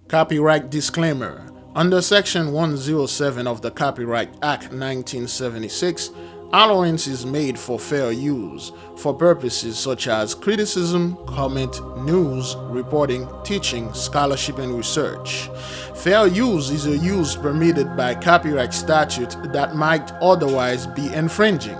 Copyright disclaimer. Under Section 107 of the Copyright Act 1976, allowance is made for fair use for purposes such as criticism, comment, news, reporting, teaching, scholarship, and research. Fair use is a use permitted by copyright statute that might otherwise be infringing.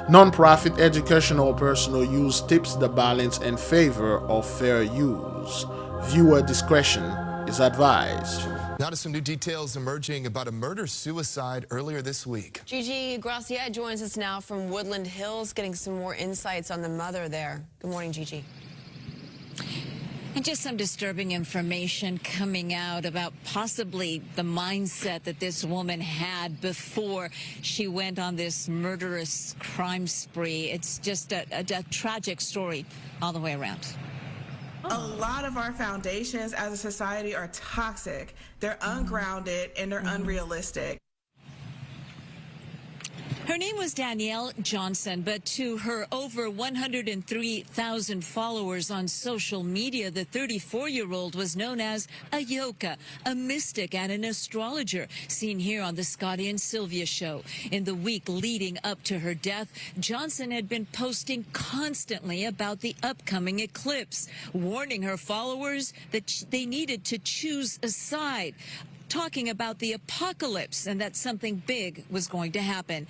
Non-profit educational or personal use tips the balance in favor of fair use. Viewer discretion is advised. Now to some new details emerging about a murder-suicide earlier this week. Gigi Graciette joins us now from Woodland Hills, getting some more insights on the mother there. Good morning, Gigi. And just some disturbing information coming out about possibly the mindset that this woman had before she went on this murderous crime spree. It's just a tragic story all the way around. A lot of our foundations as a society are toxic. They're ungrounded and they're unrealistic. Her name was Danielle Johnson, but to her over 103,000 followers on social media, the 34-year-old was known as a yoka, a mystic and an astrologer, seen here on the Scotty and Sylvia show. In the week leading up to her death, Johnson had been posting constantly about the upcoming eclipse, warning her followers that they needed to choose a side, talking about the apocalypse and that something big was going to happen.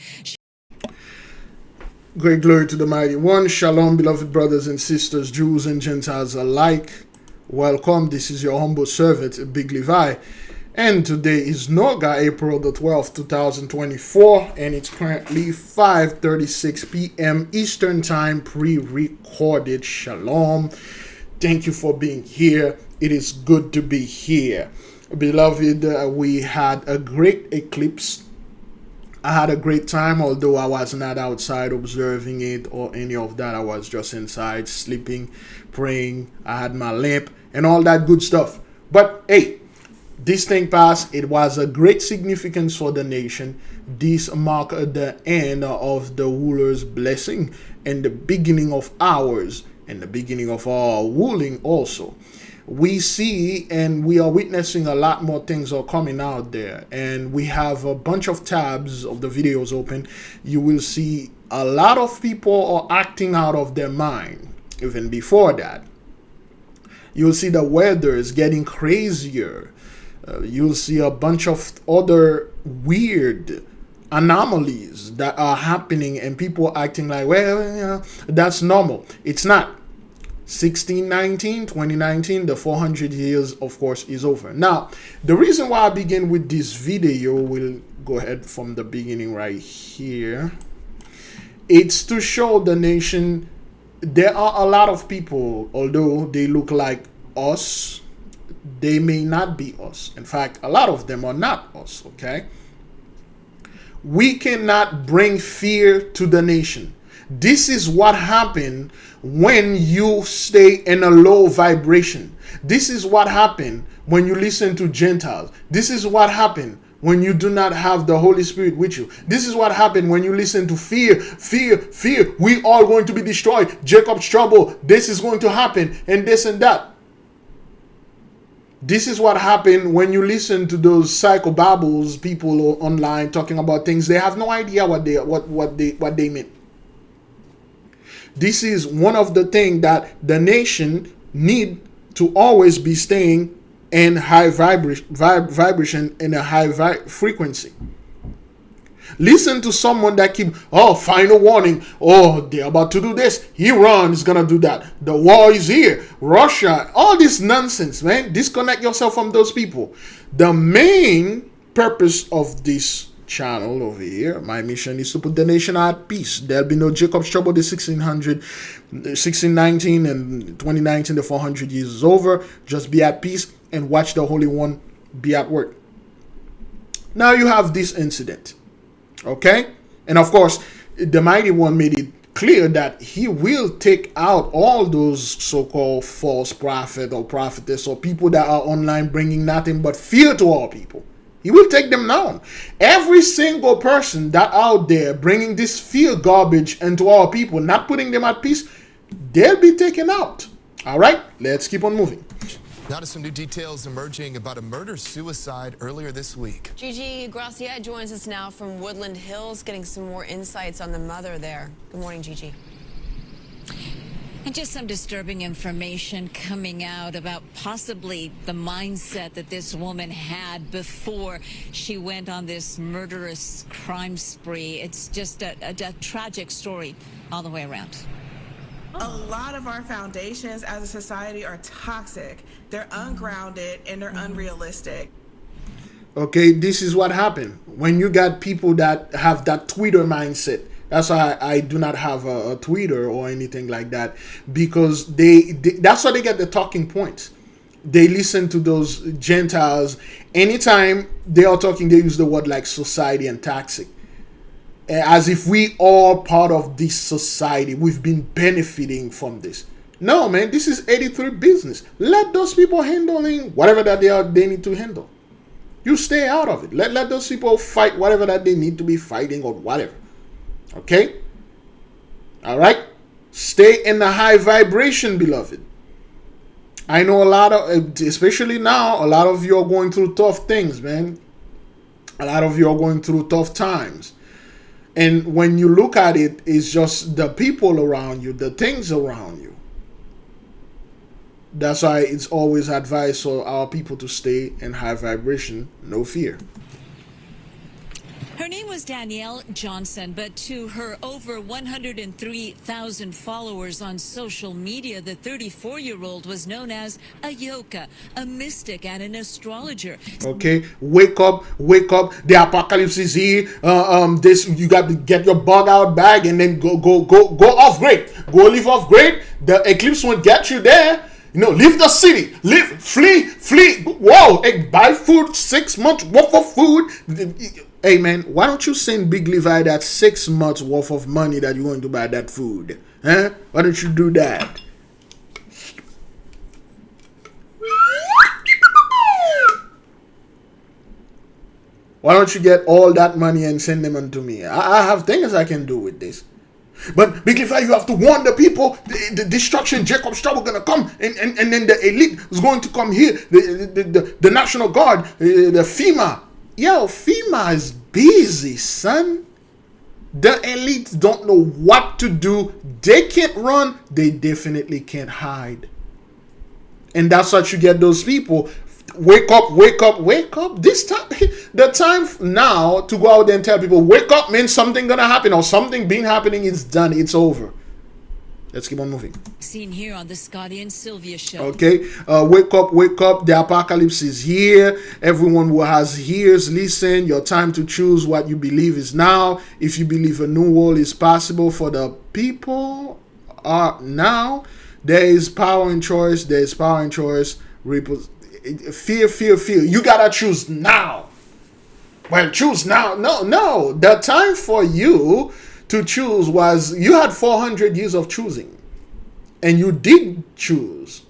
Great glory to the Mighty One. Shalom, beloved brothers and sisters, Jews and Gentiles alike. Welcome. This is your humble servant, Big Levi. And today is Noga, April the 12th, 2024. And it's currently 5:36 p.m. Eastern Time, pre-recorded. Shalom. Thank you for being here. It is good to be here. Beloved, we had a great eclipse. I had a great time, although I was not outside observing it or any of that. I was just inside sleeping, praying. I had my lamp and all that good stuff. But hey, this thing passed. It was a great significance for the nation. This marked the end of the ruler's blessing and the beginning of ours and the beginning of our ruling also. We see and we are witnessing a lot more things are coming out there, and we have a bunch of tabs of the videos open. You will see a lot of people are acting out of their mind. Even before that, you'll see the weather is getting crazier. You'll see a bunch of other weird anomalies that are happening, and people acting like, well, yeah, that's normal. It's not. 1619, 2019, the 400 years, of course, is over. Now, the reason why I begin with this video, we'll go ahead from the beginning right here. It's to show the nation there are a lot of people, although they look like us, they may not be us. In fact, a lot of them are not us, okay? We cannot bring fear to the nation. This is what happened when you stay in a low vibration. This is what happened when you listen to Gentiles. This is what happened when you do not have the Holy Spirit with you. This is what happened when you listen to fear, fear, fear. We are going to be destroyed. Jacob's trouble. This is going to happen and this and that. This is what happened when you listen to those psychobabbles, people online talking about things. They have no idea what they mean. This is one of the things that the nation need to always be staying in high vibration in a high frequency. Listen to someone that keep, final warning. Oh, they're about to do this. Iran is going to do that. The war is here. Russia. All this nonsense, man. Disconnect yourself from those people. The main purpose of this channel over here, my mission is to put the nation at peace. There'll be no Jacob's trouble. The 1619 and 2019, the 400 years is over. Just be at peace and watch the Holy One be at work. Now you have this incident, okay? And of course, the Mighty One made it clear that he will take out all those so-called false prophet or prophetess or people that are online bringing nothing but fear to all people. He will take them down. Every single person that out there bringing this fear garbage into our people, not putting them at peace, they'll be taken out. All right, let's keep on moving. Now to some new details emerging about a murder-suicide earlier this week. Gigi Graciette joins us now from Woodland Hills, getting some more insights on the mother there. Good morning, Gigi. And just some disturbing information coming out about possibly the mindset that this woman had before she went on this murderous crime spree. It's just a tragic story all the way around. A lot of our foundations as a society are toxic. They're ungrounded and they're unrealistic. Okay, this is what happened when you got people that have that Twitter mindset. That's why I do not have a Twitter or anything like that, because that's how they get the talking points. They listen to those Gentiles. Anytime they are talking, they use the word like society and toxic, as if we are part of this society. We've been benefiting from this. No, man, this is 83 business. Let those people handling whatever that they need to handle. You stay out of it. Let those people fight whatever that they need to be fighting or whatever. Okay? All right? Stay in the high vibration, beloved. I know a lot of, especially now, a lot of you are going through tough things, man. A lot of you are going through tough times. And when you look at it, it's just the people around you, the things around you. That's why it's always advised for our people to stay in high vibration, no fear. Her name was Danielle Johnson, but to her over 103,000 followers on social media, the 34-year-old was known as a yoka, a mystic and an astrologer. Okay, wake up, wake up. The apocalypse is here. This, you got to get your bug out bag and then go off grid. Go live off grid. The eclipse won't get you there. You know, leave the city, flee. Whoa, buy food, 6 months worth of food. Hey man, why don't you send Big Levi that 6 months worth of money that you're going to buy that food? Huh? Why don't you do that? Why don't you get all that money and send them unto me? I have things I can do with this. But Big Levi, you have to warn the people. The destruction, Jacob's trouble gonna come, and then the elite is going to come here. The National Guard, the FEMA. Yo, FEMA is busy, son. The elites don't know what to do. They can't run. They definitely can't hide. And that's what you get those people. Wake up, wake up, wake up. This time, the time now to go out there and tell people, wake up, man, something gonna happen or something been happening. It's done. It's over. Let's keep on moving. Seen here on the Scotty and Sylvia show. Okay, wake up, wake up. The apocalypse is here. Everyone who has ears, listen. Your time to choose what you believe is now. If you believe a new world is possible for the people now, there is power in choice. There is power in choice. Fear. You gotta choose now. Well, choose now. No. The time for you to choose was, you had 400 years of choosing, and you did choose.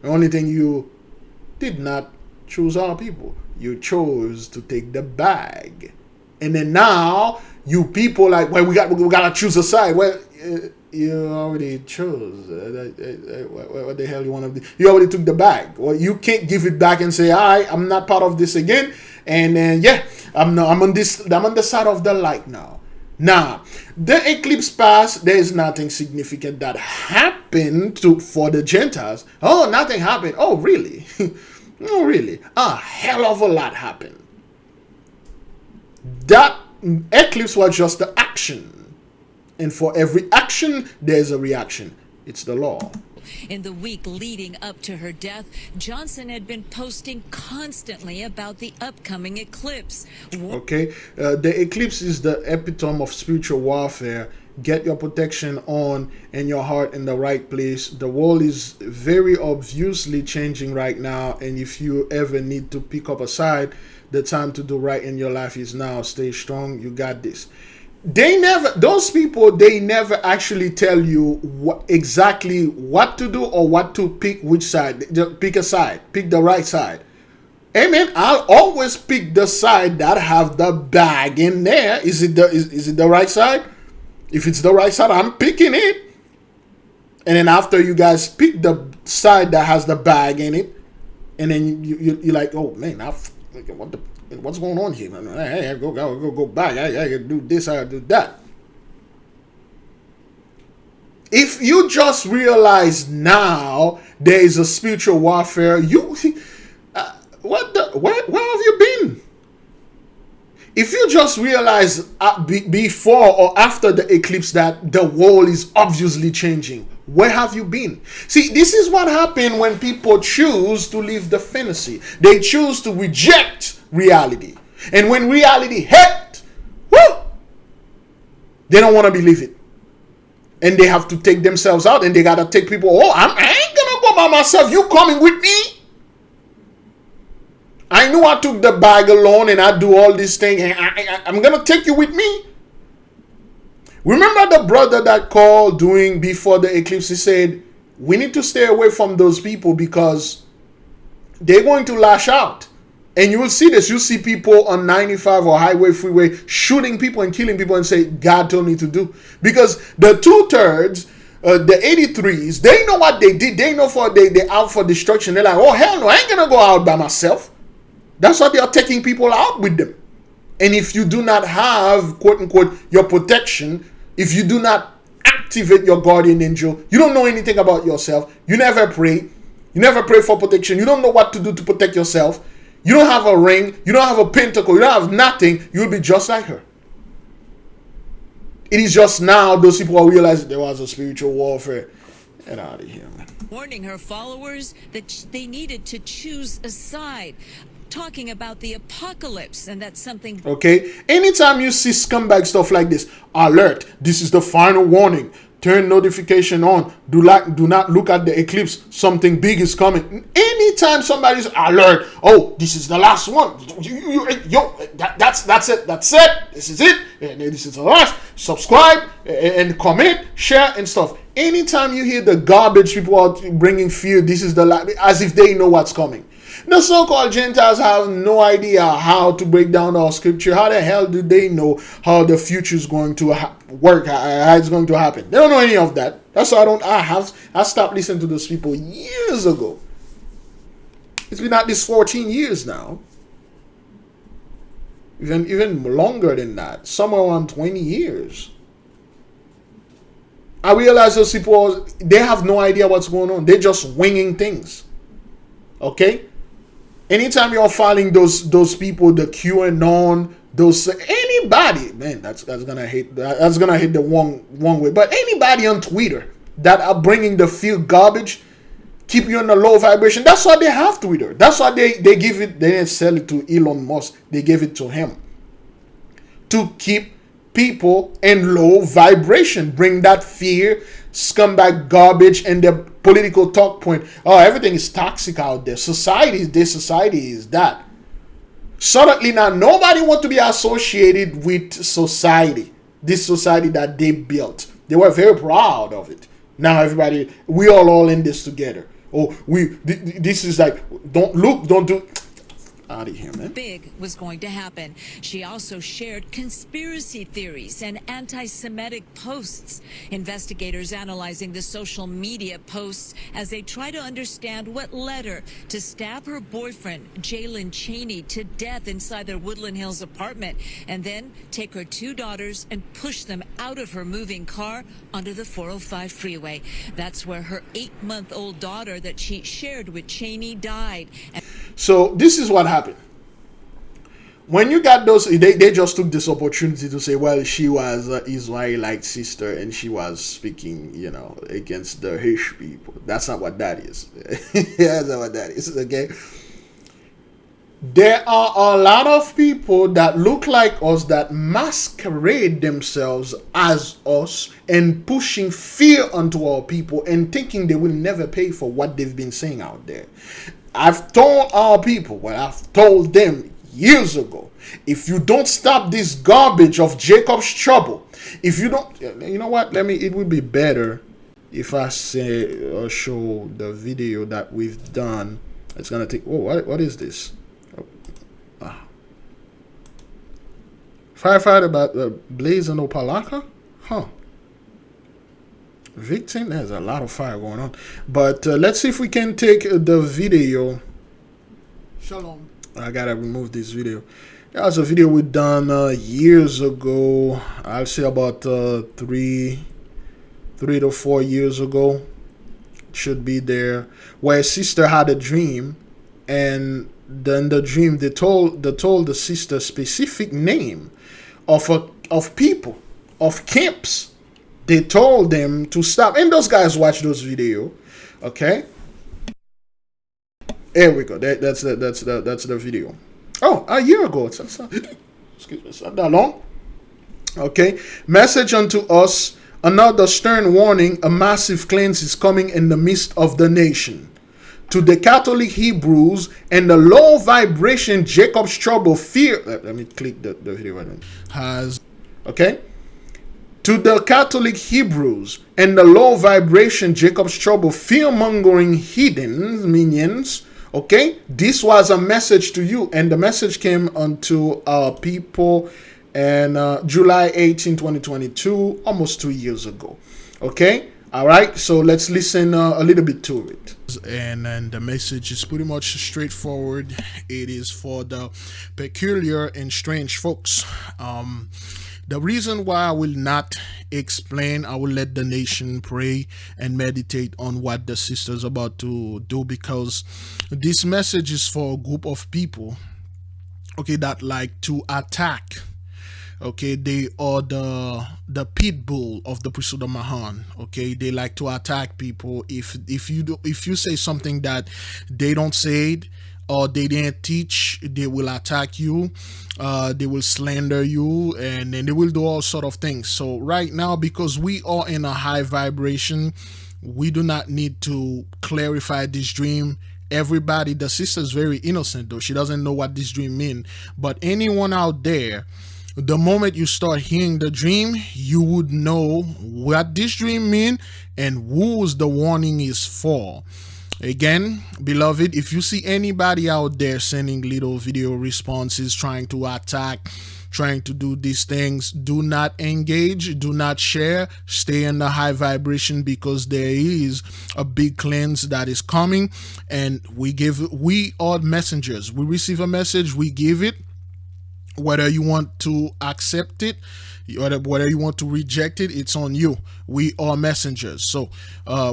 The only thing you did not choose our people. You chose to take the bag, and then now you people like, well, we gotta choose a side. Well, you already chose. What the hell you want to do? You already took the bag. Well, you can't give it back and say, I'm not part of this again. And then I'm on the side of the light now. Now, the eclipse passed. There is nothing significant that happened for the Gentiles. Oh, nothing happened. Oh, really? Oh, really? A hell of a lot happened. That eclipse was just the action. And for every action, there's a reaction. It's the law. In the week leading up to her death, Johnson had been posting constantly about the upcoming eclipse. Okay, the eclipse is the epitome of spiritual warfare. Get your protection on and your heart in the right place. The world is very obviously changing right now, and if you ever need to pick up a side, the time to do right in your life is now. Stay strong. You got this. Those people never actually tell you exactly what to do or what to pick, which side. Just pick a side. Pick the right side. Amen. I'll always pick the side that have the bag in there. Is it the right side? If it's the right side, I'm picking it. And then after you guys pick the side that has the bag in it, and then you're like, oh man, what's going on here, man? Hey, I go back. I gotta do this. I gotta do that. If you just realize now there is a spiritual warfare, where have you been? If you just realize before or after the eclipse that the world is obviously changing, where have you been? See, this is what happened when people choose to live the fantasy. They choose to reject reality. And when reality hit, they don't want to believe it. And they have to take themselves out, and they got to take people, I ain't going to go by myself. You coming with me? I knew I took the bag alone and I do all this thing, and I'm going to take you with me. Remember the brother that called before the eclipse? He said, we need to stay away from those people because they're going to lash out. And you will see this. You see people on 95 or highway freeway shooting people and killing people and say, God told me to do. Because the 2/3, the 83s, they know what they did. They know they're out for destruction. They're like, oh, hell no, I ain't going to go out by myself. That's why they are taking people out with them. And if you do not have, quote unquote, your protection, if you do not activate your guardian angel, you don't know anything about yourself. You never pray. You never pray for protection. You don't know what to do to protect yourself. You don't have a ring. You don't have a pentacle. You don't have nothing. You'll be just like her. It is just now those people are realizing there was a spiritual warfare. Get out of here, man. Warning her followers that they needed to choose a side. Talking about the apocalypse, and that's something. Okay. Anytime you see scumbag stuff like this, alert. This is the final warning. Turn notification on. Do not look at the eclipse. Something big is coming. Anytime somebody's alert, oh, this is the last one. That's it. That's it. This is it. And this is the last. Subscribe and comment, share and stuff. Anytime you hear the garbage people are bringing fear, this is the last, as if they know what's coming. The so-called Gentiles have no idea how to break down our scripture. How the hell do they know how the future is going to work, how it's going to happen? They don't know any of that. That's why I stopped listening to those people years ago. It's been at least 14 years now. Even longer than that. Somewhere around 20 years. I realize those people, they have no idea what's going on. They're just winging things. Okay? Anytime you're following those people, the QAnon, anybody, man, that's gonna hit the wrong way. But anybody on Twitter that are bringing the field garbage, keep you on the low vibration. That's why they have Twitter. That's why they give it. They didn't sell it to Elon Musk. They gave it to him to keep people in low vibration. Bring that fear, scumbag garbage, and the political talk point. Oh, everything is toxic out there. Society is that. Suddenly now, nobody wants to be associated with society. This society that they built. They were very proud of it. Now everybody, we all in this together. Oh, this is like, don't look, don't do. Out of here, man. Big was going to happen. She also shared conspiracy theories and anti-Semitic posts. Investigators analyzing the social media posts as they try to understand what led her to stab her boyfriend, Jalen Chaney, to death inside their Woodland Hills apartment, and then take her 2 daughters and push them out of her moving car onto the 405 freeway. That's where her 8-month-old daughter that she shared with Chaney died. So this is what happened. When you got those, they just took this opportunity to say, well, she was an Israelite sister and she was speaking, against the Hish people. That's not what that is. That's not what that is, okay? There are a lot of people that look like us that masquerade themselves as us and pushing fear onto our people and thinking they will never pay for what they've been saying out there. I've told our people, I've told them years ago, if you don't stop this garbage of Jacob's trouble, if you don't, you know what, it would be better if I say or show the video that we've done. It's going to take, what is this? Firefighter about Blaze and Opalaka? Huh. Victim, there's a lot of fire going on. But let's see if we can take the video. Shalom. I gotta remove this video. That was a video we done years ago. I'll say about 3 to 4 years ago. It should be there. Where a sister had a dream, and then the dream they told the sister specific name of people, of camps. They told them to stop, and those guys watch those video. Okay, there we go. That's the video. Oh, a year ago. Excuse me, it's not that long. Okay, message unto us: another stern warning. A massive cleanse is coming in the midst of the nation. To the Catholic Hebrews and the low vibration Jacob's trouble fear. Let me click the video right now. Has okay. To the Catholic Hebrews and the low vibration Jacob's trouble fear mongering heathen minions. Okay, this was a message to you, and the message came unto people in July 18, 2022, almost 2 years ago. Okay. All right, so let's listen a little bit to it. And then the message is pretty much straightforward. It is for the peculiar and strange folks. The reason why I will not explain, I will let the nation pray and meditate on what the sister's about to do, because this message is for a group of people, okay, that like to attack. Okay, they are the pit bull of the priesthood of Mahan. Okay, they like to attack people. If you say something that they don't say it, or they didn't teach, they will attack you. They will slander you, and then they will do all sort of things. So right now, because we are in a high vibration, we do not need to clarify this dream. Everybody, the sister is very innocent though. She doesn't know what this dream means. But anyone out there, the moment you start hearing the dream, you would know what this dream means and whose the warning is for. Again, beloved, if you see anybody out there sending little video responses, trying to attack, trying to do these things, do not engage, do not share, stay in the high vibration, because there is a big cleanse that is coming, and we are messengers. We receive a message, we give it. Whether you want to accept it or whether you want to reject it, it's on you. We are messengers. So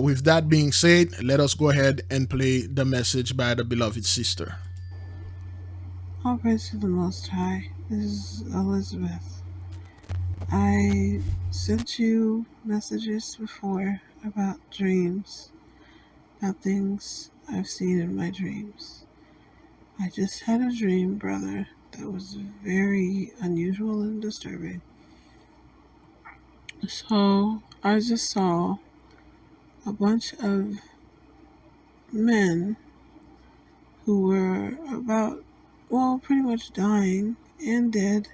with that being said, let us go ahead and play the message by the beloved sister. All praise to the Most High. This is Elizabeth. I sent you messages before about dreams, about things I've seen in my dreams. I just had a dream, brother, that was very unusual and disturbing. So I just saw a bunch of men who were pretty much dying and dead,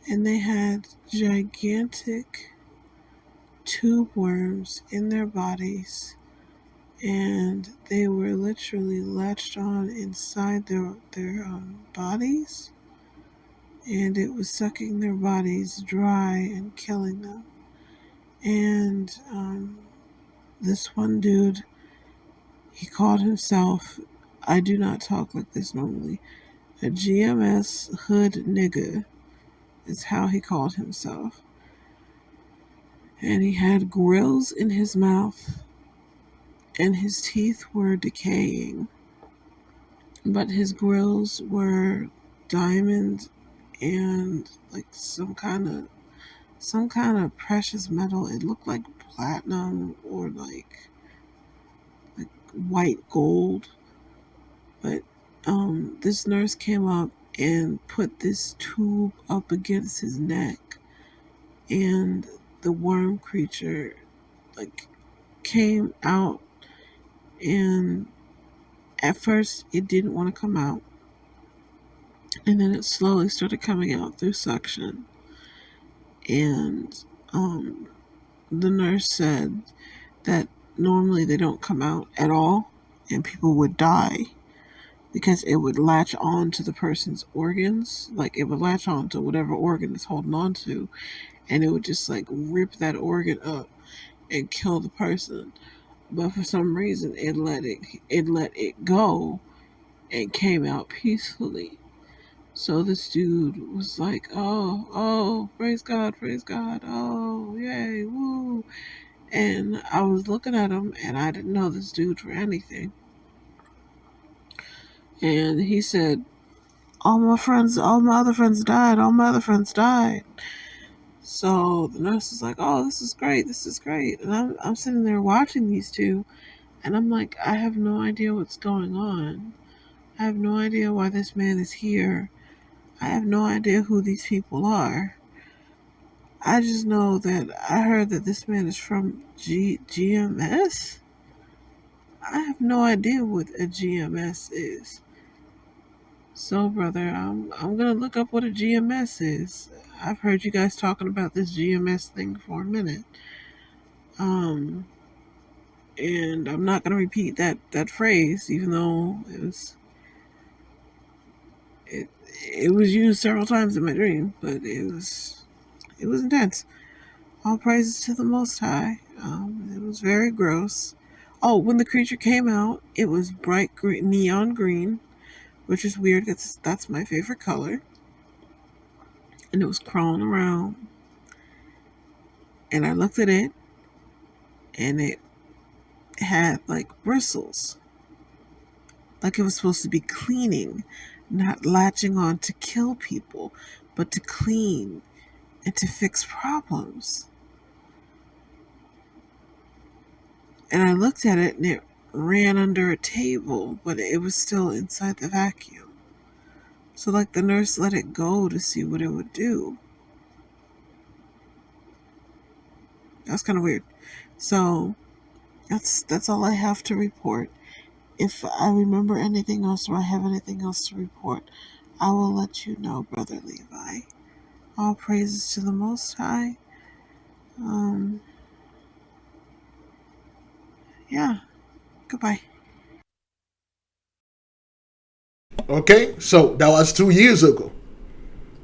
and they had gigantic tube worms in their bodies, and they were literally latched on inside their bodies, and it was sucking their bodies dry and killing them. And this one dude, he called himself, I do not talk like this normally, a GMS hood nigga is how he called himself. And he had grills in his mouth, and his teeth were decaying, but his grills were diamond and like some kind of precious metal. It looked like platinum or like white gold. But this nurse came up and put this tube up against his neck, and the worm creature like came out, and at first it didn't want to come out, and then it slowly started coming out through suction. And the nurse said that normally they don't come out at all, and people would die because it would latch on to the person's organs. Like it would latch on to whatever organ it's holding on to, and it would just like rip that organ up and kill the person. But for some reason, it let it go and came out peacefully. So this dude was like, oh, praise God, oh, yay, woo. And I was looking at him, and I didn't know this dude for anything. And he said, all my other friends died. So the nurse was like, oh, this is great. And I'm sitting there watching these two, and I'm like, I have no idea what's going on. I have no idea why this man is here. I have no idea who these people are. I just know that I heard that this man is from GMS. I have no idea what a GMS is. So, brother, I'm gonna look up what a GMS is. I've heard you guys talking about this GMS thing for a minute. And I'm not gonna repeat that phrase, even though it was used several times in my dream, but it was intense. All praises to the Most High. It was very gross. Oh, when the creature came out, it was bright green, neon green, which is weird because that's my favorite color. And it was crawling around. And I looked at it, and it had like bristles. Like it was supposed to be cleaning, not latching on to kill people, but to clean and to fix problems. And I looked at it, and it ran under a table, but it was still inside the vacuum. So like the nurse let it go to see what it would do. That's kind of weird. So that's all I have to report. If I remember anything else or I have anything else to report, I will let you know, Brother Levi. All praises to the Most High. Yeah. Goodbye. Okay, so that was 2 years ago.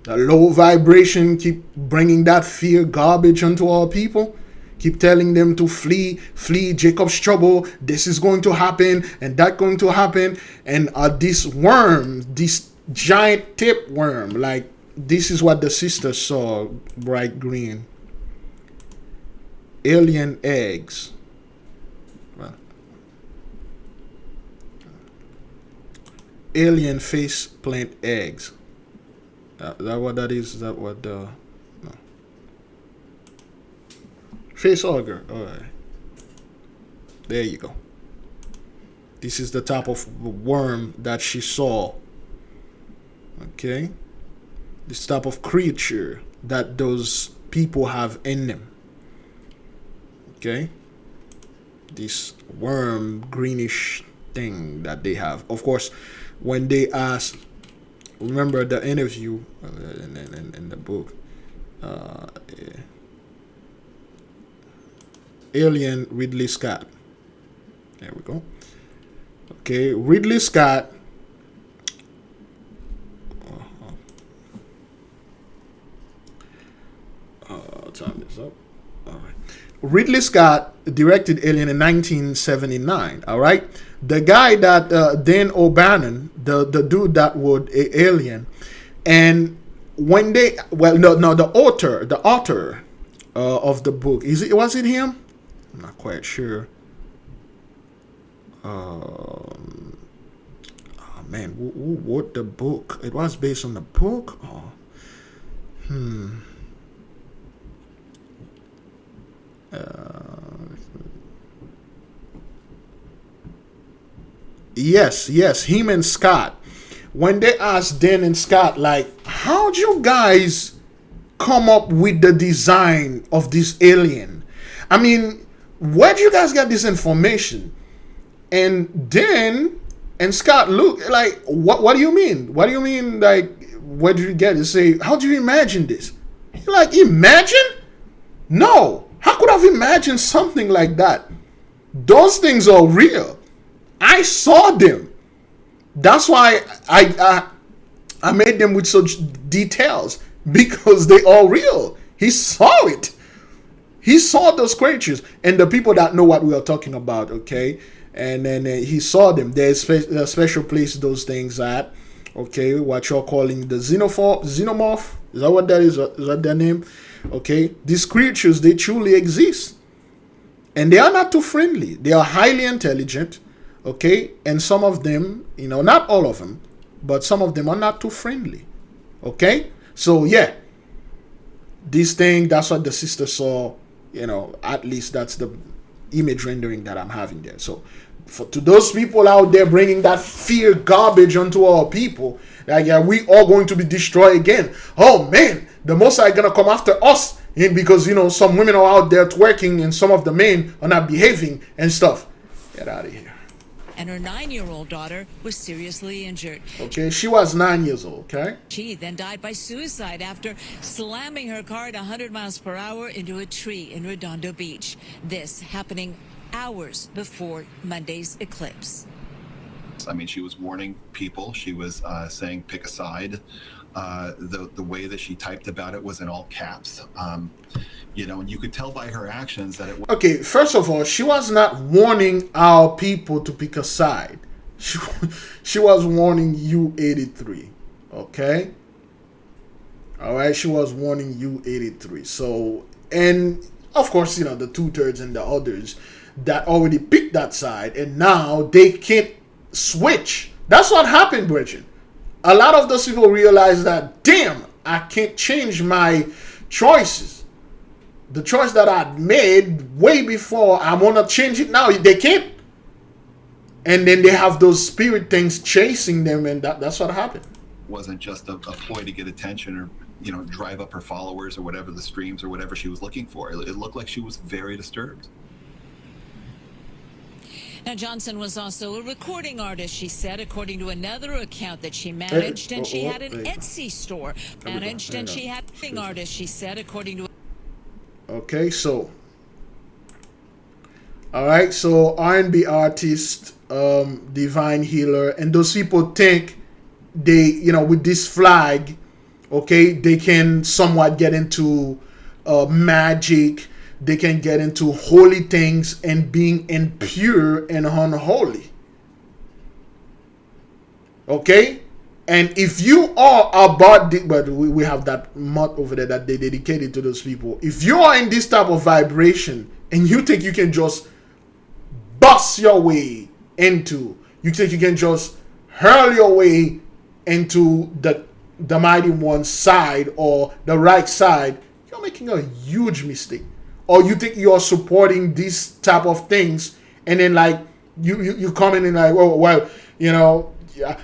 The low vibration keep bringing that fear garbage onto our people. Keep telling them to flee Jacob's trouble. This is going to happen and that going to happen. And this worm, this giant tapeworm, like this is what the sister saw, bright green. Alien eggs. Well, alien face plant eggs. Is that what that is? Is that what the... No. Face auger. Alright. There you go. This is the type of worm that she saw. Okay. This type of creature that those people have in them. Okay. This worm greenish thing that they have. Of course, when they asked, remember the interview in the book, Alien Ridley Scott. There we go. Okay, Ridley Scott. Time this up. All right. Ridley Scott directed Alien in 1979. All right. The guy that Dan O'Bannon, the dude that would Alien, and when they the author of the book, was it him? I'm not quite sure. Oh man, who wrote the book? It was based on the book. Yes, him and Scott. When they asked Dan and Scott, like, how'd you guys come up with the design of this alien? I mean, where do you guys get this information? And Dan and Scott look like, what do you mean? What do you mean, like, where did you get it? Say, how do you imagine this? You're like, imagine? No. How could I have imagined something like that? Those things are real. I saw them. That's why I made them with such details, because they are real. He saw it. He saw those creatures, and the people that know what we are talking about, okay? And then he saw them. There's a special place those things at, okay? What you're calling the xenomorph. Is that what that is? Is that their name? Okay? These creatures, they truly exist. And they are not too friendly. They are highly intelligent, okay? And some of them, you know, not all of them, but some of them are not too friendly, okay? So, yeah. This thing, that's what the sister saw, you know, at least that's the image rendering that I'm having there. So to those people out there bringing that fear garbage onto our people, like, yeah, we are going to be destroyed again. Oh man, the Most High gonna come after us, and because, you know, some women are out there twerking and some of the men are not behaving and stuff. Get out of here. And her 9-year-old daughter was seriously injured. Okay, she was 9 years old, okay? She then died by suicide after slamming her car at 100 miles per hour into a tree in Redondo Beach. This happening hours before Monday's eclipse. I mean, she was warning people. She was saying, pick a side. The way that she typed about it was in all caps. You know, and you could tell by her actions that it was... Okay, first of all, she was not warning our people to pick a side. She was warning U83, okay? All right, she was warning U83. So, and of course, you know, the 2/3 and the others that already picked that side, and now they can't switch. That's what happened, Bridget. A lot of those people realize that, damn, I can't change my choices. The choice that I made way before, I want to change it now. They can't. And then they have those spirit things chasing them, and that's what happened. Wasn't just a ploy to get attention or, you know, drive up her followers or whatever, the streams or whatever she was looking for. It looked like she was very disturbed. Now, Johnson was also a recording artist, she said, according to another account that she managed. And she had an Etsy store managed, and she had an artist, she said, according to... Okay, so... Alright, so R&B artist, divine healer, and those people think they, you know, with this flag, okay, they can somewhat get into magic. They can get into holy things and being impure and unholy. Okay? And if you are about the, but we have that month over there that they dedicated to those people. If you are in this type of vibration and you think you can just bust your way into, you think you can just hurl your way into the mighty one's side or the right side, you're making a huge mistake. Or you think you're supporting these type of things, and then like you come in and like, oh well, you know,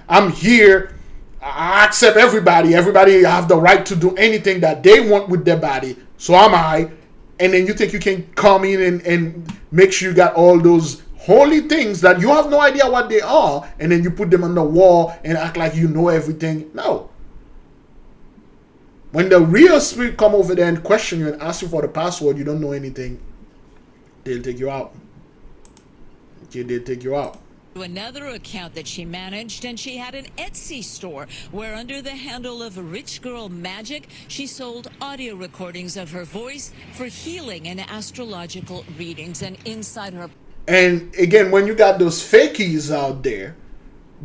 I'm here, I accept everybody. Everybody have the right to do anything that they want with their body. So am I. And then you think you can come in and make sure you got all those holy things that you have no idea what they are, and then you put them on the wall and act like you know everything. No. When the real spirit come over there and question you and ask you for the password, you don't know anything, they'll take you out. Okay, they'll take you out. Another account that she managed, and she had an Etsy store where under the handle of Rich Girl Magic, she sold audio recordings of her voice for healing and astrological readings. And inside her... And again, when you got those fakies out there,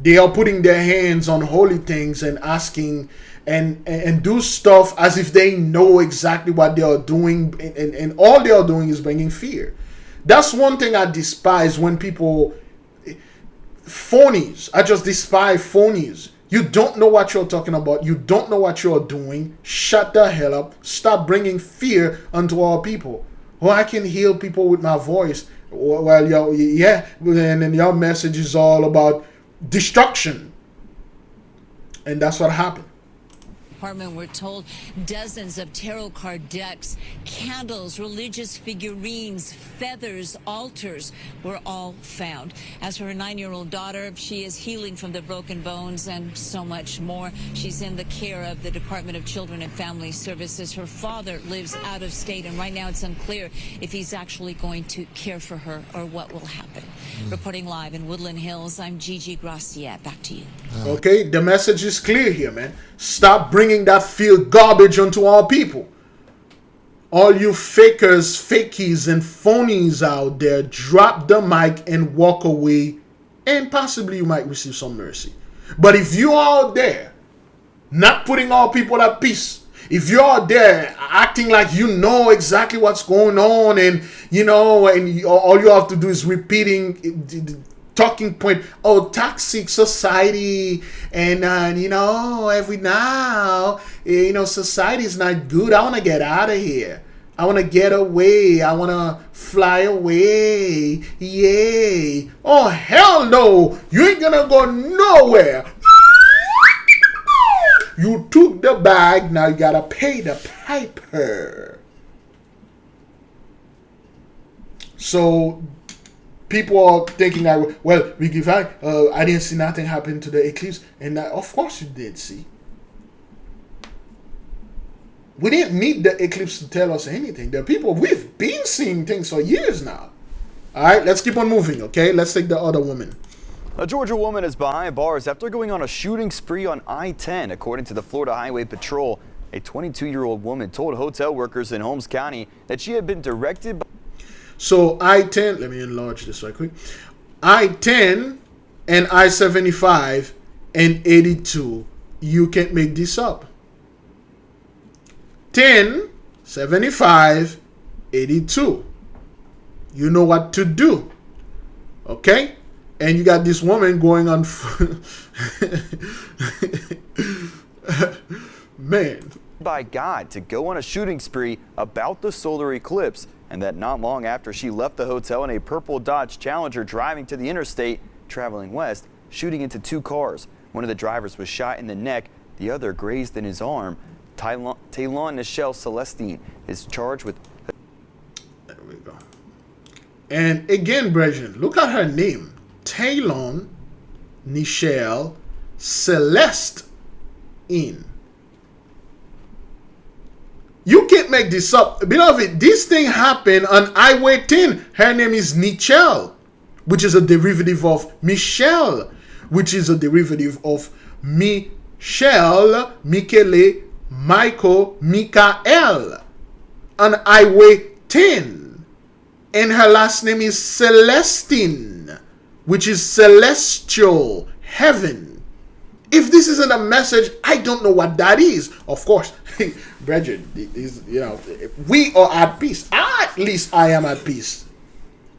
they are putting their hands on holy things and asking and do stuff as if they know exactly what they are doing, and all they are doing is bringing fear. That's one thing I despise when people... Phonies. I just despise phonies. You don't know what you're talking about. You don't know what you're doing. Shut the hell up. Stop bringing fear onto our people. Oh, I can heal people with my voice. Well, yeah, and then your message is all about destruction. And that's what happened. Department, we're told dozens of tarot card decks, candles, religious figurines, feathers, altars were all found. As for her 9-year-old daughter, she is healing from the broken bones and so much more. She's in the care of the Department of Children and Family Services. Her father lives out of state, and right now it's unclear if he's actually going to care for her or what will happen. Reporting live in Woodland Hills, I'm Gigi Gracia. Back to you. Okay, the message is clear here, man. Stop bringing that field garbage onto our people. All you fakers, fakies, and phonies out there, drop the mic and walk away, and possibly you might receive some mercy. But if you are out there not putting all people at peace, if you're out there acting like you know exactly what's going on, and all you have to do is repeating the talking point, oh, toxic society, and every now, society is not good. I want to get out of here. I want to get away. I want to fly away. Yay. Oh, hell no. You ain't gonna go nowhere. You took the bag, now you gotta pay the piper. So people are thinking that, well, we give I didn't see nothing happen to the eclipse, and of course you did see. We didn't need the eclipse to tell us anything. The people, we've been seeing things for years now. All right, let's keep on moving, okay? Let's take the other woman. A Georgia woman is behind bars after going on a shooting spree on I-10. According to the Florida Highway Patrol, a 22-year-old woman told hotel workers in Holmes County that she had been directed by... So I-10, let me enlarge this right quick. I-10 and I-75 and 82, you can't make this up. 10, 75, 82. You know what to do. Okay? And you got this woman going on. Man. By God to go on a shooting spree about the solar eclipse, and that not long after she left the hotel in a purple Dodge Challenger driving to the interstate, traveling west, shooting into two cars. One of the drivers was shot in the neck, the other grazed in his arm. Taylon Nichelle Celestine is charged with... There we go. And again, brethren, look at her name. Taylon Nichelle Celestine. You can't make this up. Beloved, this thing happened on Highway 10. Her name is Nichelle, which is a derivative of Michelle, which is a derivative of Michelle, Michele, Michael, Michael, on Highway 10. And her last name is Celestine, which is celestial, heaven. If this isn't a message, I don't know what that is. Of course, brethren, we are at peace. At least I am at peace.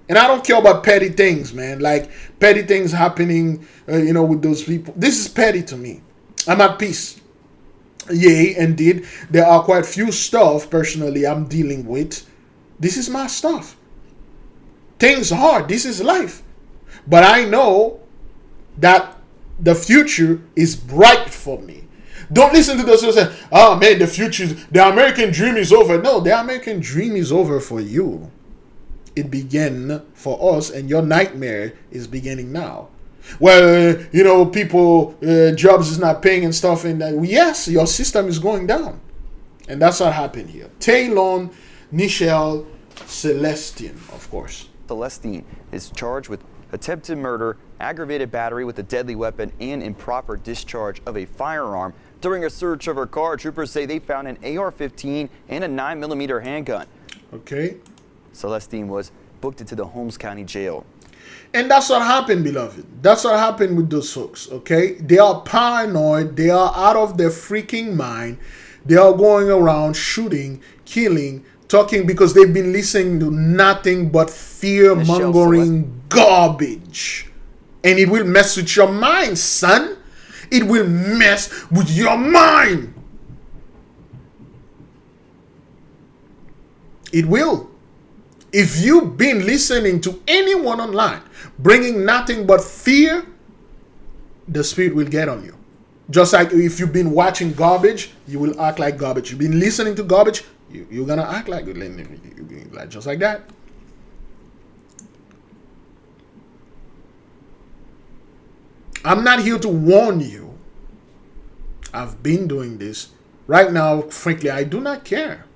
And I don't care about petty things, man. Like petty things happening, with those people. This is petty to me. I'm at peace. Yea, indeed, there are quite few stuff personally I'm dealing with. This is my stuff. Things are hard. This is life. But I know that the future is bright for me. Don't listen to those who say, oh man, the American dream is over. No, the American dream is over for you. It began for us, and your nightmare is beginning now. Well, people, jobs is not paying and stuff. And yes, your system is going down. And that's what happened here. Taylon Nichelle Celestine, of course. Celestine is charged with attempted murder, aggravated battery with a deadly weapon, and improper discharge of a firearm. During a search of her car, troopers say they found an AR-15 and a 9mm handgun. Okay. Celestine was booked into the Holmes County Jail. And that's what happened, beloved. That's what happened with those folks, okay? They are paranoid. They are out of their freaking mind. They are going around shooting, killing, talking because they've been listening to nothing but fear-mongering garbage. And it will mess with your mind, son. It will mess with your mind. It will. If you've been listening to anyone online bringing nothing but fear, the spirit will get on you. Just like if you've been watching garbage, you will act like garbage. You've been listening to garbage, you're going to act like just like that. I'm not here to warn you. I've been doing this. Right now, frankly, I do not care.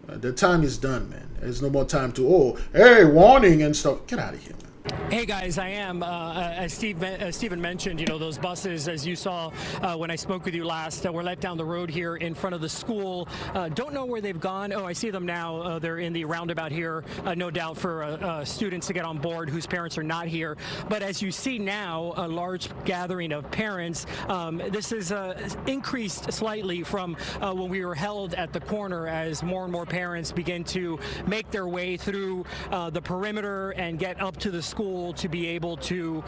The time is done, man. There's no more time to, hey, warning and stuff. Get out of here, man. Hey guys, I am. As Stephen mentioned, you know, those buses, as you saw when I spoke with you last, were let down the road here in front of the school. Don't know where they've gone. Oh, I see them now. They're in the roundabout here, no doubt for students to get on board whose parents are not here. But as you see now, a large gathering of parents. This is increased slightly from when we were held at the corner as more and more parents begin to make their way through the perimeter and get up to the school to be able to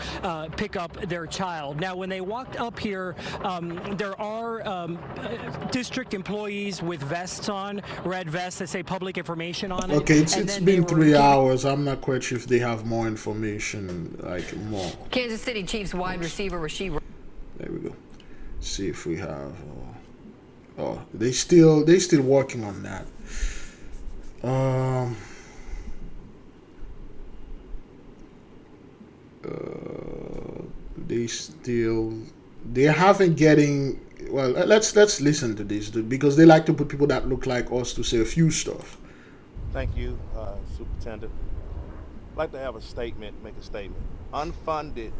pick up their child. Now, when they walked up here, there are district employees with vests on, red vests that say public information on it. Okay, it's been 3 hours. I'm not quite sure if they have more information, like more. Kansas City Chiefs wide receiver Rasheed. There we go. See if we have. Oh, they still working on that. They haven't getting. Well, let's listen to this because they like to put people that look like us to say a few stuff. Thank you, Superintendent. I'd like to have a statement, make a statement. Unfunded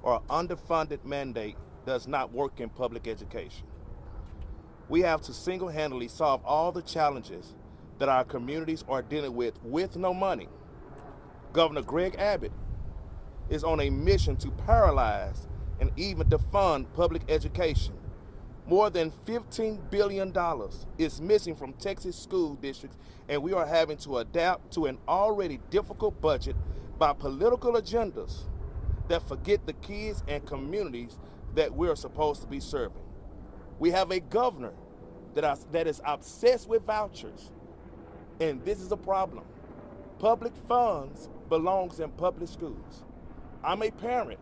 or underfunded mandate does not work in public education. We have to single-handedly solve all the challenges that our communities are dealing with no money. Governor Greg Abbott is on a mission to paralyze and even defund public education. More than $15 billion is missing from Texas school districts, and we are having to adapt to an already difficult budget by political agendas that forget the kids and communities that we're supposed to be serving. We have a governor that is obsessed with vouchers, and this is a problem. Public funds belongs in public schools. I'm a parent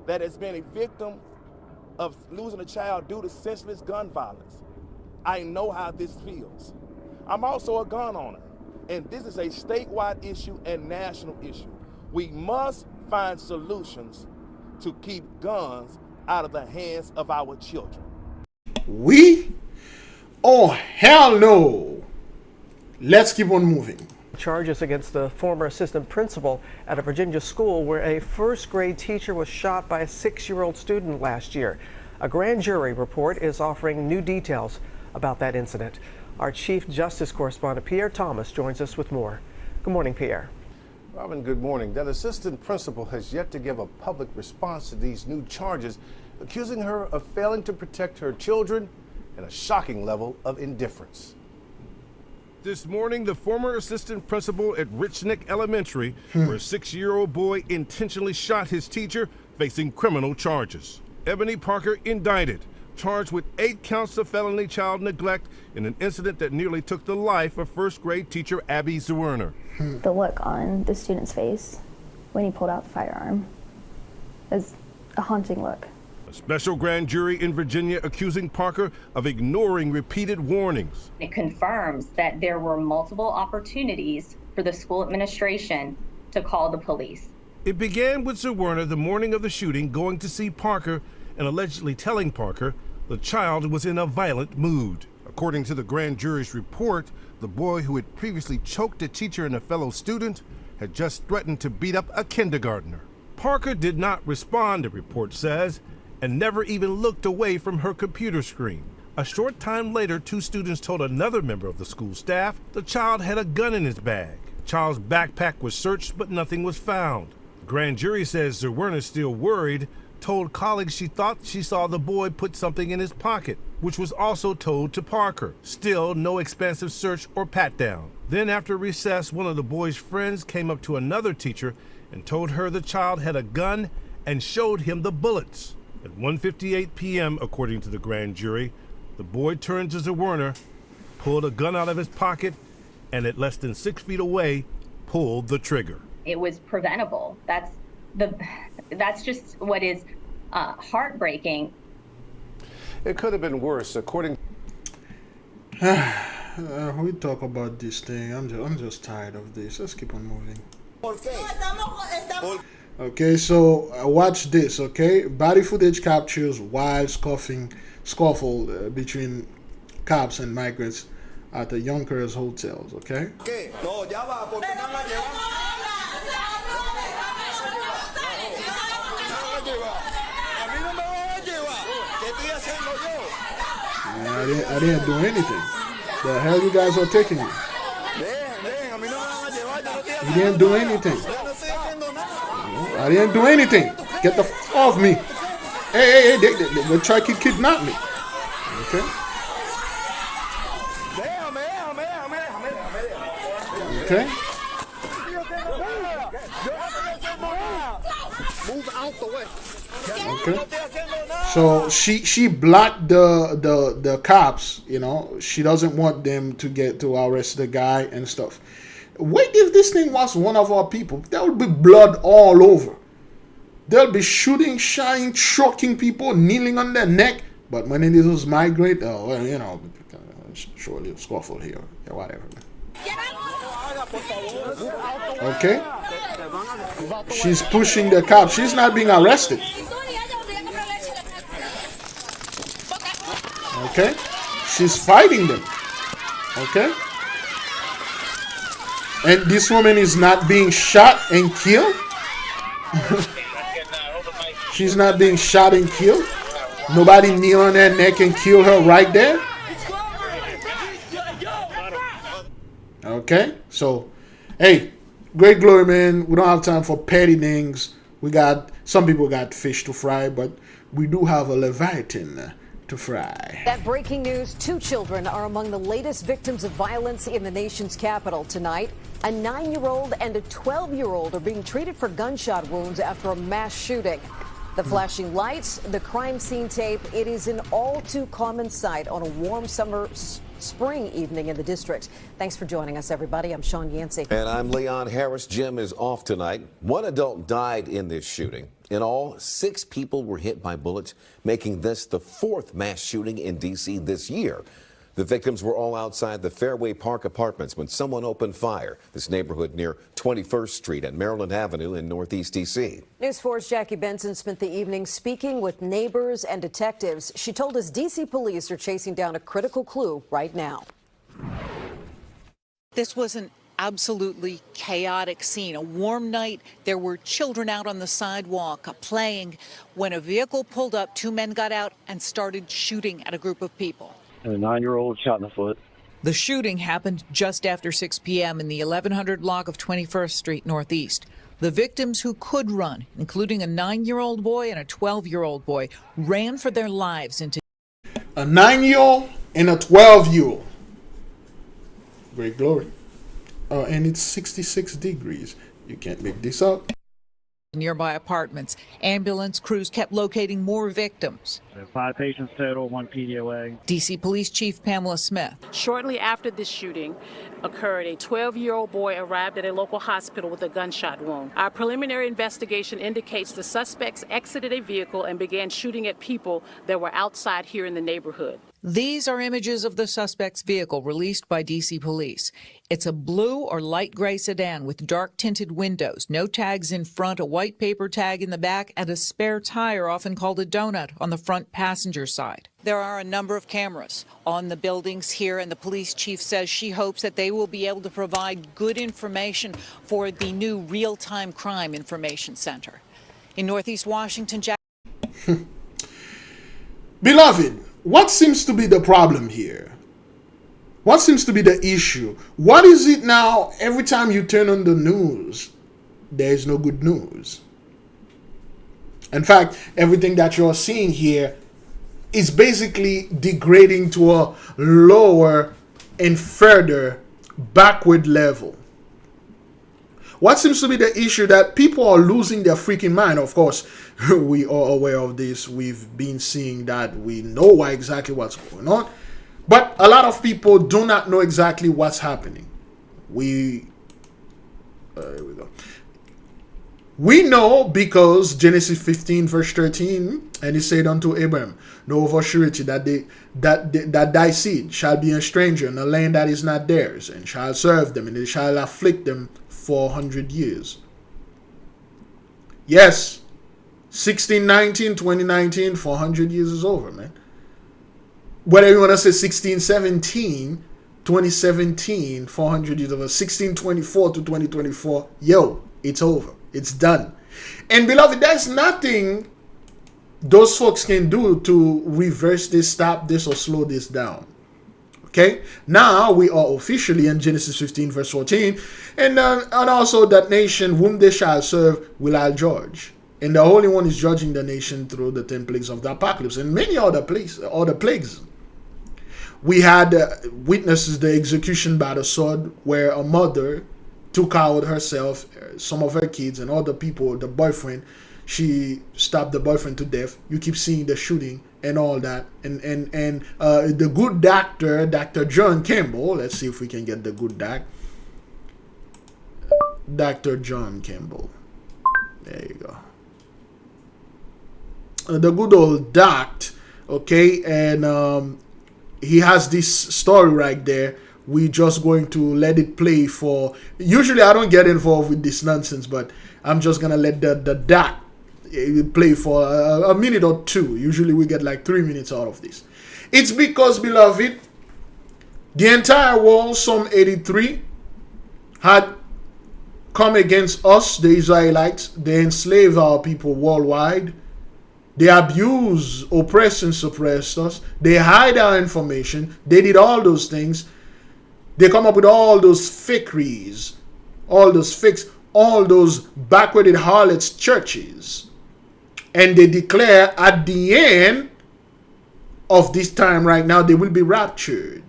that has been a victim of losing a child due to senseless gun violence. I know how this feels. I'm also a gun owner, and this is a statewide issue and national issue. We must find solutions to keep guns out of the hands of our children. We? Oh, hell no. Let's keep on moving. Charges against the former assistant principal at a Virginia school where a first grade teacher was shot by a 6-year-old student last year. A grand jury report is offering new details about that incident. Our Chief Justice correspondent Pierre Thomas joins us with more. Good morning, Pierre. Robin, good morning. That assistant principal has yet to give a public response to these new charges, accusing her of failing to protect her children and a shocking level of indifference. This morning, the former assistant principal at Richneck Elementary, where a 6-year-old boy intentionally shot his teacher, facing criminal charges. Ebony Parker indicted, charged with 8 counts of felony child neglect in an incident that nearly took the life of first grade teacher Abby Zwerner. The look on the student's face when he pulled out the firearm is a haunting look. A special grand jury in Virginia accusing Parker of ignoring repeated warnings. It confirms that there were multiple opportunities for the school administration to call the police. It began with Zwerner the morning of the shooting going to see Parker and allegedly telling Parker the child was in a violent mood. According to the grand jury's report, the boy who had previously choked a teacher and a fellow student had just threatened to beat up a kindergartner. Parker did not respond, the report says, and never even looked away from her computer screen. A short time later, 2 students told another member of the school staff the child had a gun in his bag. The child's backpack was searched, but nothing was found. The grand jury says Zwerner, still worried, told colleagues she thought she saw the boy put something in his pocket, which was also told to Parker. Still, no expansive search or pat-down. Then after recess, one of the boy's friends came up to another teacher and told her the child had a gun and showed him the bullets. At 1:58 p.m., according to the grand jury, the boy turned to Zwerner, pulled a gun out of his pocket, and at less than 6 feet away, pulled the trigger. It was preventable. That's just what is heartbreaking. It could have been worse, according. We talk about this thing. I'm just tired of this. Let's keep on moving. Okay, so watch this, okay? Body footage captures wild scuffle between cops and migrants at the Mongerers hotels, okay? I didn't do anything. The hell you guys are taking me? You didn't do anything. I didn't do anything. Get the f off me. Hey, they try to kidnap me. Okay. Okay. Move out the way. Okay. So she blocked the cops, you know. She doesn't want them to get to arrest the guy and stuff. Wait, if this thing was one of our people, there would be blood all over. They'll be shooting, shying, choking people, kneeling on their neck. But when it was migrate, well, you know, surely a scuffle here, yeah, whatever. Okay. She's pushing the cops. She's not being arrested. Okay. She's fighting them. Okay. And this woman is not being shot and killed. She's not being shot and killed. Nobody kneel on her neck and kill her right there. Okay. So, hey, great glory, man. We don't have time for petty things. We got, some people got fish to fry, but we do have a Leviathan to fry. That breaking news, 2 children are among the latest victims of violence in the nation's capital tonight. A 9-year-old and a 12-year-old are being treated for gunshot wounds after a mass shooting. The flashing lights, the crime scene tape, it is an all too common sight on a warm spring evening in the district. Thanks for joining us, everybody. I'm Sean Yancey. And I'm Leon Harris. Jim is off tonight. 1 adult died in this shooting. In all, 6 people were hit by bullets, making this the 4th mass shooting in D.C. this year. The victims were all outside the Fairway Park apartments when someone opened fire. This neighborhood near 21st Street and Maryland Avenue in Northeast D.C. News 4's Jackie Benson spent the evening speaking with neighbors and detectives. She told us D.C. police are chasing down a critical clue right now. This was an absolutely chaotic scene. A warm night. There were children out on the sidewalk playing. When a vehicle pulled up, 2 men got out and started shooting at a group of people. And a 9-year-old shot in the foot. The shooting happened just after 6 p.m. in the 1100 block of 21st Street Northeast. The victims who could run, including a 9-year-old boy and a 12-year-old boy, ran for their lives into a 9-year-old and a 12-year-old. Great glory. And it's 66 degrees. You can't make this up. nearby apartments. Ambulance crews kept locating more victims. 5 patients total, 1 PDOA. D.C. Police Chief Pamela Smith. Shortly after this shooting occurred, a 12-year-old boy arrived at a local hospital with a gunshot wound. Our preliminary investigation indicates the suspects exited a vehicle and began shooting at people that were outside here in the neighborhood. These are images of the suspect's vehicle released by D.C. Police. It's a blue or light gray sedan with dark tinted windows, no tags in front, a white paper tag in the back, and a spare tire, often called a donut, on the front passenger side. There are a number of cameras on the buildings here, and the police chief says she hopes that they will be able to provide good information for the new real-time crime information center. In Northeast Washington, Beloved, what seems to be the problem here? What seems to be the issue? What is it now every time you turn on the news, there is no good news? In fact, everything that you're seeing here is basically degrading to a lower and further backward level. What seems to be the issue? That people are losing their freaking mind. Of course, we are aware of this. We've been seeing that. We know exactly what's going on. But a lot of people do not know exactly what's happening. Here we go. We know because Genesis 15 verse 13, and he said unto Abraham, know of a surety that thy seed shall be a stranger in a land that is not theirs, and shall serve them, and they shall afflict them 400 years. Yes, 1619, 2019, 400 years is over, man. Whether you want to say 1617, 2017, 400 years over, 1624 to 2024, yo, it's over. It's done. And beloved, there's nothing those folks can do to reverse this, stop this, or slow this down. Okay, now we are officially in Genesis 15 verse 14, and also that nation whom they shall serve will I judge, and the Holy One is judging the nation through the 10 plagues of the apocalypse and many other plagues. We had witnesses the execution by the sword, where a mother took out herself, some of her kids, and other people, the boyfriend. She stabbed the boyfriend to death. You keep seeing the shooting and all that. And the good doctor, Dr. John Campbell. Let's see if we can get the good doc. Dr. John Campbell. There you go. The good old doc. Okay, and he has this story right there. We just going to let it play for. Usually I don't get involved with this nonsense, but I'm just gonna let the doc play for a minute or two. Usually we get like 3 minutes out of this. It's because, beloved, the entire world, Psalm 83, had come against us, the Israelites. They enslave our people worldwide. They abuse, oppress, and suppress us. They hide our information. They did all those things. They come up with all those fakeries, all those fakes, all those backwarded harlots churches. And they declare at the end of this time right now, they will be raptured.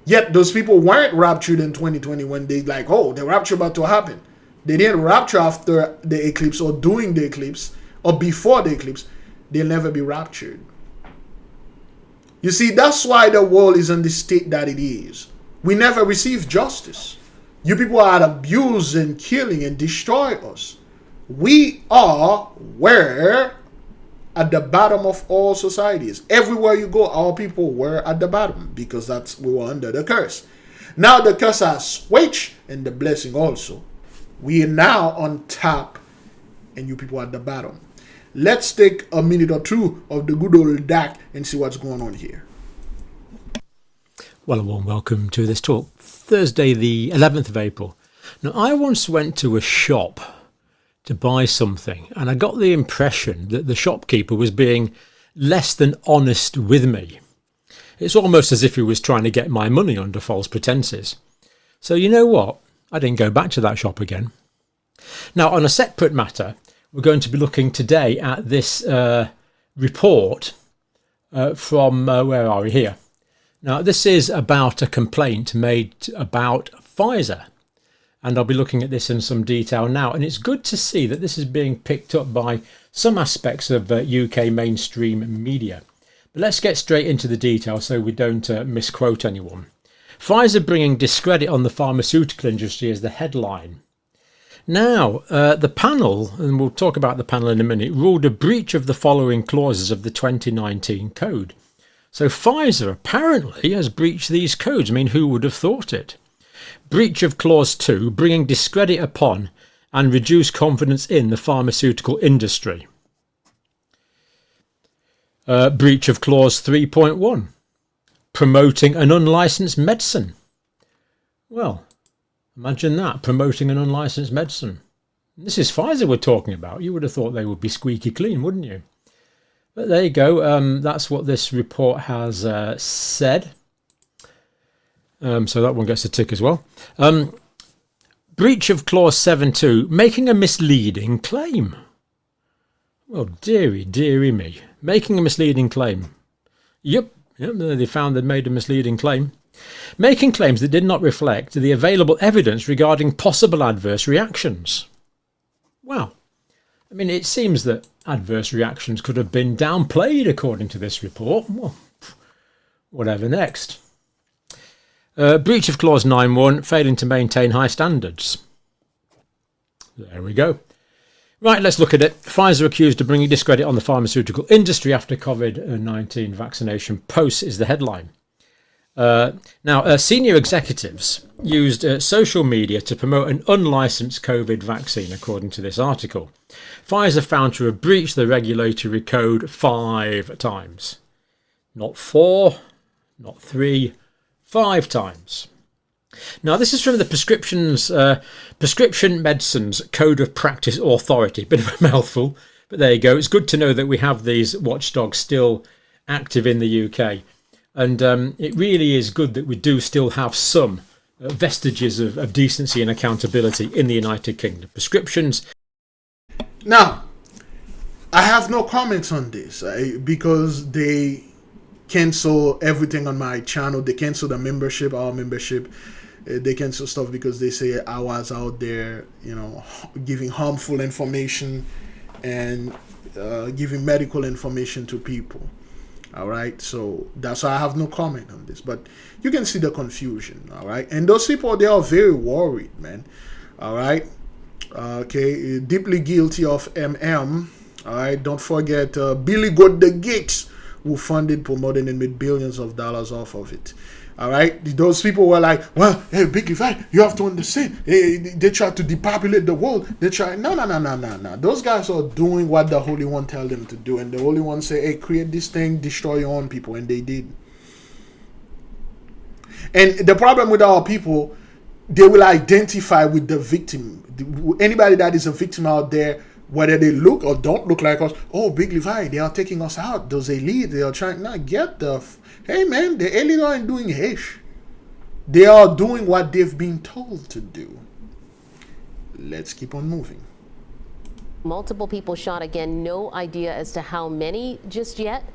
Yet those people weren't raptured in 2020 when they like, oh, the rapture about to happen. They didn't rapture after the eclipse or during the eclipse or before the eclipse. They'll never be raptured. You see, that's why the world is in the state that it is. We never receive justice. You people are abusing, killing, and destroy us. We are where at the bottom of all societies. Everywhere you go, our people were at the bottom because we were under the curse. Now the curse has switched and the blessing also. We are now on top and you people are at the bottom. Let's take a minute or two of the good old DAC and see what's going on here. Well, a warm welcome to this talk. Thursday the 11th of April. Now, I once went to a shop to buy something, and I got the impression that the shopkeeper was being less than honest with me. It's almost as if he was trying to get my money under false pretenses. So you know what? I didn't go back to that shop again. Now, on a separate matter, we're going to be looking today at this report from, where are we here? Now, this is about a complaint made about Pfizer. And I'll be looking at this in some detail now. And it's good to see that this is being picked up by some aspects of UK mainstream media. But let's get straight into the detail so we don't misquote anyone. Pfizer bringing discredit on the pharmaceutical industry is the headline. Now, the panel, and we'll talk about the panel in a minute, ruled a breach of the following clauses of the 2019 code. So Pfizer apparently has breached these codes. I mean, who would have thought it? Breach of Clause 2, bringing discredit upon and reduce confidence in the pharmaceutical industry. Breach of Clause 3.1, promoting an unlicensed medicine. Well, imagine that, promoting an unlicensed medicine. This is Pfizer we're talking about. You would have thought they would be squeaky clean, wouldn't you? But there you go. That's what this report has said. So that one gets a tick as well. Breach of Clause 7.2, making a misleading claim. Well, dearie me. Making a misleading claim. Yep, they found they'd made a misleading claim. Making claims that did not reflect the available evidence regarding possible adverse reactions. Well, I mean, it seems that adverse reactions could have been downplayed according to this report. Well, whatever next. Breach of Clause 9.1, failing to maintain high standards. There we go. Right, let's look at it. Pfizer accused of bringing discredit on the pharmaceutical industry after COVID-19 vaccination posts is the headline. Now, senior executives used social media to promote an unlicensed COVID vaccine, according to this article. Pfizer found to have breached the regulatory code 5 times. Not 4, not 3, 5 times. Now, this is from the Prescription Medicines Code of Practice Authority, bit of a mouthful, But there you go. It's good to know that we have these watchdogs still active in the UK. And it really is good that we do still have some vestiges of decency and accountability in the United Kingdom. Prescriptions. Now, I have no comments on this because they cancel everything on my channel. They cancel the membership, our membership. They cancel stuff because they say I was out there, giving harmful information and giving medical information to people. All right, so that's why I have no comment on this. But you can see the confusion. All right, and those people, they are very worried, man. All right, okay, deeply guilty of MM. All right, don't forget Billy Goat the Gates, who funded, promoted, and made billions of dollars off of it. All right, those people were like, well, hey, Big Levi, you have to understand. They try to depopulate the world. They try, no. Those guys are doing what the Holy One tell them to do. And the Holy One say, hey, create this thing, destroy your own people. And they did. And the problem with our people, they will identify with the victim. Anybody that is a victim out there, whether they look or don't look like us, oh, Big Levi, they are taking us out. Those elite, they are trying, get the... Hey, man, the elite aren't doing hish. They are doing what they've been told to do. Let's keep on moving. Multiple people shot again. No idea as to how many just yet,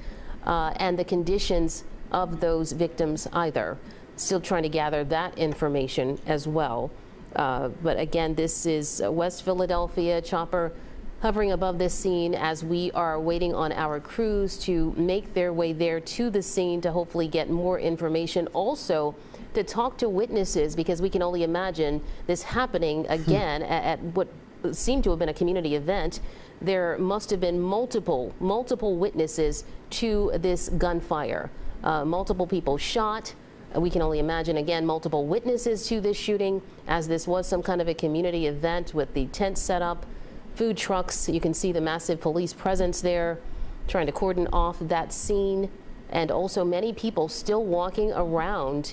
and the conditions of those victims either. Still trying to gather that information as well. But again, this is West Philadelphia. Chopper hovering above this scene as we are waiting on our crews to make their way there to the scene to hopefully get more information. Also, to talk to witnesses, because we can only imagine this happening again at what seemed to have been a community event. There must have been multiple witnesses to this gunfire. Multiple people shot. We can only imagine, again, multiple witnesses to this shooting, as this was some kind of a community event with the tent set up. Food trucks, you can see the massive police presence there, trying to cordon off that scene, and also many people still walking around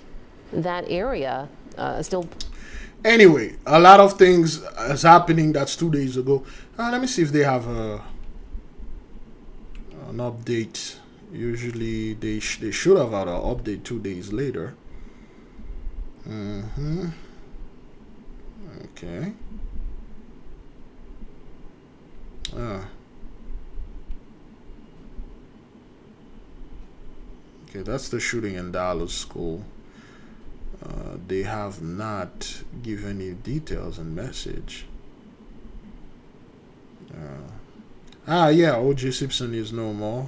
that area, still. Anyway, a lot of things is happening. That's 2 days ago. Let me see if they have an update. Usually they should have had an update 2 days later. Okay. Okay, that's the shooting in Dallas school. They have not given any details and message. Yeah, O.J. Simpson is no more.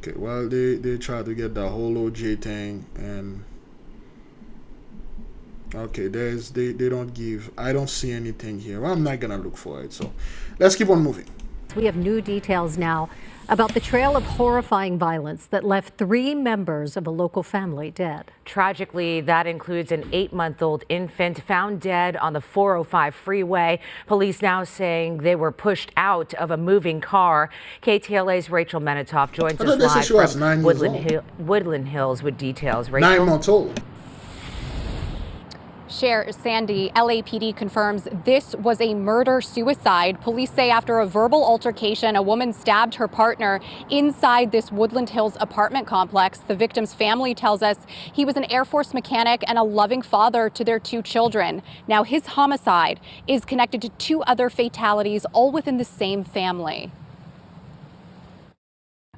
Okay, well, they try to get the whole OJ thing, and okay, they don't give. I don't see anything here. Well, I'm not gonna look for it, so let's keep on moving. We have new details now about the trail of horrifying violence that left 3 members of a local family dead. Tragically, that includes an 8-month-old infant found dead on the 405 freeway. Police now saying they were pushed out of a moving car. KTLA's Rachel Menitoff joins us live from Woodland Hills with details. Rachel? 9 months old. Sandy, LAPD confirms this was a murder-suicide. Police say after a verbal altercation, a woman stabbed her partner inside this Woodland Hills apartment complex. The victim's family tells us he was an Air Force mechanic and a loving father to their 2 children. Now, his homicide is connected to 2 other fatalities, all within the same family.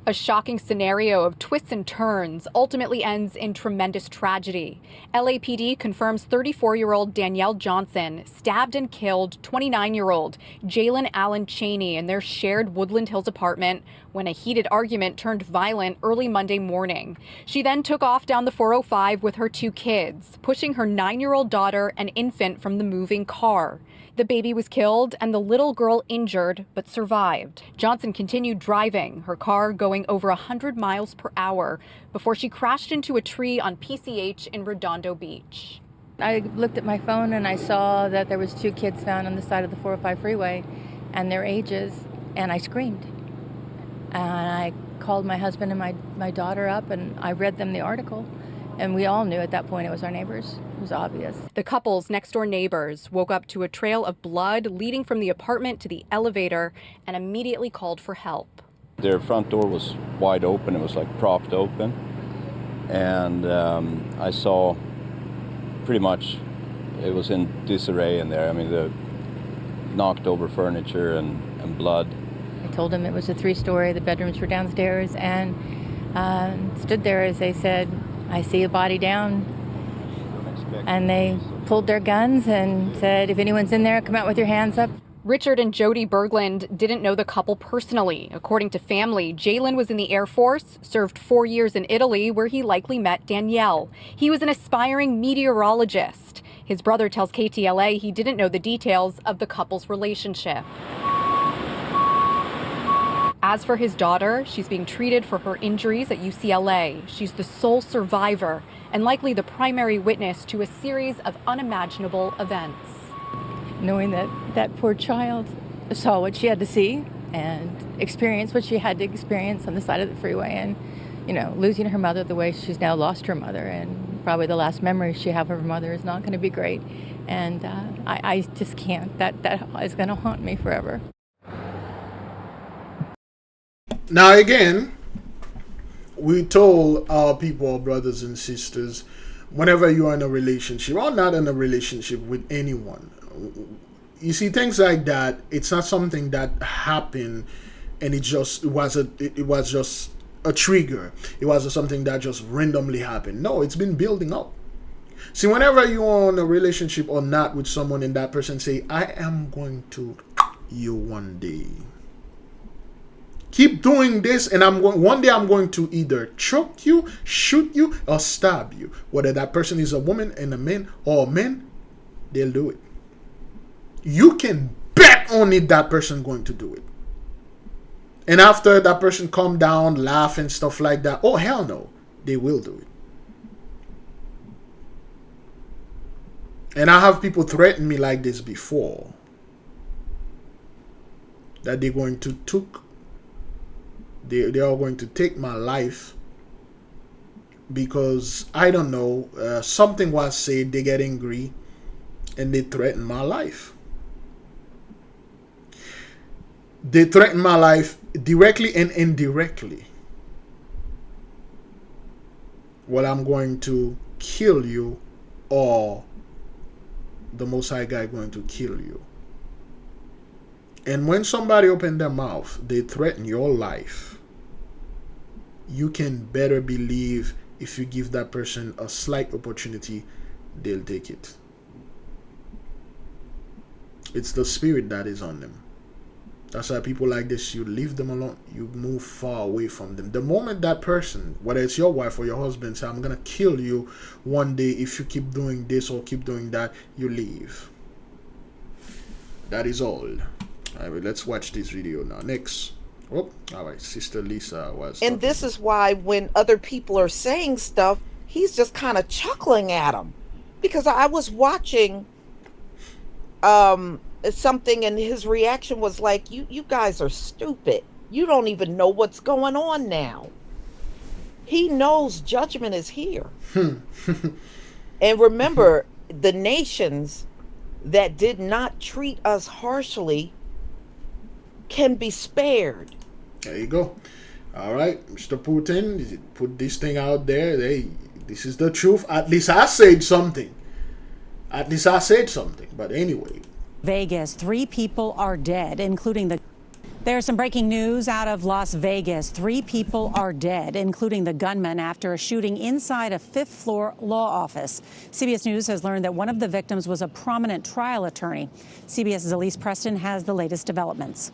A shocking scenario of twists and turns ultimately ends in tremendous tragedy. LAPD confirms 34-year-old Danielle Johnson stabbed and killed 29-year-old Jalen Allen Cheney in their shared Woodland Hills apartment when a heated argument turned violent early Monday morning. She then took off down the 405 with her 2 kids, pushing her 9-year-old daughter and infant from the moving car. The baby was killed and the little girl injured but survived. Johnson continued driving, her car going over 100 miles per hour before she crashed into a tree on PCH in Redondo Beach. I looked at my phone and I saw that there was 2 kids found on the side of the 405 freeway and their ages, and I screamed. And I called my husband and my daughter up, and I read them the article. And we all knew at that point it was our neighbors. It was obvious. The couple's next-door neighbors woke up to a trail of blood leading from the apartment to the elevator and immediately called for help. Their front door was wide open. It was like propped open. And I saw pretty much it was in disarray in there. I mean, the knocked over furniture and blood. I told them it was a 3-story. The bedrooms were downstairs, and stood there as they said, "I see a body down." And they pulled their guns and said, "If anyone's in there, come out with your hands up." Richard and Jody Berglund didn't know the couple personally. According to family, Jalen was in the Air Force, served 4 years in Italy, where he likely met Danielle. He was an aspiring meteorologist. His brother tells KTLA he didn't know the details of the couple's relationship. As for his daughter, she's being treated for her injuries at UCLA. She's the sole survivor and likely the primary witness to a series of unimaginable events. Knowing that that poor child saw what she had to see and experienced what she had to experience on the side of the freeway, and, you know, losing her mother the way she's now lost her mother, and probably the last memory she have of her mother is not going to be great. And I just can't. That is going to haunt me forever. Now again, we told our people, our brothers and sisters, whenever you are in a relationship or not in a relationship with anyone, you see things like that, it's not something that happened and it was just a trigger. It was something that just randomly happened. No, it's been building up. See, whenever you're in a relationship or not with someone and that person say, "I am going to you one day. Keep doing this, and one day I'm going to either choke you, shoot you, or stab you." Whether that person is a woman and a man or a man, they'll do it. You can bet on it that person going to do it. And after that person calm down, laugh and stuff like that, oh hell no, they will do it. And I have people threaten me like this before, that they're going to they are going to take my life because, I don't know, something was said, they get angry and they threaten my life. They threaten my life directly and indirectly. Well, I'm going to kill you, or the Most High God going to kill you. And when somebody open their mouth, they threaten your life. You can better believe if you give that person a slight opportunity, they'll take it. It's the spirit that is on them. That's why people like this, you leave them alone. You move far away from them. The moment that person, whether it's your wife or your husband, say, "I'm going to kill you one day if you keep doing this or keep doing that," you leave. That is all. All right, let's watch this video now. Next. Oh, all right. Sister Lisa was. And this is why when other people are saying stuff, he's just kind of chuckling at them. Because I was watching something, and his reaction was like, you guys are stupid. You don't even know what's going on now. He knows judgment is here. And remember, the nations that did not treat us harshly can be spared. There you go. All right, Mr. Putin, put this thing out there. Hey, this is the truth. At least I said something. But anyway. Vegas, 3 people are dead, including the... There's some breaking news out of Las Vegas. 3 people are dead, including the gunman, after a shooting inside a 5th-floor law office. CBS News has learned that one of the victims was a prominent trial attorney. CBS's Elise Preston has the latest developments.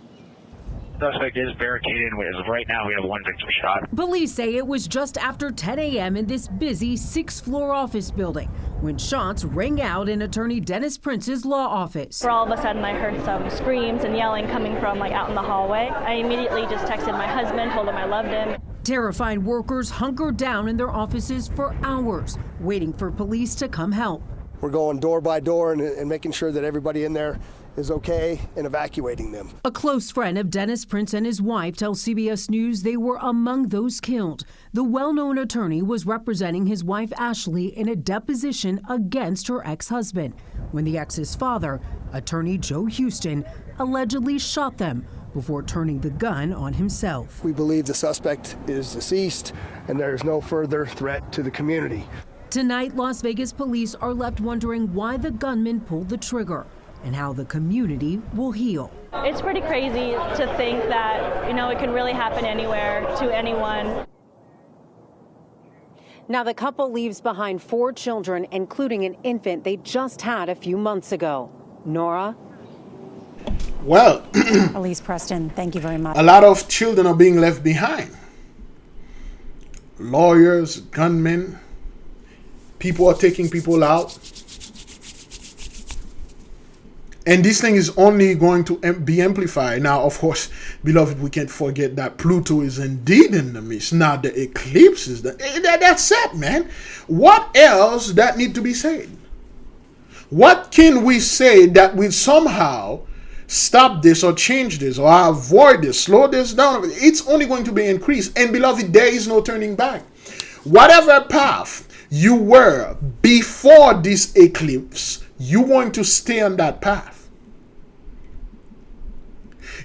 Suspect is barricaded. As of right now, we have 1 victim shot. Police say it was just after 10 a.m. in this busy 6th-floor office building when shots rang out in attorney Dennis Prince's law office. For all of a sudden, I heard some screams and yelling coming from out in the hallway. I immediately just texted my husband, told him I loved him. Terrified workers hunkered down in their offices for hours, waiting for police to come help. We're going door by door and making sure that everybody in there is okay in evacuating them. A close friend of Dennis Prince and his wife tells CBS News they were among those killed. The well-known attorney was representing his wife Ashley in a deposition against her ex-husband when the ex's father, attorney Joe Houston, allegedly shot them before turning the gun on himself. We believe the suspect is deceased and there is no further threat to the community. Tonight, Las Vegas police are left wondering why the gunman pulled the trigger and how the community will heal. It's pretty crazy to think that, it can really happen anywhere to anyone. Now the couple leaves behind 4 children, including an infant they just had a few months ago. Nora? Well, Elise Preston, thank you very much. A lot of children are being left behind. Lawyers, gunmen, people are taking people out. And this thing is only going to be amplified. Now, of course, beloved, we can't forget that Pluto is indeed in the midst. Now, the eclipse is that's it, man. What else that need to be said? What can we say that will somehow stop this or change this or avoid this, slow this down? It's only going to be increased. And beloved, there is no turning back. Whatever path you were before this eclipse, you're going to stay on that path.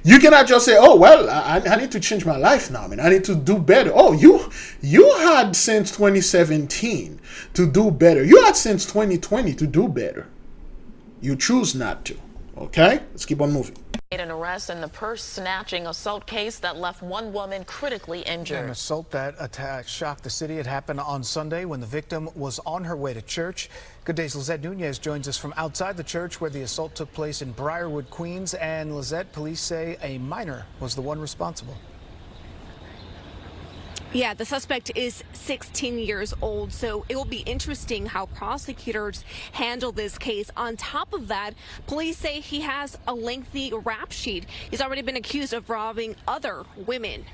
You cannot just say, oh, well, I need to change my life now, man. I need to do better. Oh, you had since 2017 to do better. You had since 2020 to do better. You choose not to. Okay? Let's keep on moving. An arrest in the purse-snatching assault case that left one woman critically injured. An assault that shocked the city. It happened on Sunday when the victim was on her way to church. Good Day's Lizette Nunez joins us from outside the church where the assault took place in Briarwood, Queens. And Lizette, police say a minor was the one responsible. Yeah, the suspect is 16 years old, so it will be interesting how prosecutors handle this case. On top of that, police say he has a lengthy rap sheet. He's already been accused of robbing other women.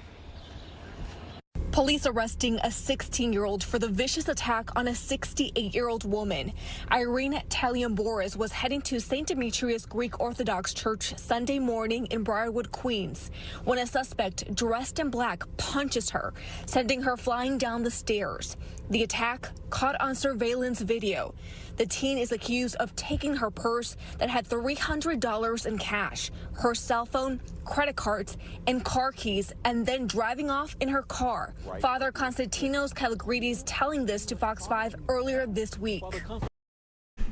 Police arresting a 16-year-old for the vicious attack on a 68-year-old woman. Irene Taliamboris was heading to St. Demetrius Greek Orthodox Church Sunday morning in Briarwood, Queens, when a suspect dressed in black punches her, sending her flying down the stairs. The attack caught on surveillance video. The teen is accused of taking her purse that had $300 in cash, her cell phone, credit cards, and car keys, and then driving off in her car. Right. Father Konstantinos Kalagridis telling this to Fox 5 earlier this week.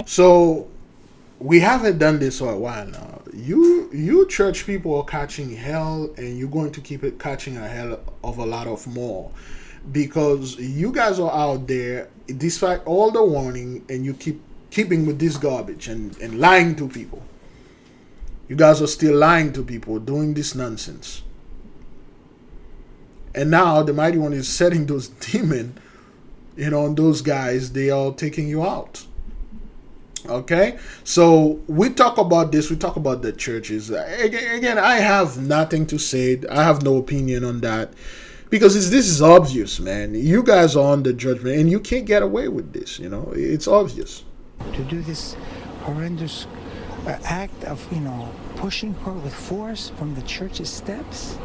So we haven't done this for a while now. You church people are catching hell, and you're going to keep it catching a hell of a lot of more. Because you guys are out there, despite all the warning, and you keeping with this garbage and lying to people. You guys are still lying to people, doing this nonsense. And now the Mighty One is setting those demons, on those guys. They are taking you out. Okay? So we talk about this. We talk about the churches. Again, I have nothing to say. I have no opinion on that. Because this is obvious, man. You guys are on the judgment, and you can't get away with this, It's obvious. To do this horrendous act of, pushing her with force from the church's steps,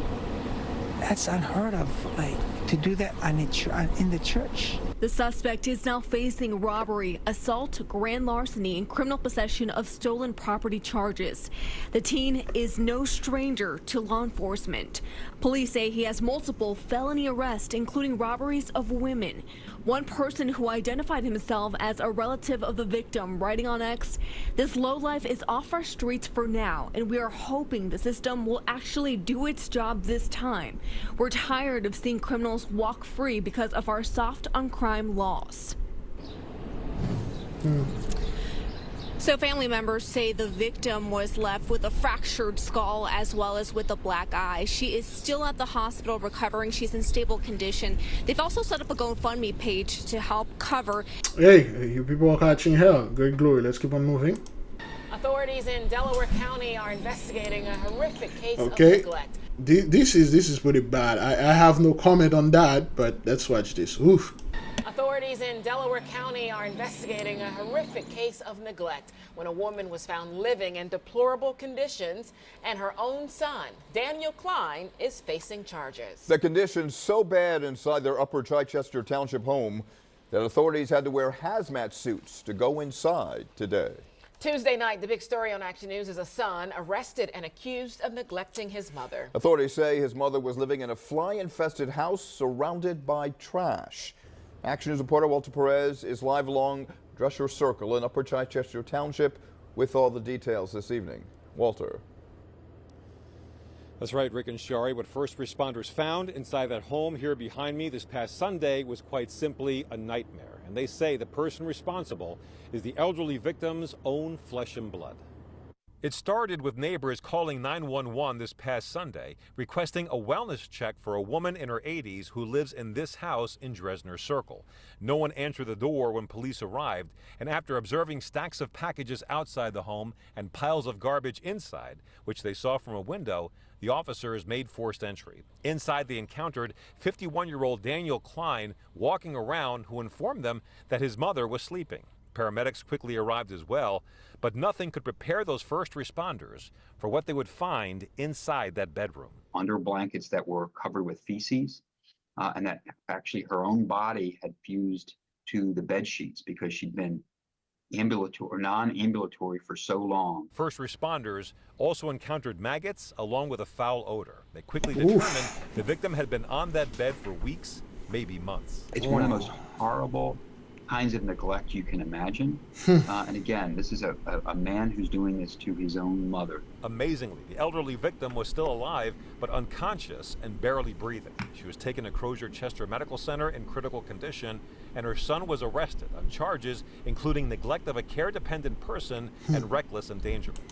that's unheard of, to do that in the church. The suspect is now facing robbery, assault, grand larceny, and criminal possession of stolen property charges. The teen is no stranger to law enforcement. Police say he has multiple felony arrests, including robberies of women. One person who identified himself as a relative of the victim, writing on X, "This lowlife is off our streets for now, and we are hoping the system will actually do its job this time. We're tired of seeing criminals walk free because of our soft on crime laws." So family members say the victim was left with a fractured skull as well as with a black eye. She is still at the hospital recovering. She's in stable condition. They've also set up a GoFundMe page to help cover. Hey, you people are catching hell. Great glory. Let's keep on moving. Authorities in Delaware County are investigating a horrific case of Okay. neglect. This is pretty bad. I have no comment on that, but let's watch this. Oof. Authorities in Delaware County are investigating a horrific case of neglect when a woman was found living in deplorable conditions and her own son, Daniel Klein, is facing charges. The conditions so bad inside their Upper Chichester Township home that authorities had to wear hazmat suits to go inside today. Tuesday night, the big story on Action News is a son arrested and accused of neglecting his mother. Authorities say his mother was living in a fly-infested house surrounded by trash. Action News reporter Walter Perez is live along Drescher Circle in Upper Chichester Township with all the details this evening. Walter. That's right, Rick and Shari. What first responders found inside that home here behind me this past Sunday was quite simply a nightmare. And they say the person responsible is the elderly victim's own flesh and blood. It started with neighbors calling 911 this past Sunday, requesting a wellness check for a woman in her 80s who lives in this house in Dresner Circle. No one answered the door when police arrived, and after observing stacks of packages outside the home and piles of garbage inside, which they saw from a window, the officers made forced entry. Inside, they encountered 51-year-old Daniel Klein walking around, who informed them that his mother was sleeping. Paramedics quickly arrived as well, but nothing could prepare those first responders for what they would find inside that bedroom. Under blankets that were covered with feces, and that actually her own body had fused to the bed sheets because she'd been ambulatory or non-ambulatory for so long. First responders also encountered maggots along with a foul odor. They quickly determined the victim had been on that bed for weeks, maybe months. It's one of the most horrible kinds of neglect you can imagine. And again, this is a man who's doing this to his own mother. Amazingly, the elderly victim was still alive, but unconscious and barely breathing. She was taken to Crozier Chester Medical Center in critical condition, and her son was arrested on charges including neglect of a care-dependent person and reckless endangerment.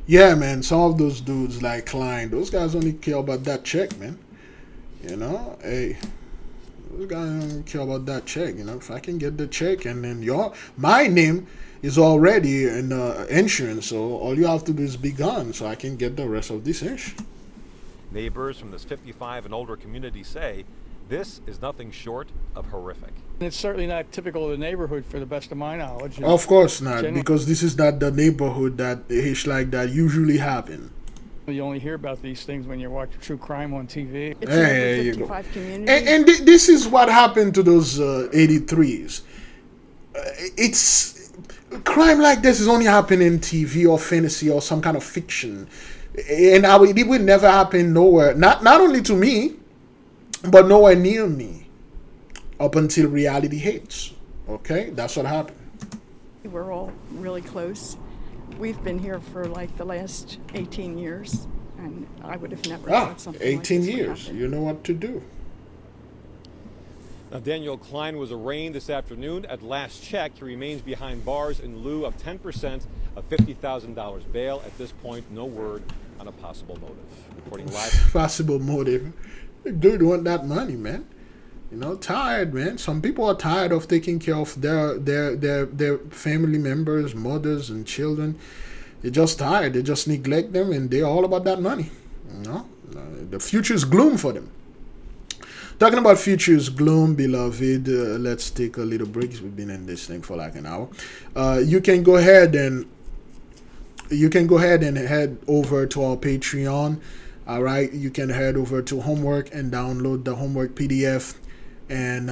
Yeah, man, some of those dudes like Klein, those guys only care about that check, man. You know, hey, those guys don't care about that check. You know, if I can get the check and then my name is already in insurance, so all you have to do is be gone so I can get the rest of this inch. Neighbors from this 55 and older community say this is nothing short of horrific. It's certainly not typical of the neighborhood, for the best of my knowledge. Of course not, because this is not the neighborhood that ish like that usually happen. You only hear about these things when you watch true crime on TV. It's hey, there you go. And this is what happened to those 83s. It's crime like this is only happening in TV or fantasy or some kind of fiction, and it would never happen nowhere. Not only to me, but nowhere near me. Up until reality hits. Okay, that's what happened. We're all really close. We've been here for like the last 18 years, and I would have never thought something 18 like this years. would You know what to do. Now, Daniel Klein was arraigned this afternoon. At last check, he remains behind bars in lieu of 10% of $50,000 bail. At this point, no word on a possible motive. Reporting live. Possible motive. Dude want that money, man. You know, tired, man. Some people are tired of taking care of their family members, mothers and children. They're just tired. They just neglect them, and they're all about that money. You know, the future is gloom for them. Talking about future's gloom, beloved, let's take a little break. We've been in this thing for like an hour. You can go ahead and head over to our Patreon. All right, you can head over to Homework and download the Homework PDF. And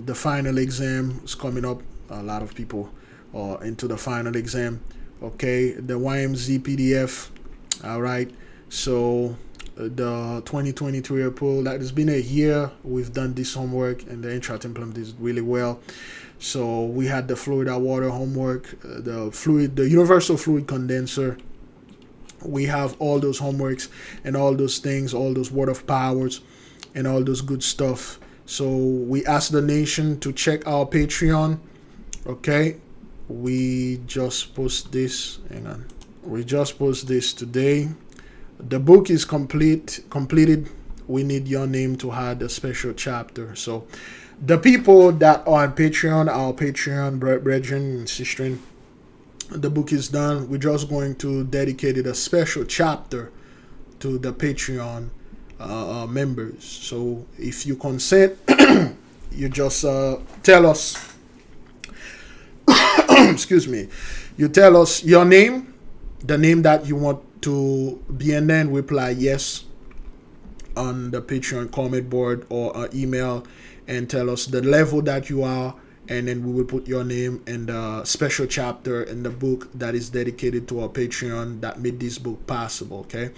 the final exam is coming up. A lot of people are into the final exam. Okay, the YMZ PDF. All right, so the 2023 report. That has been a year we've done this homework, and the Intrat implemented really well. So we had the Florida water homework, the universal fluid condenser. We have all those homeworks and all those things, all those word of powers, and all those good stuff. So we asked the nation to check our Patreon. Okay, we just post this. Hang on, we just post this today. The book is completed. We need your name to add a special chapter. So the people that are on Patreon, our Patreon brethren and sisters, the book is done. We're just going to dedicate it a special chapter to the Patreon members. So if you consent, you just tell us, excuse me, you tell us your name, the name that you want to be, and then reply yes on the Patreon comment board or email, and tell us the level that you are, and then we will put your name in the special chapter in the book that is dedicated to our Patreon that made this book possible. Okay,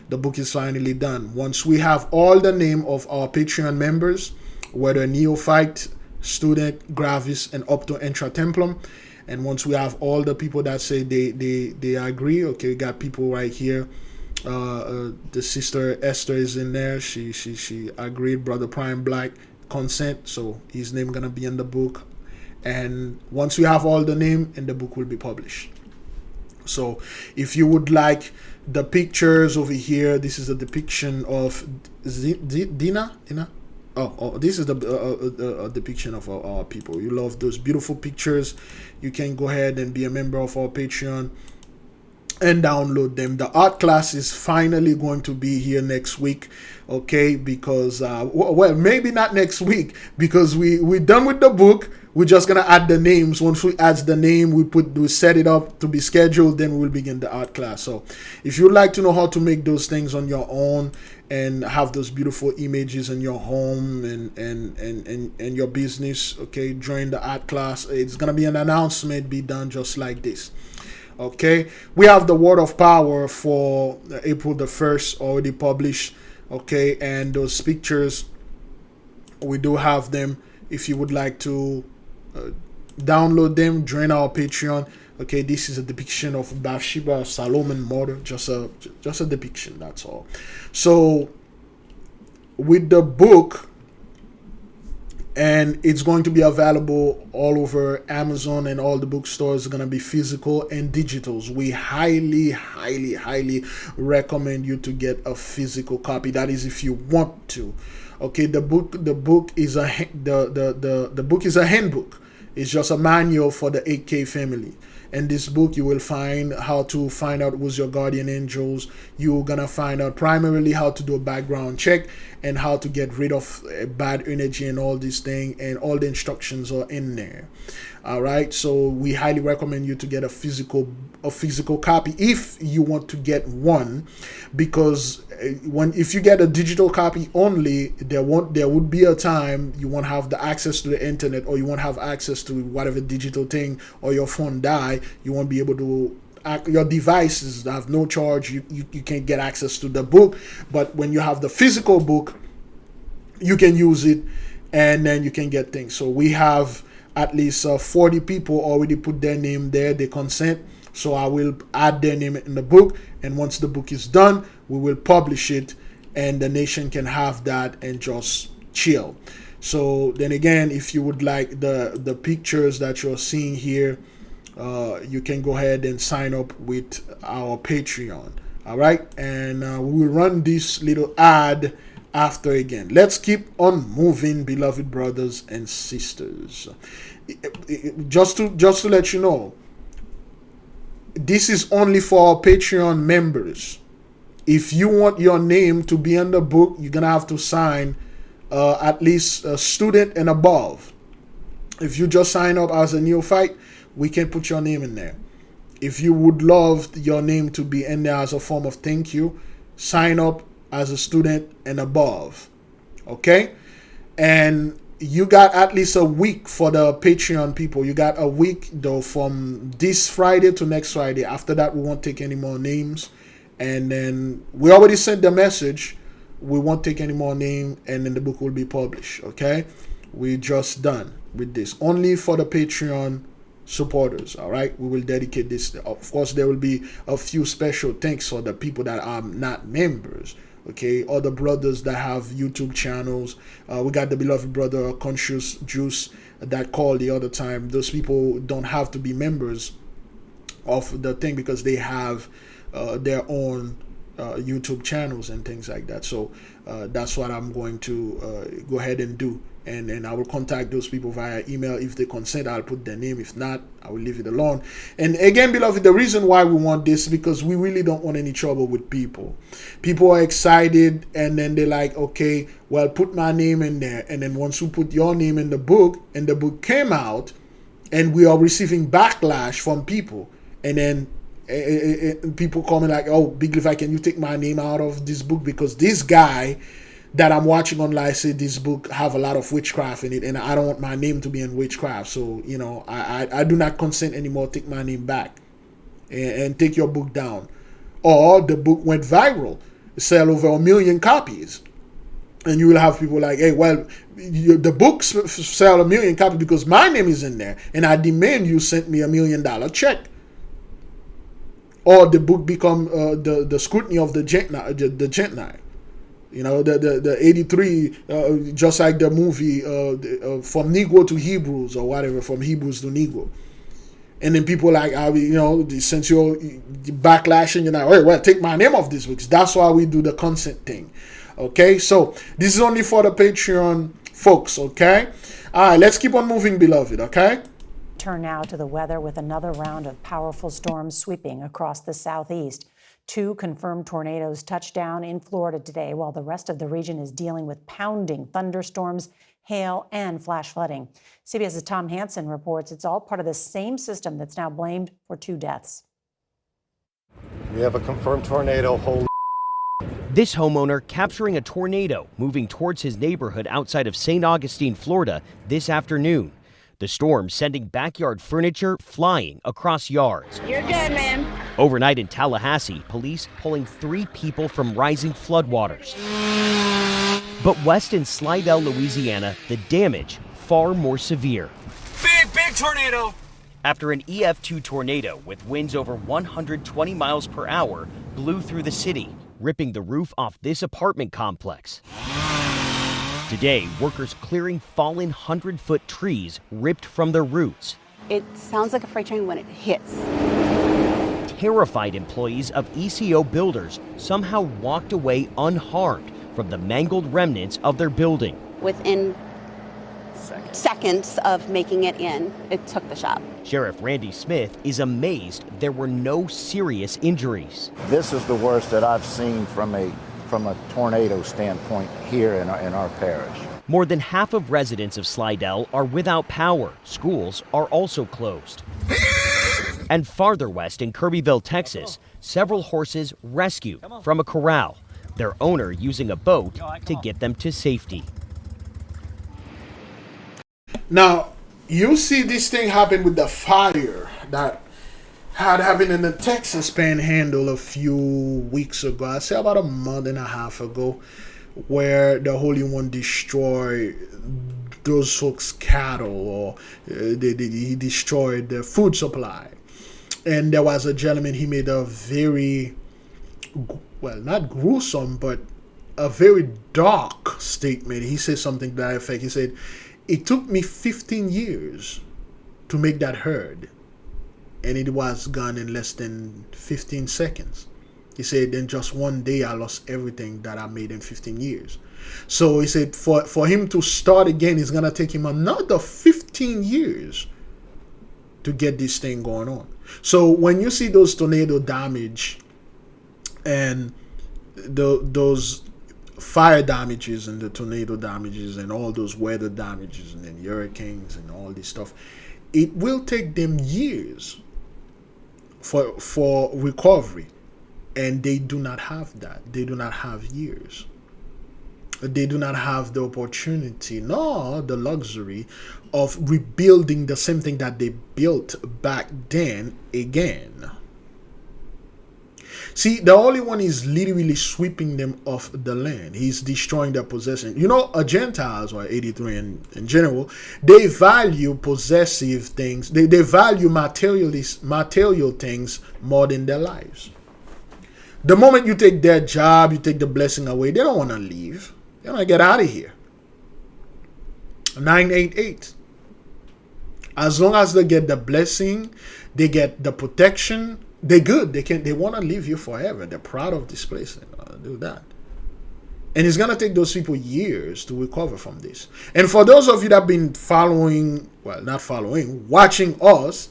the book is finally done. Once we have all the name of our Patreon members, whether neophyte, student, gravis, and up to intra templum, and once we have all the people that say they agree, okay, we got people right here. The sister Esther is in there. She agreed. Brother Prime Black consent, so his name gonna be in the book. And once we have all the name, and the book will be published. So if you would like the pictures over here, this is a depiction of Dina. Oh, this is the depiction of our people. You love those beautiful pictures. You can go ahead and be a member of our Patreon and download them. The art class is finally going to be here next week, okay? Because well, maybe not next week, because we're done with the book. We're just gonna add the names. Once we add the name, we set it up to be scheduled, then we'll begin the art class. So if you'd like to know how to make those things on your own and have those beautiful images in your home and your business, okay, join the art class. It's gonna be an announcement be done just like this. Okay, we have the Word of Power for April the 1st already published. Okay, and those pictures, we do have them. If you would like to download them, join our Patreon. Okay, this is a depiction of Bathsheba, Solomon murder, just a depiction, that's all. So with the book, and it's going to be available all over Amazon and all the bookstores. It's going to be physical and digitals. We highly recommend you to get a physical copy. That is if you want to. Okay, the book is a handbook. It's just a manual for the 8K family. In this book, you will find how to find out who's your guardian angels. You're gonna find out primarily how to do a background check and how to get rid of bad energy and all these things, and all the instructions are in there. All right, so we highly recommend you to get a physical copy if you want to get one, because if you get a digital copy only, there would be a time you won't have the access to the internet, or you won't have access to whatever digital thing, or your phone die. You won't be able to. Your devices have no charge. You can't get access to the book. But when you have the physical book, you can use it, and then you can get things. So we have at least 40 people already put their name there. They consent. So I will add their name in the book, and once the book is done, we will publish it, and the nation can have that and just chill. So then again, if you would like the pictures that you're seeing here, you can go ahead and sign up with our Patreon. All right, and we will run this little ad after again. Let's keep on moving, beloved brothers and sisters. Just to let you know, this is only for our Patreon members. If you want your name to be in the book, you're gonna have to sign at least a student and above. If you just sign up as a neophyte, we can put your name in there. If you would love your name to be in there as a form of thank you, sign up as a student and above. Okay? And you got at least a week for the Patreon people. You got a week though, from this Friday to next Friday. After that, we won't take any more names. And then we already sent the message. We won't take any more name, and then the book will be published. Okay? We're just done with this. Only for the Patreon supporters. All right, we will dedicate this. Of course, there will be a few special thanks for the people that are not members. Okay, other brothers that have YouTube channels. We got the beloved brother Conscious Juice that called the other time. Those people don't have to be members of the thing because they have their own YouTube channels and things like that. So that's what I'm going to go ahead and do And I will contact those people via email. If they consent, I'll put their name. If not, I will leave it alone. And again, beloved, the reason why we want this is because we really don't want any trouble with people. People are excited, and then they're like, okay, well, put my name in there. And then once you put your name in the book, and the book came out, and we are receiving backlash from people, and then people coming like, oh, Big Levi, can you take my name out of this book? Because this guy that I'm watching online said this book have a lot of witchcraft in it, and I don't want my name to be in witchcraft. So, you know, I do not consent anymore. Take my name back and take your book down. Or the book went viral, sell over 1 million copies. And you will have people like, hey, well, the books sell 1 million copies because my name is in there, and I demand you sent me $1 million check. Or the book become the scrutiny of the Gentile. You know, the 83, just like the movie from Negro to Hebrews or whatever, from Hebrews to Negro. And then people like, you know, since you're backlashing, you're like, hey, well, take my name off these books. That's why we do the consent thing. Okay, so this is only for the Patreon folks, okay? All right, let's keep on moving, beloved, okay? Turn now to the weather with another round of powerful storms sweeping across the southeast. 2 confirmed tornadoes touched down in Florida today, while the rest of the region is dealing with pounding thunderstorms, hail, and flash flooding. CBS's Tom Hansen reports it's all part of the same system that's now blamed for 2 deaths. We have a confirmed tornado. Holy. This homeowner capturing a tornado moving towards his neighborhood outside of St. Augustine, Florida this afternoon. The storm sending backyard furniture flying across yards. You're good, man. Overnight in Tallahassee, police pulling 3 people from rising floodwaters. But west in Slidell, Louisiana, the damage far more severe. Big tornado. After an EF2 tornado with winds over 120 miles per hour blew through the city, ripping the roof off this apartment complex. Today, workers clearing fallen 100-foot trees ripped from their roots. It sounds like a freight train when it hits. Terrified employees of ECO Builders somehow walked away unharmed from the mangled remnants of their building. Within seconds of making it in, it took the shop. Sheriff Randy Smith is amazed there were no serious injuries. This is the worst that I've seen from a tornado standpoint here in our parish. More than half of residents of Slidell are without power. Schools are also closed. And farther west in Kirbyville, Texas, several horses rescued from a corral, their owner using a boat to get them to safety. Now, you see this thing happen with the fire that had happened in the Texas Panhandle a few weeks ago. I say about a month and a half ago, where the Holy One destroyed those folks' cattle, or he destroyed their food supply. And there was a gentleman, he made a very, well, not gruesome, but a very dark statement. He said something to that effect. He said, it took me 15 years to make that herd, and it was gone in less than 15 seconds. He said, in just one day, I lost everything that I made in 15 years. So he said, for him to start again, it's going to take him another 15 years to get this thing going on. So when you see those tornado damage and those fire damages and the tornado damages and all those weather damages and then hurricanes and all this stuff, it will take them years for recovery, and they do not have that. They do not have years. They do not have the opportunity nor the luxury of rebuilding the same thing that they built back then again. See, the Holy One is literally sweeping them off the land. He's destroying their possession. You know, Gentiles, or 83 in general, they value possessive things. They value material things more than their lives. The moment you take their job, you take the blessing away, they don't want to leave. They want to get out of here. 988. As long as they get the blessing, they get the protection, they're good. They want to live here forever. They're proud of this place. They do that. And it's going to take those people years to recover from this. And for those of you that have been following, well, not following, watching us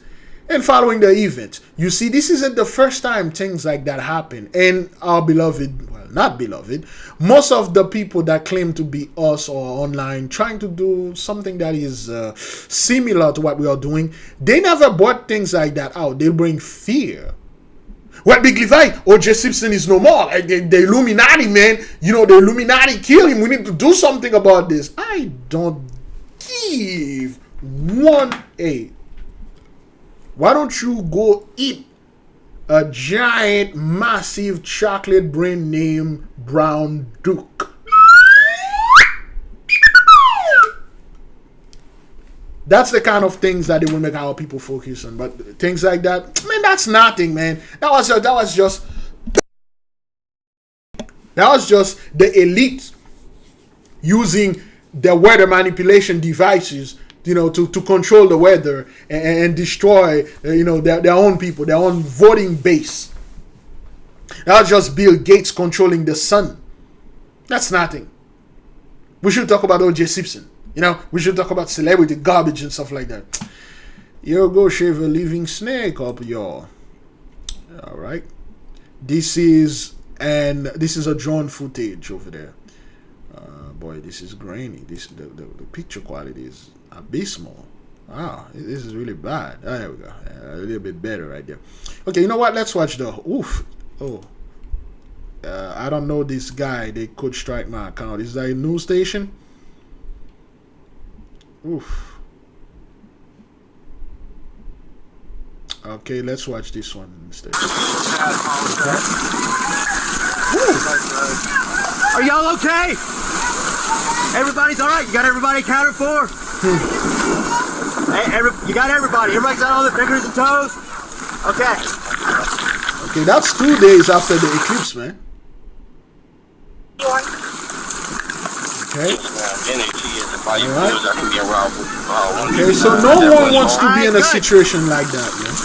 and following the event, you see, this isn't the first time things like that happen. And our beloved, well, not beloved, most of the people that claim to be us or online trying to do something that is similar to what we are doing, they never brought things like that out. They bring fear. What Big Levi? O.J. Simpson is no more. Like the Illuminati, man. You know, the Illuminati kill him. We need to do something about this. I don't give one A. Why don't you go eat a giant, massive chocolate brain named Brown Duke? That's the kind of things that they will make our people focus on. But things like that, man, that's nothing, man. That was just the elite using the weather manipulation devices, you know, to control the weather and destroy, you know, their own people, their own voting base. That was just Bill Gates controlling the sun. That's nothing. We should talk about O.J. Simpson. You know, we should talk about celebrity garbage and stuff like that. You go shave a living snake up, y'all. All right. This is a drone footage over there. Boy, this is grainy. The picture quality is abysmal. Wow, this is really bad. There we go. A little bit better right there. Okay, you know what? Let's watch the oof. Oh. I don't know this guy. They could strike my account. Is that a news station? Oof. Okay, let's watch this one instead. Are y'all okay? Everybody's all right. You got everybody accounted for? Hey, you got everybody. Everybody's got all their fingers and toes? Okay. Okay, that's 2 days after the eclipse, man. Okay. Alright. Okay, so no one wants to be in a situation like that, man.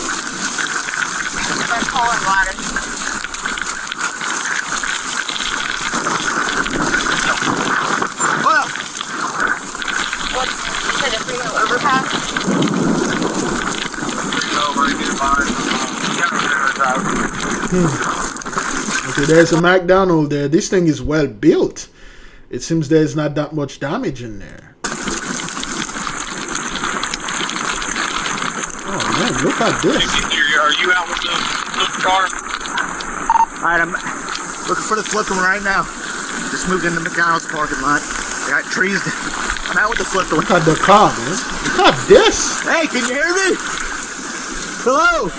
Okay, there's a McDonald's there. This thing is well built. It seems there's not that much damage in there. Oh man, look at this. Are you out with the car? Alright, I'm looking for the flip one right now. Just moved into McDonald's parking lot. Got trees. I'm out with the flip one. Look at the car, man. Look at this. Hey, can you hear me? Hello?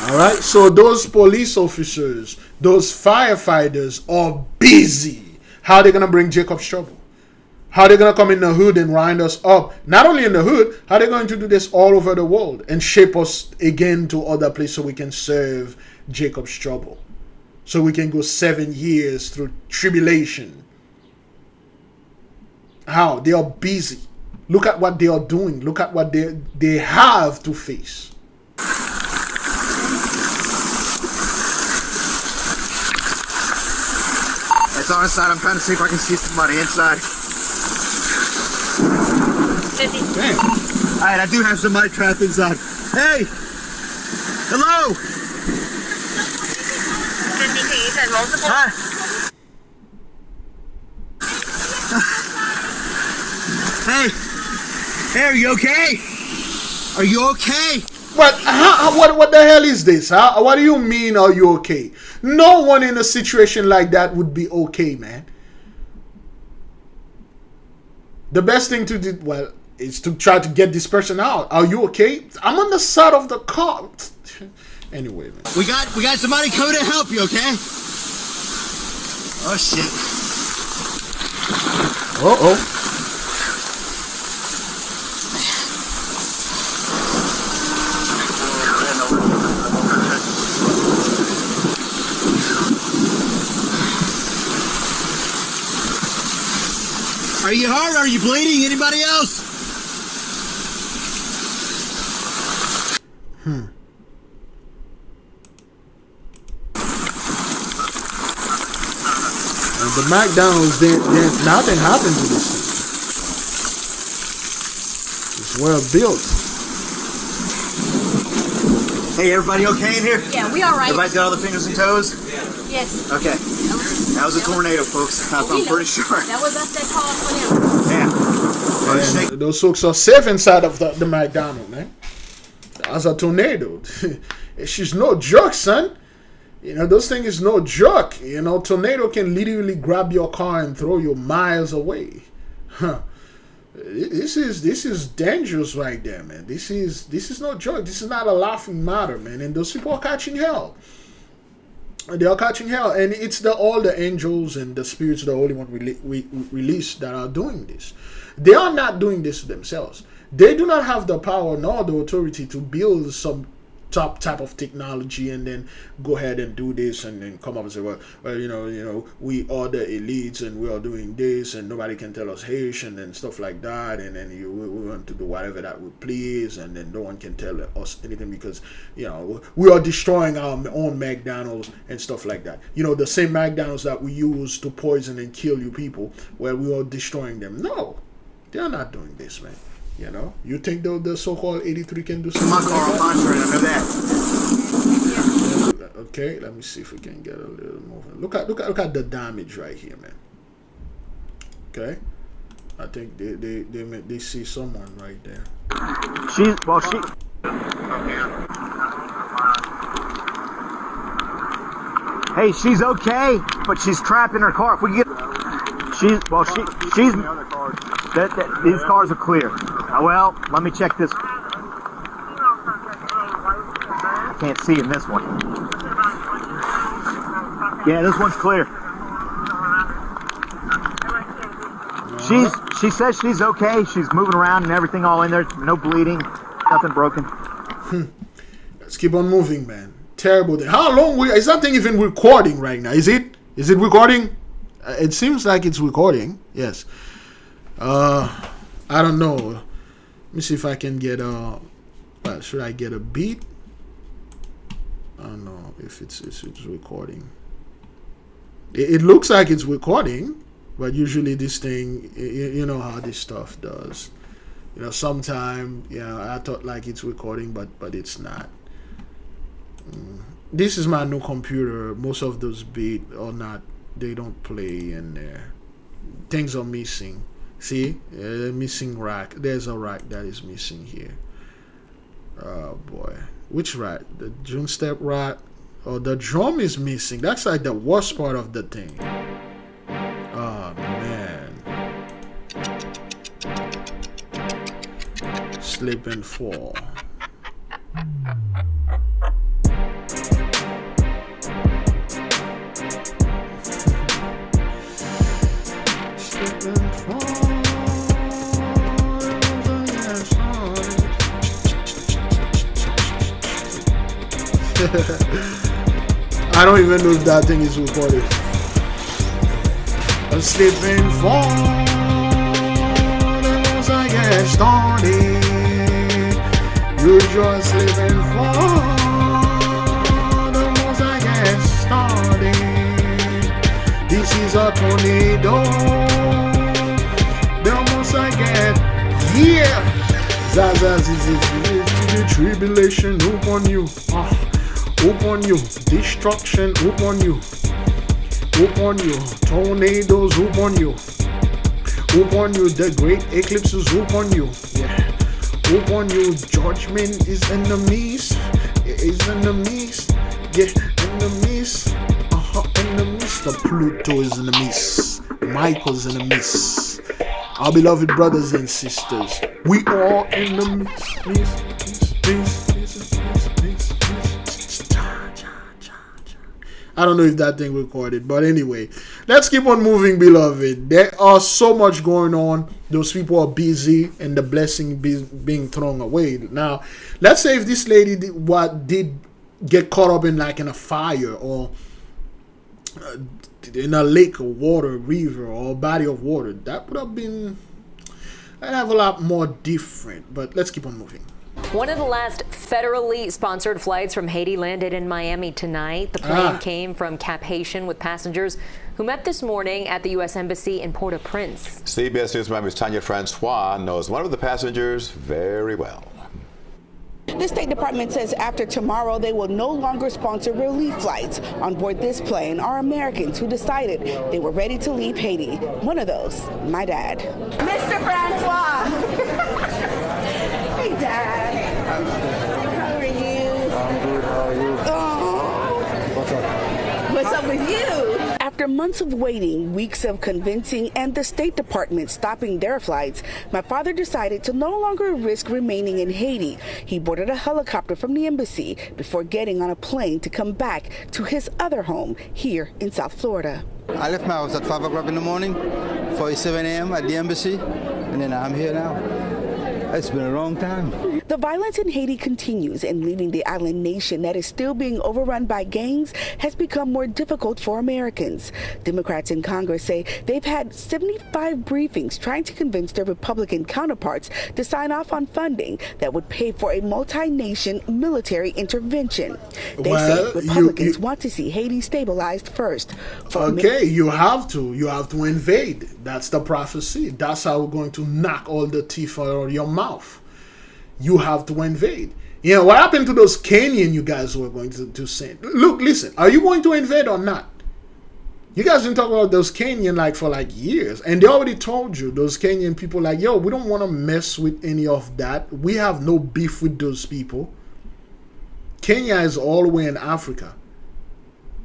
Alright, so those police officers, those firefighters are busy. How are they going to bring Jacob's trouble? How are they going to come in the hood and wind us up? Not only in the hood, how are they going to do this all over the world and shape us again to other places so we can serve Jacob's trouble? So we can go 7 years through tribulation. How? They are busy. Look at what they are doing. Look at what they have to face. It's on the side. I'm trying to see if I can see somebody inside. Damn. Alright, I do have somebody trapped inside. Hey! Hello! Hi! Hey! Hey, are you okay? Are you okay? What the hell is this? Huh? What do you mean, are you okay? No one in a situation like that would be okay, man. The best thing to do, well, is to try to get this person out. Are you okay? I'm on the side of the car. Anyway, man. We got somebody coming to help you, okay? Oh shit. Uh-oh. Are you hurt? Are you bleeding? Anybody else? The McDonald's, nothing happened to this thing. It's well built. Hey, everybody okay in here? Yeah, we all right. Everybody's got all the fingers and toes? Yes. Okay. That was a tornado, folks. I'm pretty sure. That was us that called for them. And those folks are safe inside of the McDonald's, man. As a tornado. She's no joke, son. You know, those things is no joke. You know, tornado can literally grab your car and throw you miles away. Huh. This is dangerous right there, man. This is no joke. This is not a laughing matter, man. And those people are catching hell. They are catching hell, and it's all the angels and the spirits of the Holy One released that are doing this. They are not doing this themselves. They do not have the power nor the authority to build some top type of technology and then go ahead and do this and then come up and say, well, you know, we are the elites and we are doing this and nobody can tell us Haitian and stuff like that, and then we want to do whatever that we please, and then no one can tell us anything because, you know, we are destroying our own McDonald's and stuff like that. You know, the same McDonald's that we use to poison and kill you people, well, we are destroying them. No, they are not doing this, man. You know, you think the so-called 83 can do something? My car on contrary, I know that. Okay, let me see if we can get a little movement. Look at the damage right here, man. Okay, I think they see someone right there. Hey, she's okay, but she's trapped in her car. If we get, she's. These cars are clear. Well, let me check this. I can't see in this one. Yeah, this one's clear. She says she's okay. She's moving around and everything all in there. No bleeding, nothing broken. Let's keep on moving, man. Terrible thing. How long is that thing even recording right now? Is it recording? It seems like it's recording. Yes. I don't know. Let me see if I can get should I get a beat? I don't know if it's recording. It looks like it's recording, but usually this thing, you know how this stuff does. You know, sometimes, you know, I thought like it's recording, but it's not. This is my new computer. Most of those beats are not. They don't play in there. Things are missing. See, missing rack. There's a rack that is missing here. Oh boy, which rack? The June step rack? Oh, the drum is missing. That's like the worst part of the thing. Oh man. Slip and fall. Slip and fall. I don't even know if that thing is recorded. A slip and fall as I get started. You just slip and fall as I get started. This is a tornado. The most I get, yeah. Tribulation upon you. Upon you, destruction upon you, tornadoes upon you, the great eclipses upon you, yeah, upon you, judgment is enemies, yeah, enemies, enemies, the Pluto is enemies, Michael's enemies, our beloved brothers and sisters, we are enemies, I don't know if that thing recorded, but anyway, let's keep on moving, beloved. There are so much going on. Those people are busy, and the blessing being thrown away. Now, let's say if this lady did get caught up in a fire or in a lake or water, river or a body of water, that would have been, I'd have a lot more different. But let's keep on moving. One of the last federally sponsored flights from Haiti landed in Miami tonight. The plane came from Cap Haitian with passengers who met this morning at the U.S. Embassy in Port-au-Prince. CBS News member Tanya Francois knows one of the passengers very well. The State Department says after tomorrow, they will no longer sponsor relief flights. On board this plane are Americans who decided they were ready to leave Haiti. One of those, my dad. Mr. Francois. Hey, Dad. How are you? I'm good. How are you? Oh. What's up? What's up with you? After months of waiting, weeks of convincing, and the State Department stopping their flights, my father decided to no longer risk remaining in Haiti. He boarded a helicopter from the embassy before getting on a plane to come back to his other home here in South Florida. I left my house at 5 o'clock in the morning, 4:07 a.m. at the embassy, and then I'm here now. It's been a long time. The violence in Haiti continues, and leaving the island nation that is still being overrun by gangs has become more difficult for Americans. Democrats in Congress say they've had 75 briefings trying to convince their Republican counterparts to sign off on funding that would pay for a multi-nation military intervention. They say Republicans want to see Haiti stabilized first. You have to invade. That's the prophecy. That's how we're going to knock all the teeth out of your mouth. You have to invade. You know, what happened to those Kenyan you guys were going to send? Look, listen, are you going to invade or not? You guys didn't talk about those Kenyan for years. And they already told you, those Kenyan people, yo, we don't want to mess with any of that. We have no beef with those people. Kenya is all the way in Africa.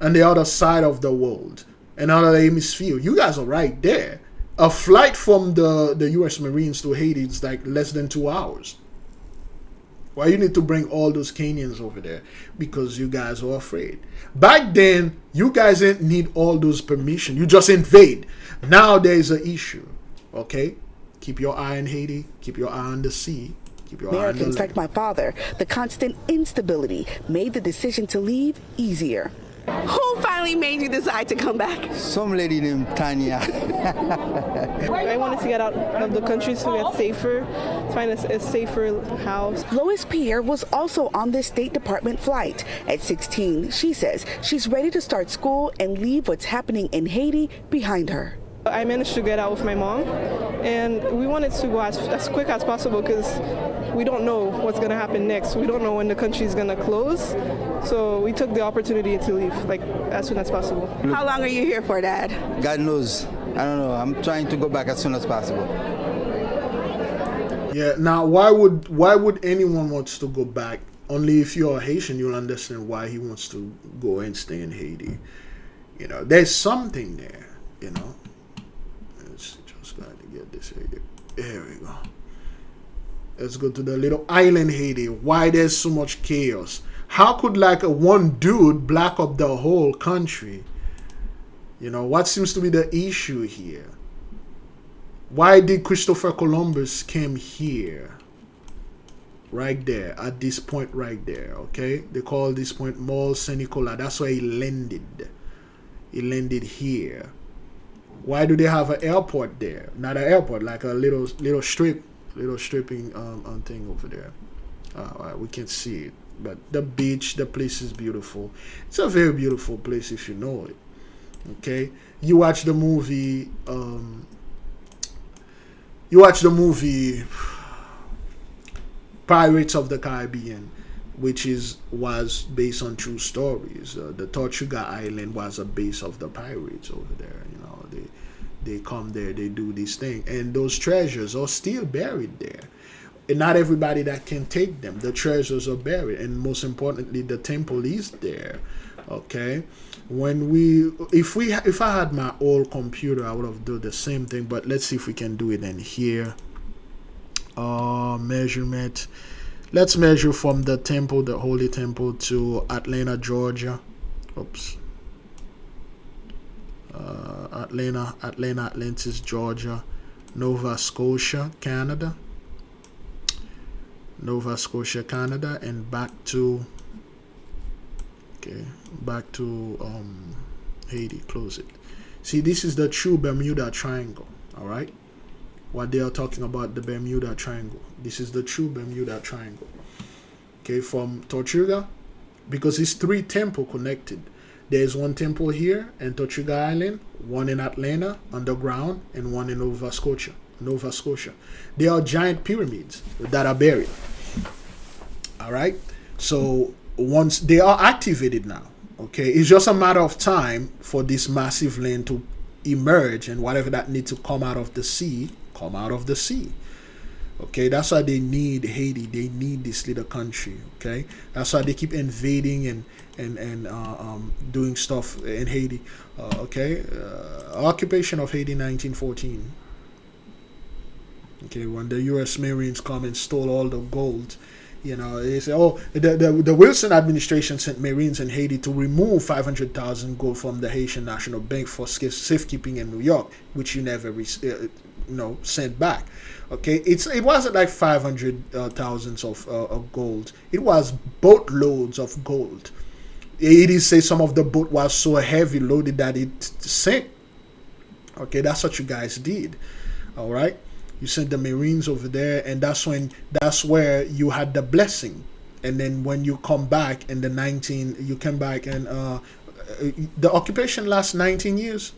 On the other side of the world. Another hemisphere. You guys are right there. A flight from the U.S. Marines to Haiti is less than 2 hours. Why you need to bring all those Kenyans over there? Because you guys are afraid. Back then, you guys didn't need all those permission. You just invade. Now there is an issue. Okay? Keep your eye on Haiti. Keep your eye on the sea. Keep your Americans eye on the like my father, the constant instability made the decision to leave easier. Who finally made you decide to come back? Some lady named Tanya. I wanted to get out of the country to get safer, find a safer house. Lois Pierre was also on this State Department flight. At 16, she says she's ready to start school and leave what's happening in Haiti behind her. I managed to get out with my mom, and we wanted to go as quick as possible because we don't know what's going to happen next. We don't know when the country is going to close, so we took the opportunity to leave as soon as possible. How long are you here for, Dad? God knows. I don't know. I'm trying to go back as soon as possible. Yeah. Now, why would anyone wants to go back? Only if you're Haitian, you'll understand why he wants to go and stay in Haiti. You know, there's something there. You know. Just got to get this Haiti. There we go. Let's go to the little island Haiti. Why there's so much chaos? How could one dude black up the whole country? You know, what seems to be the issue here? Why did Christopher Columbus came here? Right there, at this point right there, okay? They call this point Mall St. Nicolas. That's where he landed. He landed here. Why do they have an airport there? Not an airport, like a little stripping thing over there. We can't see it, but the beach, the place is beautiful. It's a very beautiful place if you know it. Okay, you watch the movie. Pirates of the Caribbean, which was based on true stories. The Tortuga Island was a base of the pirates over there. You know, they come there, they do this thing, and those treasures are still buried there. And not everybody that can take them. The treasures are buried, and most importantly, the temple is there. Okay, if I had my old computer, I would have done the same thing. But let's see if we can do it in here. Measurement. Let's measure from the temple, the Holy Temple, to Atlanta, Georgia. Oops. Atlantis, Georgia. Nova Scotia, Canada. And back to Haiti. Close it. See, this is the true Bermuda Triangle. All right. What they are talking about, the Bermuda Triangle. This is the true Bermuda Triangle. okay, from Tortuga, because it's 3 temple connected. There's 1 temple here in Tortuga Island, 1 in Atlanta underground, and 1 in Nova Scotia. They are giant pyramids that are buried. All right. So once they are activated now, okay, it's just a matter of time for this massive land to emerge, and whatever that needs to come out of the sea, come out of the sea. Okay, that's why they need Haiti. They need this little country. Okay, that's why they keep invading and doing stuff in Haiti. Occupation of Haiti, 1914. Okay, when the U.S. Marines come and stole all the gold, you know, they say, oh, the Wilson administration sent Marines in Haiti to remove 500,000 gold from the Haitian National Bank for safekeeping in New York, which you never, sent back. Okay, it wasn't like 500,000 of gold. It was boatloads of gold. It is say some of the boat was so heavy loaded that it sank. Okay, that's what you guys did. All right. You sent the Marines over there, and that's where you had the blessing. And then when you come back in you came back, and the occupation lasts 19 years.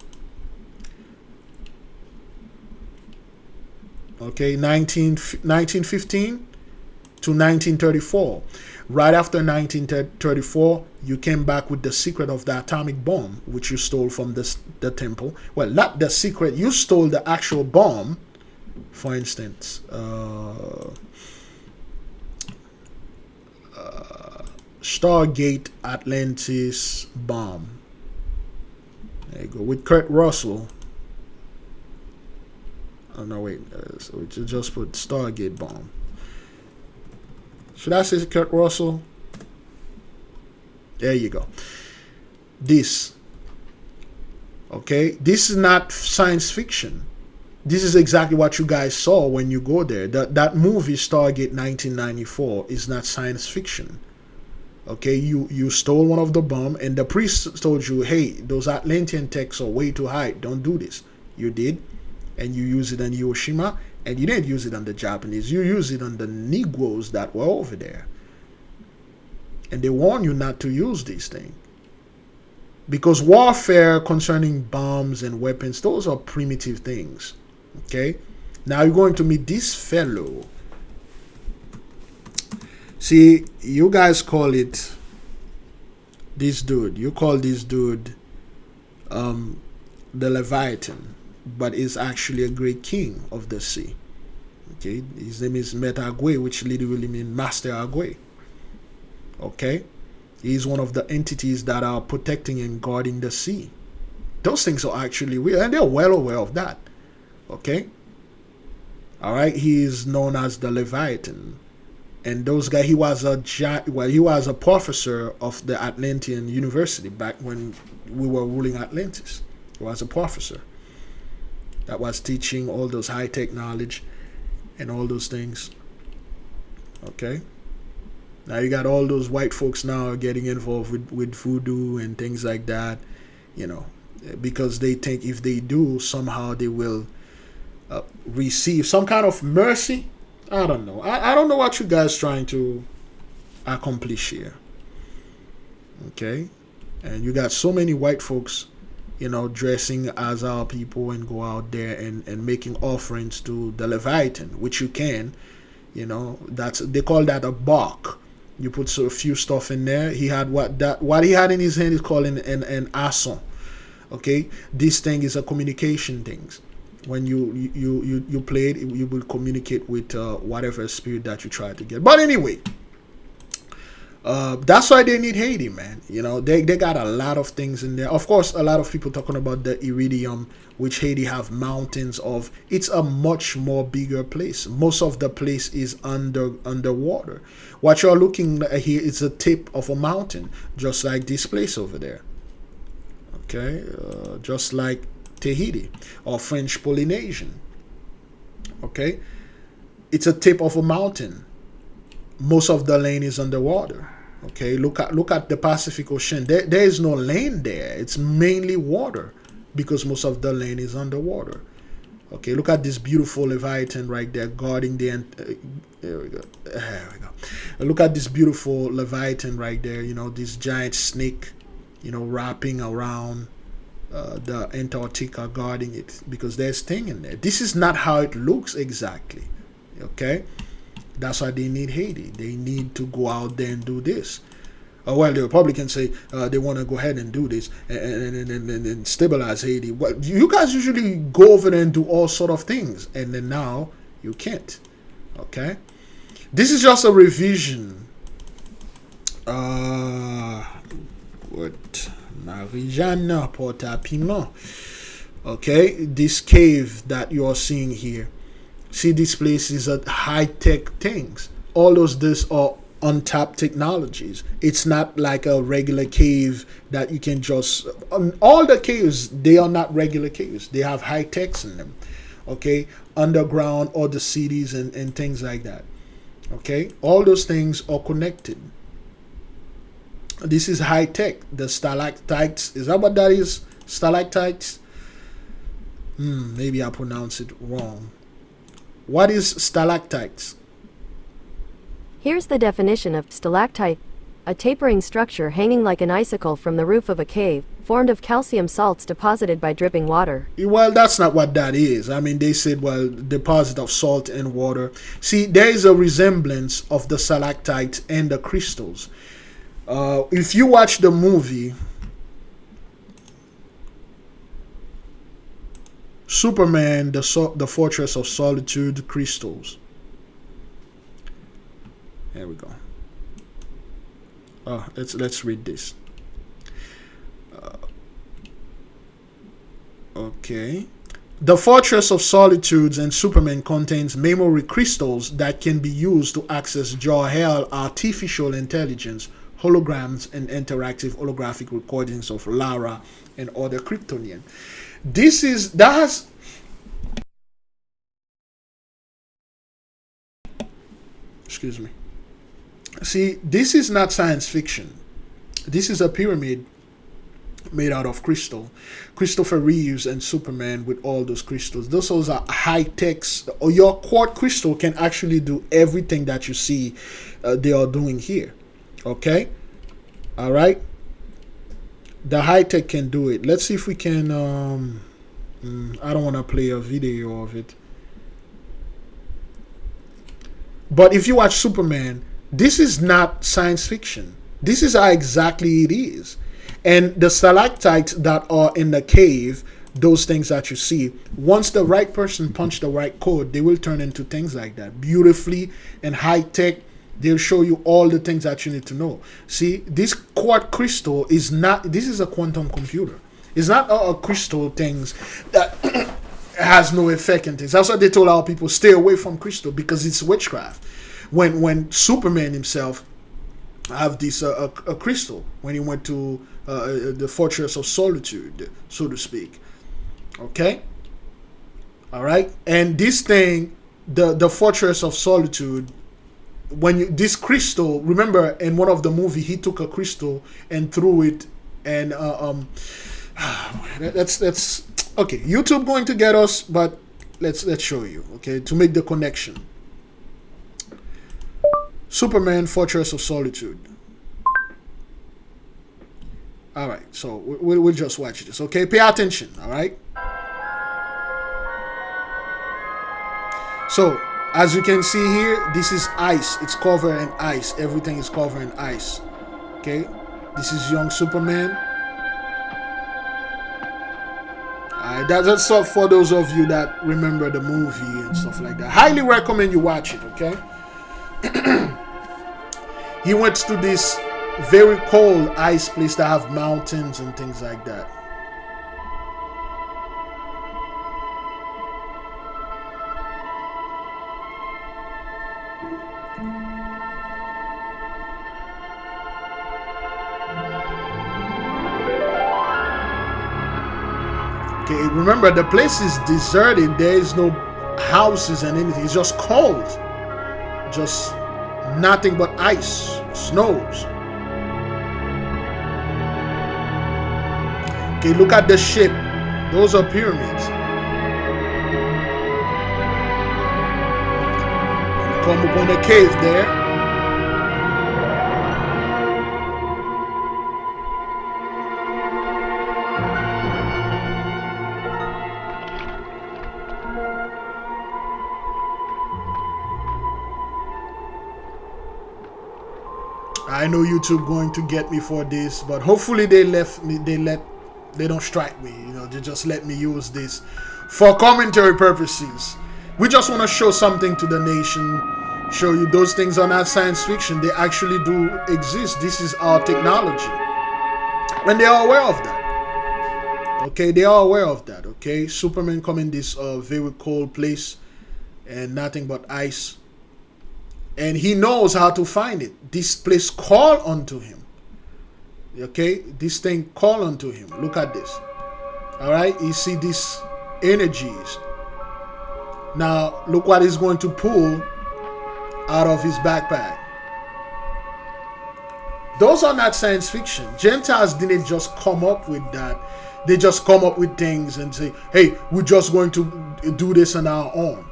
Okay, 1915 to 1934. Right after 1934, you came back with the secret of the atomic bomb, which you stole from the temple. Well, not the secret. You stole the actual bomb. For instance, Stargate Atlantis bomb. There you go. With Kurt Russell. Oh, no, wait. So we just put Stargate bomb. Should I say Kurt Russell? There you go. This. Okay. This is not science fiction. This is exactly what you guys saw when you go there. That movie, Stargate 1994, is not science fiction. Okay, you stole one of the bomb, and the priest told you, hey, those Atlantean techs are way too high. Don't do this. You did, and you used it on Hiroshima, and you didn't use it on the Japanese. You used it on the Negroes that were over there. And they warn you not to use these things. Because warfare concerning bombs and weapons, those are primitive things. Okay, now you're going to meet this fellow. See, you guys call it this dude. You call this dude the Leviathan, but is actually a great king of the sea. Okay, his name is Meta Agwe, which literally means Master Agwe. Okay, he's one of the entities that are protecting and guarding the sea. Those things are actually real, and they're well aware of that. Okay, all right. He is known as the Leviathan, and those guys. He was a professor of the Atlantean University back when we were ruling Atlantis. He was a professor that was teaching all those high-tech knowledge and all those things. Okay. Now you got all those white folks now getting involved with voodoo and things like that, you know, because they think if they do, somehow they will receive some kind of mercy. I don't know. I don't know what you guys trying to accomplish here. Okay, and you got so many white folks, you know, dressing as our people and go out there and making offerings to the Leviathan, which you can, you know, they call that a bark. You put a few stuff in there. He had what he had in his hand is called an asson. Okay, this thing is a communication thing. When you play it, you will communicate with whatever spirit that you try to get. But anyway, that's why they need Haiti, man. You know, they got a lot of things in there. Of course, a lot of people talking about the iridium, which Haiti have mountains of. It's a much more bigger place. Most of the place is underwater. What you're looking at here is the tip of a mountain, just like this place over there. Okay, just like Tahiti or French Polynesian. Okay, it's a tip of a mountain. Most of the land is underwater. Okay, look at the Pacific Ocean. There is no land there. It's mainly water because most of the land is underwater. Okay, look at this beautiful Leviathan right there guarding the there we go. There we go. Look at this beautiful Leviathan right there. You know, this giant snake, you know, wrapping around the Antarctica, guarding it, because there's thing in there. This is not how it looks exactly. Okay, that's why they need Haiti. They need to go out there and do this. Well, the Republicans say they want to go ahead and do this and stabilize Haiti. Well, you guys usually go over there and do all sort of things, and then now you can't. Okay, this is just a revision. What? Marijana Porta-Piment. Okay, this cave that you are seeing here. See, this place is a high-tech things. All those are untapped technologies. It's not like a regular cave that you can just all the caves, they are not regular caves. They have high techs in them. Okay, underground, or the cities and things like that. Okay, all those things are connected. This is high tech. The stalactites, is that what that is? Stalactites? Maybe I pronounce it wrong. What is stalactites? Here's the definition of stalactite: a tapering structure hanging like an icicle from the roof of a cave, formed of calcium salts deposited by dripping water. Well, that's not what that is. I mean, they said, well, deposit of salt and water. See, there is a resemblance of the stalactites and the crystals. If you watch the movie Superman, the Fortress of Solitude, Crystals. There we go. Let's read this. Okay. The Fortress of Solitudes and Superman contains memory crystals that can be used to access Jor-El artificial intelligence, holograms, and interactive holographic recordings of Lara and other Kryptonian. Excuse me. See, this is not science fiction. This is a pyramid made out of crystal. Christopher Reeves and Superman with all those crystals. Those are high techs. Your quartz crystal can actually do everything that you see they are doing here. Okay? All right? The high tech can do it. Let's see if we can. I don't want to play a video of it. But if you watch Superman, this is not science fiction. This is how exactly it is. And the stalactites that are in the cave, those things that you see, once the right person punch the right code, they will turn into things like that. Beautifully and high tech. They'll show you all the things that you need to know. See, this quartz crystal is not, this is a quantum computer. It's not a crystal things that has no effect and things. That's why they told our people, stay away from crystal, because it's witchcraft. When Superman himself have this a crystal when he went to the Fortress of Solitude, so to speak. Okay? All right? And this thing, the Fortress of Solitude, this crystal, remember in one of the movie he took a crystal and threw it, and that's okay. YouTube going to get us, but let's show you, okay, to make the connection. Superman, Fortress of Solitude. All right, so we'll just watch this, okay? Pay attention, all right? So, as you can see here, this is ice. It's covered in ice. Everything is covered in ice, okay? This is young Superman. All right, that's all for those of you that remember the movie and stuff like that. Highly recommend you watch it, okay? He went to this very cold ice place that have mountains and things like that. Okay, remember the place is deserted. There is no houses and anything. It's just cold. Just nothing but ice, snows. Okay, look at the ship. Those are pyramids. come upon a cave there. I know YouTube going to get me for this, but hopefully they don't strike me. You know, they just let me use this for commentary purposes. We just want to show something to the nation, show you those things are not science fiction. They actually do exist. This is our technology, and they are aware of that. Okay, they are aware of that. Okay, Superman come in this very cold place and nothing but ice. And he knows how to find it. This place call unto him. Okay? This thing call unto him. Look at this. Alright? You see these energies. Now, look what he's going to pull out of his backpack. Those are not science fiction. Gentiles didn't just come up with that. They just come up with things and say, hey, we're just going to do this on our own.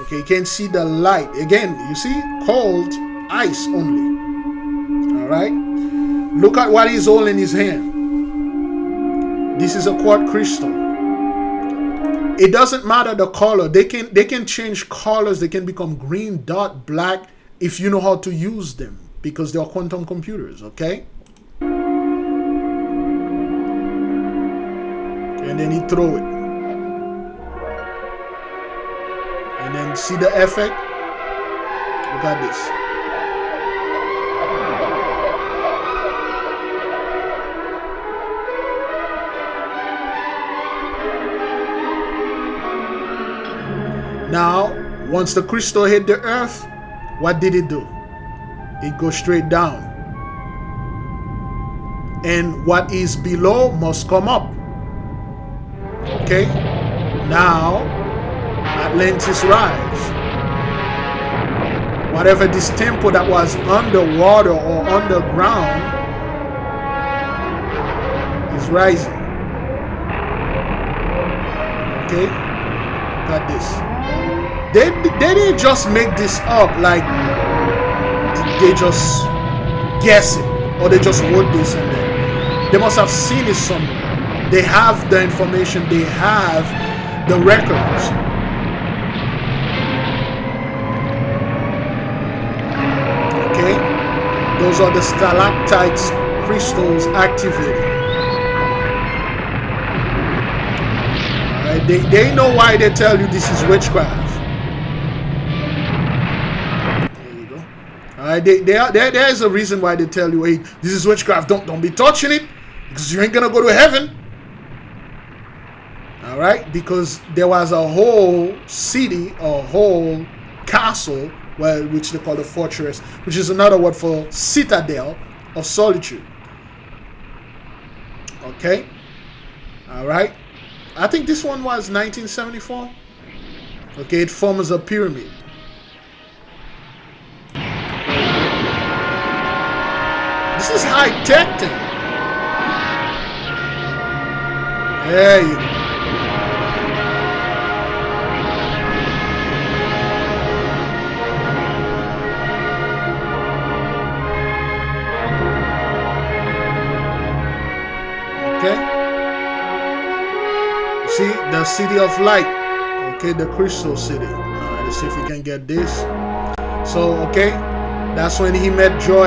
Okay, you can see the light. Again, you see? Cold ice only. Alright? Look at what he's holding in his hand. This is a quartz crystal. It doesn't matter the color. They can change colors. They can become green, dark, black if you know how to use them. Because they are quantum computers, okay? And then he throw it. And then see the effect? Look at this. Now, once the crystal hit the earth, what did it do? It goes straight down. And what is below must come up. Okay? Now, Atlantis rise. Whatever this temple that was underwater or underground is rising. Okay? Look at this. They didn't just make this up like they just guess it or they just wrote this in there. They must have seen it somewhere. They have the information. They have the records. Okay? Those are the stalactites crystals activating. Alright? They know why they tell you this is witchcraft. There you go. Alright? There's a reason why they tell you, hey, this is witchcraft. Don't be touching it because you ain't gonna go to heaven. Alright, because there was a whole city, a whole castle, which they call the fortress, which is another word for citadel of solitude. Okay? Alright. I think this one was 1974. Okay, it forms a pyramid. This is high-tech thing. There you go. Okay, see the city of light. Okay, the crystal city. Alright, let's see if we can get this. So, okay, that's when he met Joel.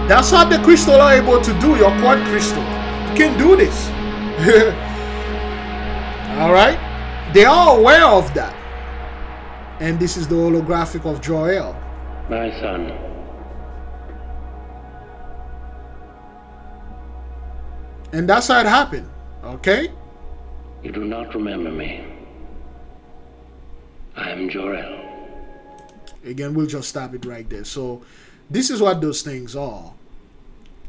That's what the crystal are able to do. Your quartz crystal, you can do this. Alright, they are aware of that. And this is the holographic of Joel. My son. And that's how it happened, okay? You do not remember me. I am Jor-El. Again, we'll just stop it right there. So, this is what those things are.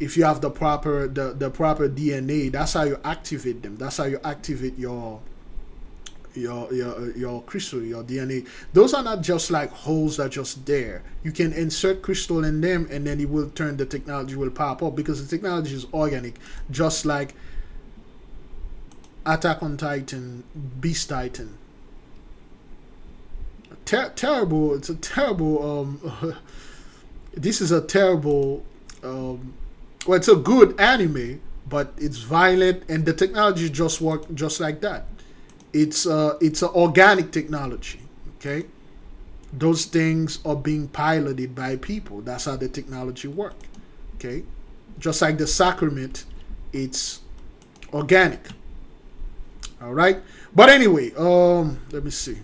If you have the proper DNA, that's how you activate them. That's how you activate your crystal, your DNA. Those are not just like holes that are just there. You can insert crystal in them and then it will turn, the technology will pop up because the technology is organic, just like Attack on Titan, Beast Titan. terrible. It's a terrible. This is a terrible. Well, it's a good anime, but it's violent, and the technology just work just like that. It's an organic technology. Okay, those things are being piloted by people. That's how the technology work. Okay, just like the sacrament, it's organic. All right, but anyway, let me see.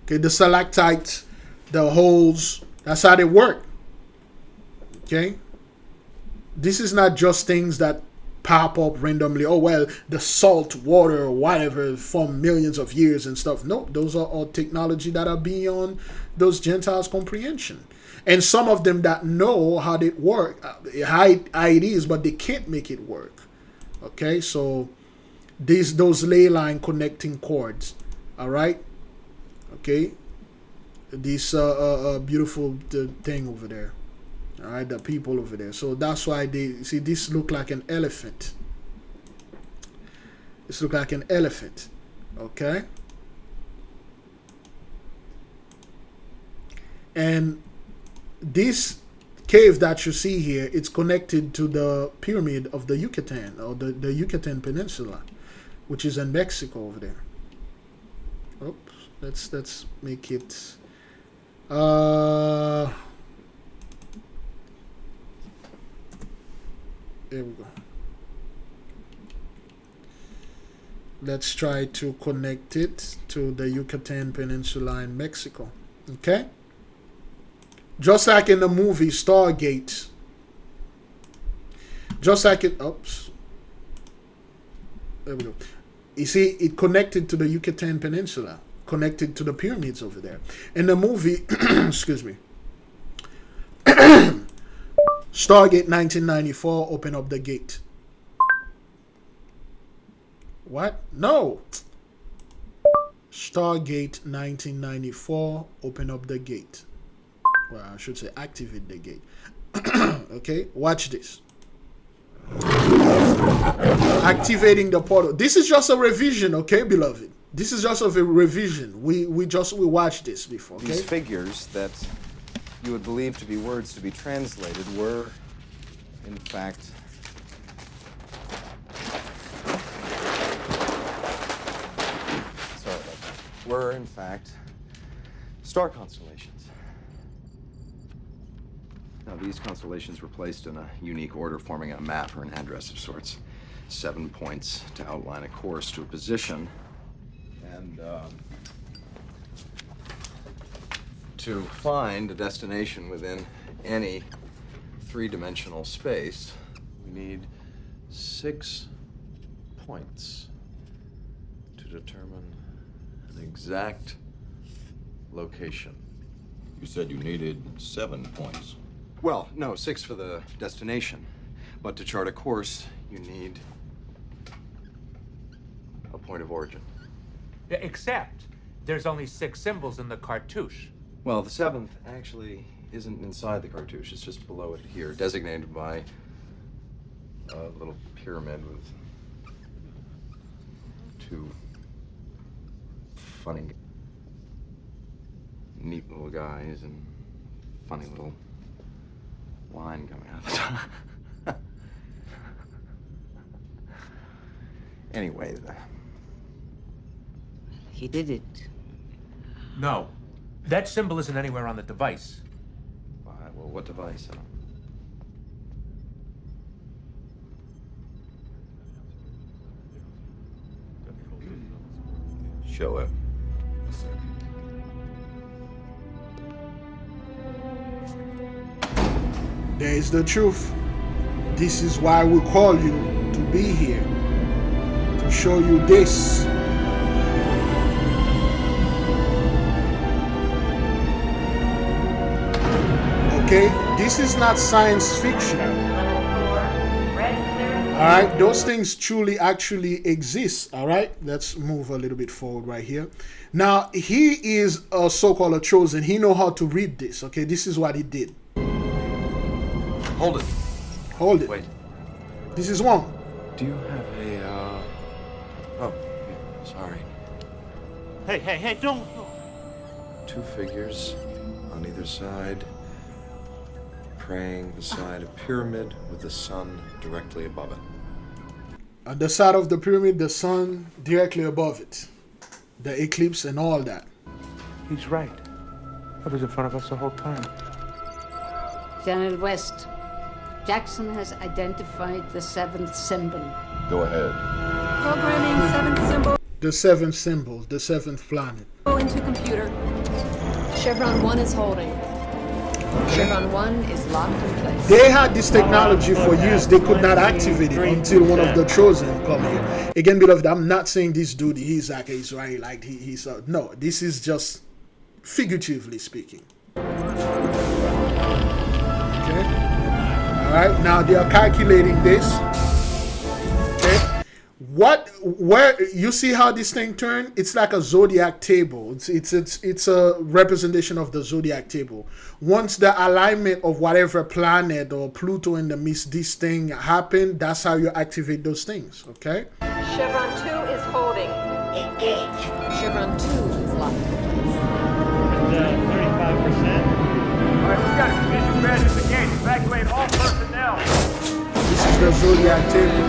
Okay, the stalactites, the holes, that's how they work. Okay, this is not just things that pop up randomly. Oh well, the salt water or whatever from millions of years and stuff. No, those are all technology that are beyond those Gentiles' comprehension. And some of them that know how it work, how it is, but they can't make it work. Okay, so those ley line connecting cords. All right. Okay, this beautiful thing over there. All right, the people over there. So that's why they see this look like an elephant. This look like an elephant. Okay, and this cave that you see here, it's connected to the pyramid of the Yucatan, or the Yucatan Peninsula, which is in Mexico over there. Oops. Let's make it there we go. Let's try to connect it to the Yucatan Peninsula in Mexico. Okay, just like in the movie Stargate, just like it there we go. You see, it connected to the Yucatan Peninsula, connected to the pyramids over there. In the movie, excuse me, Stargate 1994, open up the gate. What? No. Stargate 1994, open up the gate. Well, I should say activate the gate. Okay, watch this. Activating the portal. This is just a revision, okay, beloved? This is just a revision. We watched this before. Okay? These figures that you would believe to be words to be translated were, in fact, star constellations. Now, these constellations were placed in a unique order, forming a map or an address of sorts. 7 points to outline a course to a position. And to find a destination within any three-dimensional space, we need 6 points to determine an exact location. You said you needed 7 points. Well, no, 6 for the destination. But to chart a course, you need a point of origin. Except there's only 6 symbols in the cartouche. Well, the 7th actually isn't inside the cartouche. It's just below it here, designated by a little pyramid with 2 funny, neat little guys and funny little line coming out of the top. Anyway, He did it. No. That symbol isn't anywhere on the device. Well, what device? Show it. There is the truth. This is why we call you to be here, to show you this. Okay, this is not science fiction. Alright, those things truly actually exist. Alright, let's move a little bit forward right here. Now, he is a so-called a chosen. He know how to read this. Okay, this is what he did. Hold it. Hold it. Wait. This is one. Do you have a, oh, sorry. Hey, don't. two figures on either side, praying beside a pyramid with the sun directly above it. On the side of the pyramid, the sun directly above it. The eclipse and all that. He's right. That was in front of us the whole time. General West, Jackson has identified the seventh symbol. Go ahead. Programming seventh symbol. The seventh symbol, the seventh planet. Go into computer. Chevron 1 is holding. Chevron 1 is locked in place. They had this technology for years. They could not activate it until one of the chosen come here. Again, beloved, I'm not saying this dude, he's like Israeli, like he's no, this is just figuratively speaking. Okay. Alright, now they are calculating this. Okay. Where you see how this thing turned? It's like a zodiac table. It's a representation of the zodiac table. Once the alignment of whatever planet or Pluto in the midst, this thing happened, that's how you activate those things. Okay. Chevron 2 is holding. Engage. Chevron 2 is locked in place. 35%. All right, we got a position ready at the gate. Evacuate all personnel. This is the zodiac table.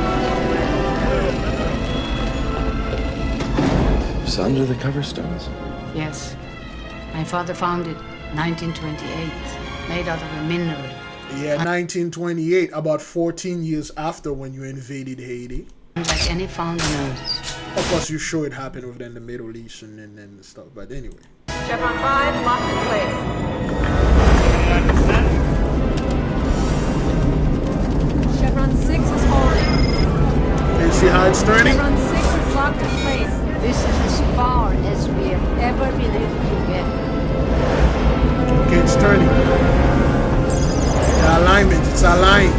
It's under the cover stones? Yes. My father found it 1928, made out of a mineral. Yeah, 1928, about 14 years after when you invaded Haiti. Like any found on Earth. Of course, you sure it happened over there in the Middle East and stuff, but anyway. Chevron 5 locked in place. Chevron 6 is holding. You see how it's turning? Chevron 6 is locked in place. This is as far as we have ever been able to get. Okay, it's turning. The alignment, it's aligned.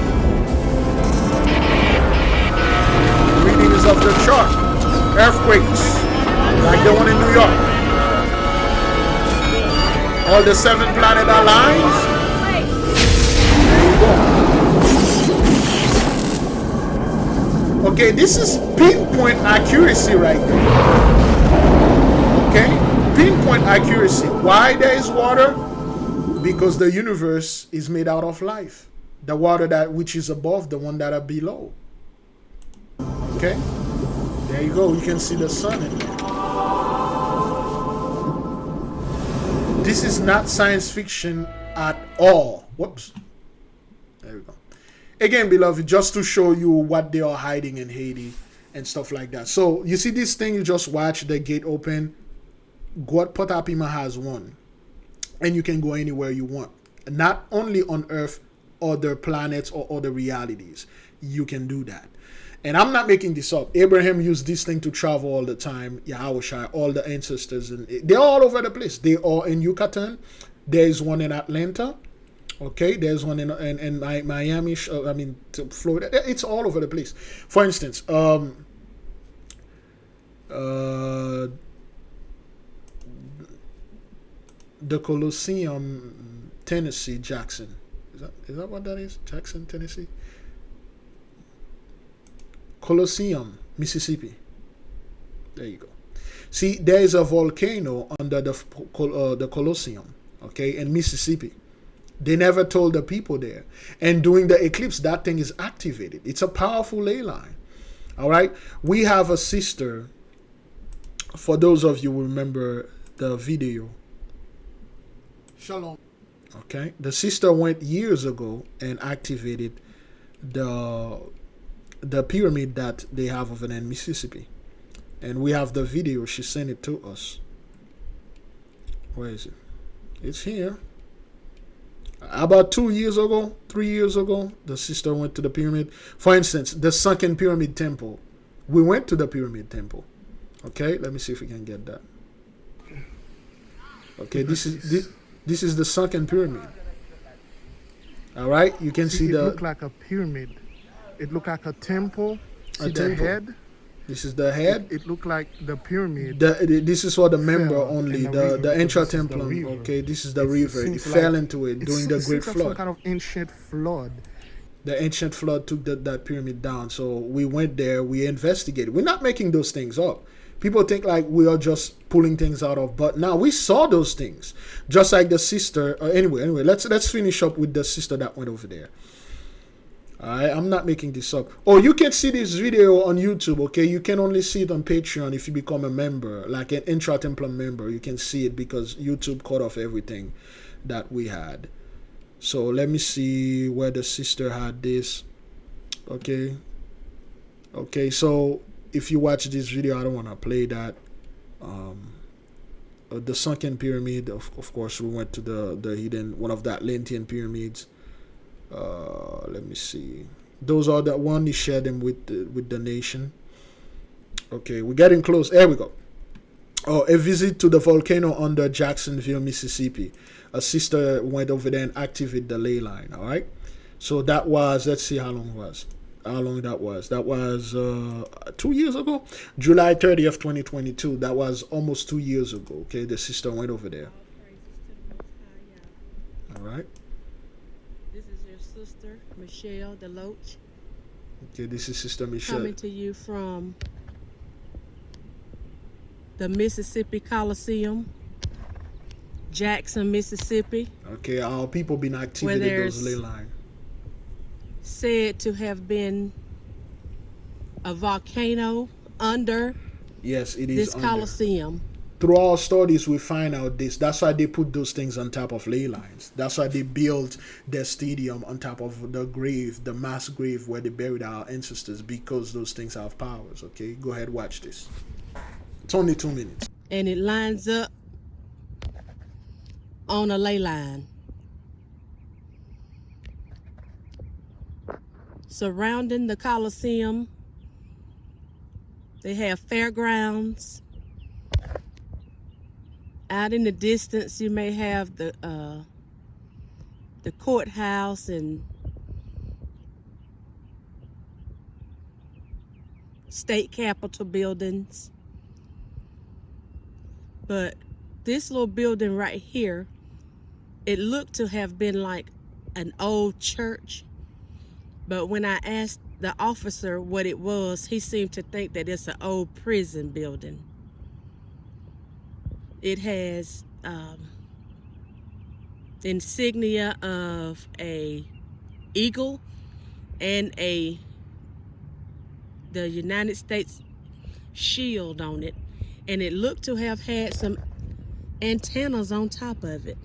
The reading is off the chart. Earthquakes, like the one in New York. All the 7 planet aligns. There you go. Okay, this is pinpoint accuracy right there. Okay, pinpoint accuracy. Why there is water? Because the universe is made out of life. The water that which is above, the one that are below. Okay, there you go. You can see the sun in there. This is not science fiction at all. Whoops. There we go. Again, beloved, just to show you what they are hiding in Haiti and stuff like that. So you see this thing, you just watch the gate open. God Potapima has won. And you can go anywhere you want. Not only on Earth, other planets or other realities. You can do that. And I'm not making this up. Abraham used this thing to travel all the time. Yahushua, all the ancestors. And they're all over the place. They are in Yucatan. There's one in Atlanta. Okay, there's one in Miami, Florida. It's all over the place. For instance, the Colosseum, Tennessee, Jackson. Is that what that is? Jackson, Tennessee? Colosseum, Mississippi. There you go. See, there is a volcano under the Colosseum, okay, in Mississippi. They never told the people there. And during the eclipse, that thing is activated. It's a powerful ley line. All right. We have a sister. For those of you who remember the video. Shalom. Okay. The sister went years ago and activated the pyramid that they have over there in Mississippi. And we have the video. She sent it to us. Where is it? It's here. About 2 years ago, 3 years ago, the sister went to the pyramid. For instance, the sunken pyramid temple. We went to the pyramid temple. Okay, let me see if we can get that. Okay, this is the sunken pyramid. All right, you can see it the. It looked like a pyramid. It looked like a temple. See the head. This is the head. It looked like the pyramid. This is for the member only. The intra-templum. Okay, this is the river. It fell into it during the Great Flood. Some kind of ancient flood. The ancient flood took that pyramid down. So we went there. We investigated. We're not making those things up. People think like we are just pulling things out of, but now we saw those things. Just like the sister. Anyway, let's finish up with the sister that went over there. Alright, I'm not making this up. Oh, you can see this video on YouTube, okay? You can only see it on Patreon if you become a member, like an Intra-Templum member. You can see it because YouTube cut off everything that we had. So let me see where the sister had this. Okay, so if you watch this video, I don't want to play that. The sunken pyramid, of course, we went to the hidden, one of the Atlantean pyramids. Let me see. Those are the one he shared them with the nation. Okay, we're getting close. There we go. Oh, a visit to the volcano under Jacksonville, Mississippi. A sister went over there and activated the ley line. All right. So that was, let's see how long that was. That was 2 years ago, July 30th, 2022. That was almost 2 years ago. Okay, the sister went over there. All right. Sister Michelle Deloach. Okay, this is Sister Michelle. Coming to you from the Mississippi Coliseum, Jackson, Mississippi. Okay, our people been activated those ley lines. Said to have been a volcano under yes, it is this Coliseum. Through our studies, we find out this. That's why they put those things on top of ley lines. That's why they built their stadium on top of the grave, the mass grave where they buried our ancestors, because those things have powers. Okay, go ahead, watch this. It's only 2 minutes. And it lines up on a ley line. Surrounding the Coliseum, they have fairgrounds. Out in the distance, you may have the courthouse and state capitol buildings. But this little building right here, it looked to have been like an old church. But when I asked the officer what it was, he seemed to think that it's an old prison building. It has insignia of a eagle and the United States shield on it, and it looked to have had some antennas on top of it.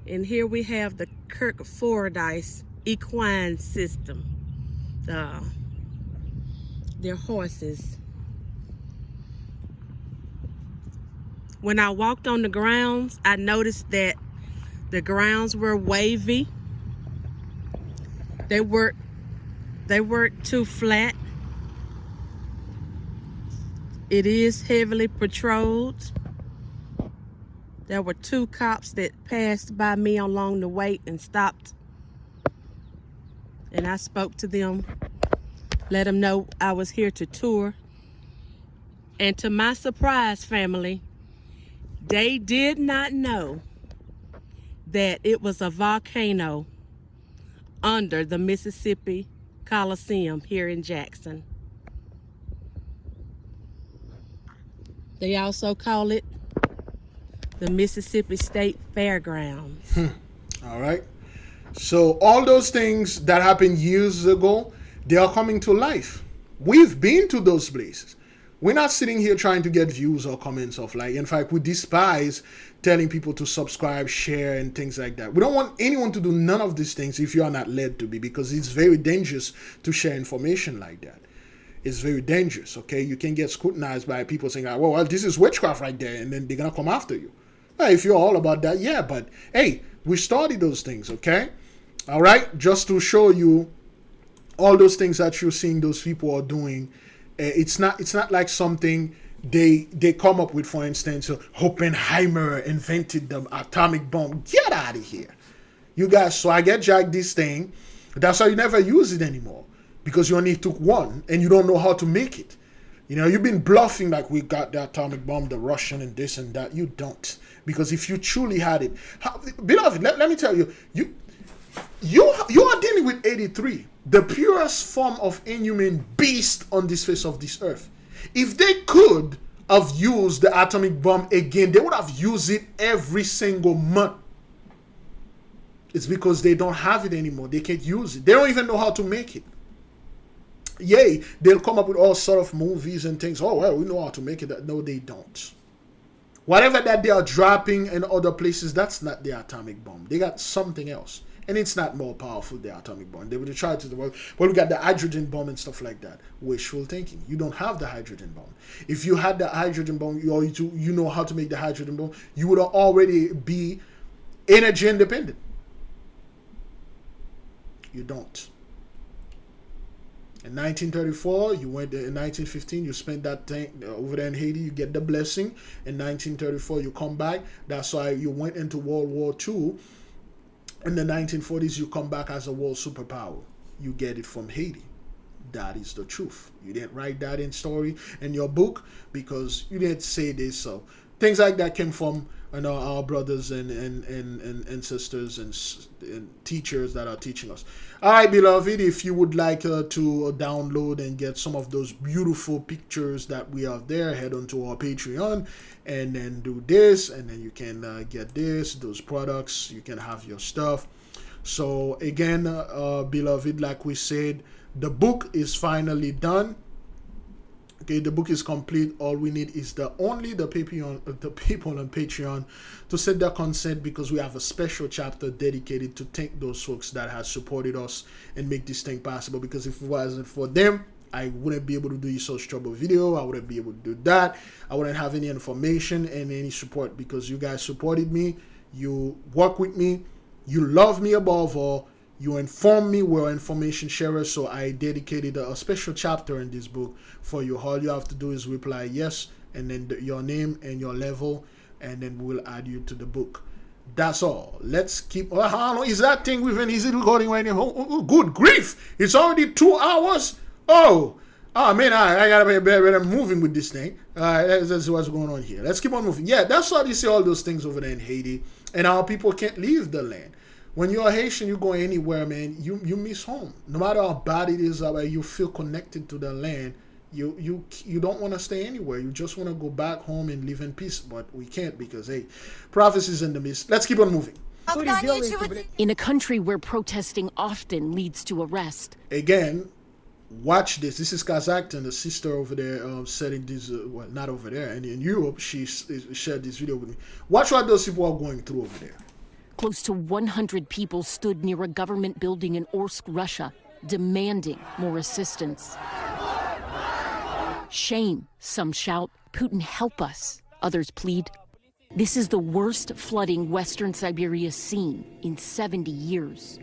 And here we have the Kirk Fordyce equine system. Their horses. When I walked on the grounds, I noticed that the grounds were wavy. They weren't too flat. It is heavily patrolled. There were 2 cops that passed by me along the way and stopped. And I spoke to them, let them know I was here to tour. And to my surprise, family, they did not know that it was a volcano under the Mississippi Coliseum here in Jackson. They also call it the Mississippi State Fairgrounds. All right. So all those things that happened years ago, they are coming to life. We've been to those places. We're not sitting here trying to get views or comments of like. In fact, we despise telling people to subscribe, share, and things like that. We don't want anyone to do none of these things if you are not led to be, because it's very dangerous to share information like that. It's very dangerous, okay? You can get scrutinized by people saying, well, this is witchcraft right there, and then they're going to come after you. Well, if you're all about that, yeah, but hey, we studied those things, okay? All right? Just to show you all those things that you're seeing those people are doing. It's not like something they come up with. For instance, Oppenheimer invented the atomic bomb. Get out of here, you guys. So I get Jack this thing. That's why you never use it anymore, because you only took one and you don't know how to make it. You know, you've been bluffing like we got the atomic bomb, the Russian and this and that. You don't, because if you truly had it, beloved, let me tell you, you are dealing with 83. The purest form of inhuman beast on this face of this earth. If they could have used the atomic bomb again, they would have used it every single month. It's because they don't have it anymore. They can't use it. They don't even know how to make it. Yay, they'll come up with all sort of movies and things. Oh, well, we know how to make it. No, they don't. Whatever that they are dropping in other places, that's not the atomic bomb. They got something else. And it's not more powerful than the atomic bomb. They would try to, well, we got the hydrogen bomb and stuff like that. Wishful thinking. You don't have the hydrogen bomb. If you had the hydrogen bomb, you know how to make the hydrogen bomb, you would already be energy independent. You don't. In 1934, you went there. In 1915, you spent that thing over there in Haiti. You get the blessing. In 1934, you come back. That's why you went into World War II. In the 1940s, you come back as a world superpower. You get it from Haiti. That is the truth. You didn't write that in story in your book because you didn't say this. So things like that came from our brothers and sisters and teachers that are teaching us. All right, beloved, if you would like to download and get some of those beautiful pictures that we have there, head on to our Patreon and then do this, and then you can get those products. You can have your stuff. So again, beloved, like we said, the book is finally done. Okay, the book is complete. All we need is the people on Patreon to set their consent, because we have a special chapter dedicated to thank those folks that have supported us and make this thing possible. Because if it wasn't for them, I wouldn't be able to do such trouble video. I wouldn't be able to do that. I wouldn't have any information and any support, because you guys supported me. You work with me. You love me above all. You inform me. We're information sharers, so I dedicated a special chapter in this book for you. All you have to do is reply yes, and then your name and your level, and then we'll add you to the book. That's all. Let's keep. How long is that thing with an easy recording right now? Oh, good grief! It's already 2 hours. Oh man, I gotta be better moving with this thing. That's what's going on here. Let's keep on moving. Yeah, that's why you see all those things over there in Haiti, and our people can't leave the land. When you're Haitian, you go anywhere, man, you miss home. No matter how bad it is, you feel connected to the land. You don't want to stay anywhere. You just want to go back home and live in peace. But we can't, because, hey, prophecy's in the midst. Let's keep on moving. In a country where protesting often leads to arrest. Again, watch this. This is Kazakhstan, the sister over there setting this, well, not over there, and in Europe, she shared this video with me. Watch what those people are going through over there. Close to 100 people stood near a government building in Orsk, Russia, demanding more assistance. Shame, some shout. Putin, help us, others plead. This is the worst flooding Western Siberia's seen in 70 years.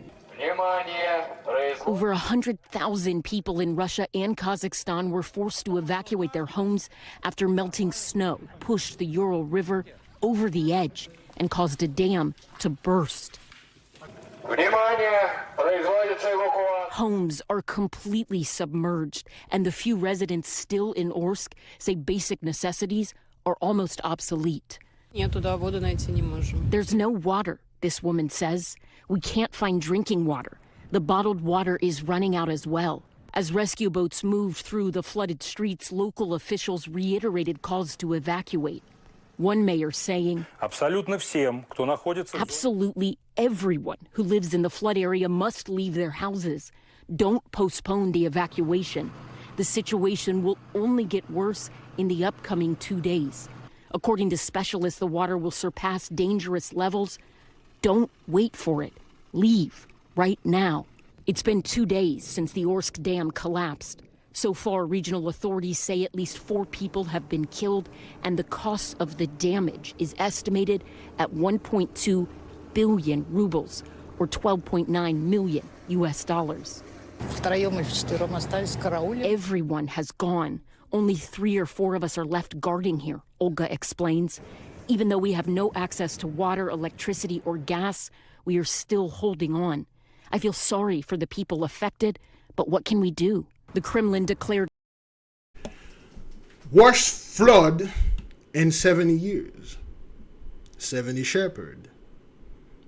Over 100,000 people in Russia and Kazakhstan were forced to evacuate their homes after melting snow pushed the Ural River over the edge and caused a dam to burst. Homes are completely submerged, and the few residents still in Orsk say basic necessities are almost obsolete. There's no water, this woman says. We can't find drinking water. The bottled water is running out as well. As rescue boats moved through the flooded streets, local officials reiterated calls to evacuate. One mayor saying, absolutely everyone who lives in the flood area must leave their houses. Don't postpone the evacuation. The situation will only get worse in the upcoming 2 days. According to specialists, the water will surpass dangerous levels. Don't wait for it. Leave right now. It's been 2 days since the Orsk Dam collapsed. So far, regional authorities say at least 4 people have been killed, and the cost of the damage is estimated at 1.2 billion rubles, or $12.9 million US dollars. Everyone has gone. Only 3 or 4 of us are left guarding here, Olga explains. Even though we have no access to water, electricity, or gas, we are still holding on. I feel sorry for the people affected, but what can we do? The Kremlin declared worst flood in 70 years. 70 shepherd.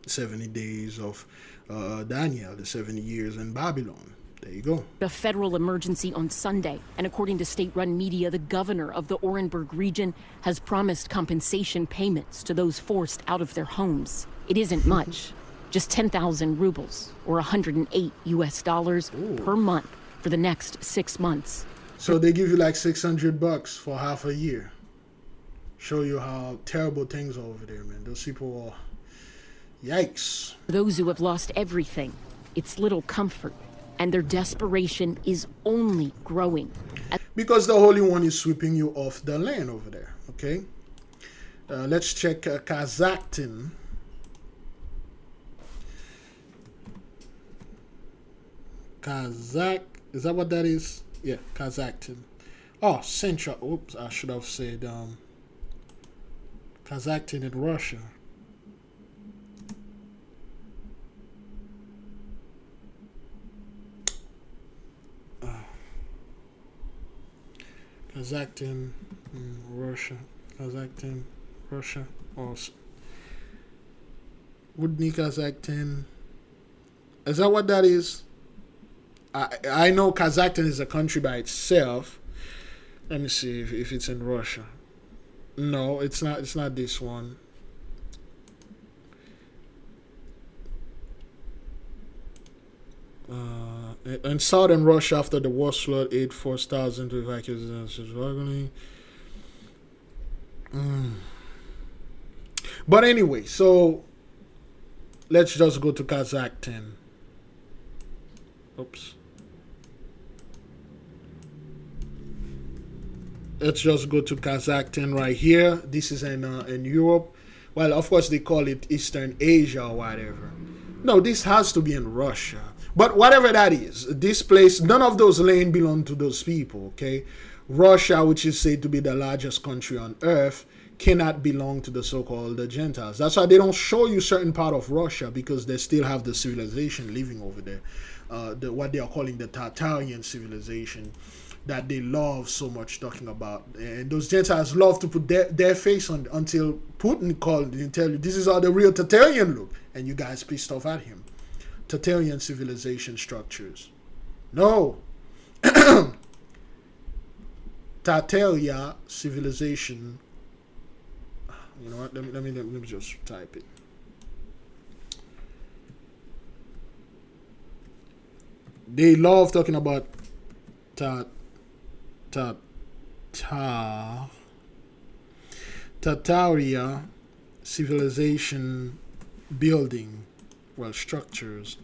70 days of Daniel, the 70 years in Babylon. There you go. A federal emergency on Sunday, and according to state-run media, the governor of the Orenburg region has promised compensation payments to those forced out of their homes. It isn't much, just 10,000 rubles, or $108 US per month for the next 6 months. So they give you like $600 for half a year. Show you how terrible things are over there, man. Those people are, yikes. For those who have lost everything, it's little comfort, and their desperation is only growing. Because the Holy One is sweeping you off the land over there, okay? Let's check Kazakhstan. Is that what that is? Yeah, Kazakhstan. Oh, Central. Oops, I should have said Kazakhstan and Russia. Kazakhstan, Russia. Kazakhstan, Russia. Also. Woodney, Kazakhstan. Is that what that is? I know Kazakhstan is a country by itself. Let me see if it's in Russia. No, it's not. It's not this one. In southern Russia, after the war flood, aid forced thousands to evacuate. But anyway, so let's just go to Kazakhstan. Oops. Let's just go to Kazakhstan right here. This is in Europe. Well, of course, they call it Eastern Asia or whatever. No, this has to be in Russia. But whatever that is, this place, none of those lands belong to those people, okay? Russia, which is said to be the largest country on earth, cannot belong to the so-called Gentiles. That's why they don't show you certain part of Russia, because they still have the civilization living over there. What they are calling the Tartarian civilization that they love so much talking about. And those Gentiles love to put their face on until Putin called and tell you, this is how the real Tartarian look. And you guys pissed off at him. Tartarian civilization structures. No. Tartaria civilization. You know what? Let me just type it. They love talking about Tartaria civilization building. Well, structures.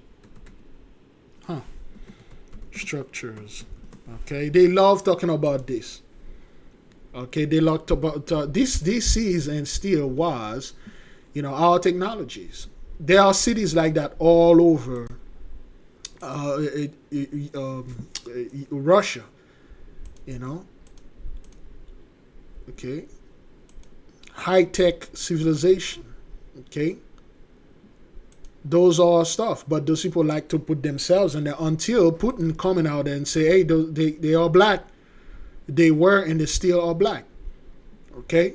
Structures. Okay, they love talking about this. Okay, they love about this is and still was, our technologies. There are cities like that all over Russia. Okay, high-tech civilization. Okay, those are stuff, but those people like to put themselves in there until Putin coming out and say, hey, they are black. They were and they still are black. Okay,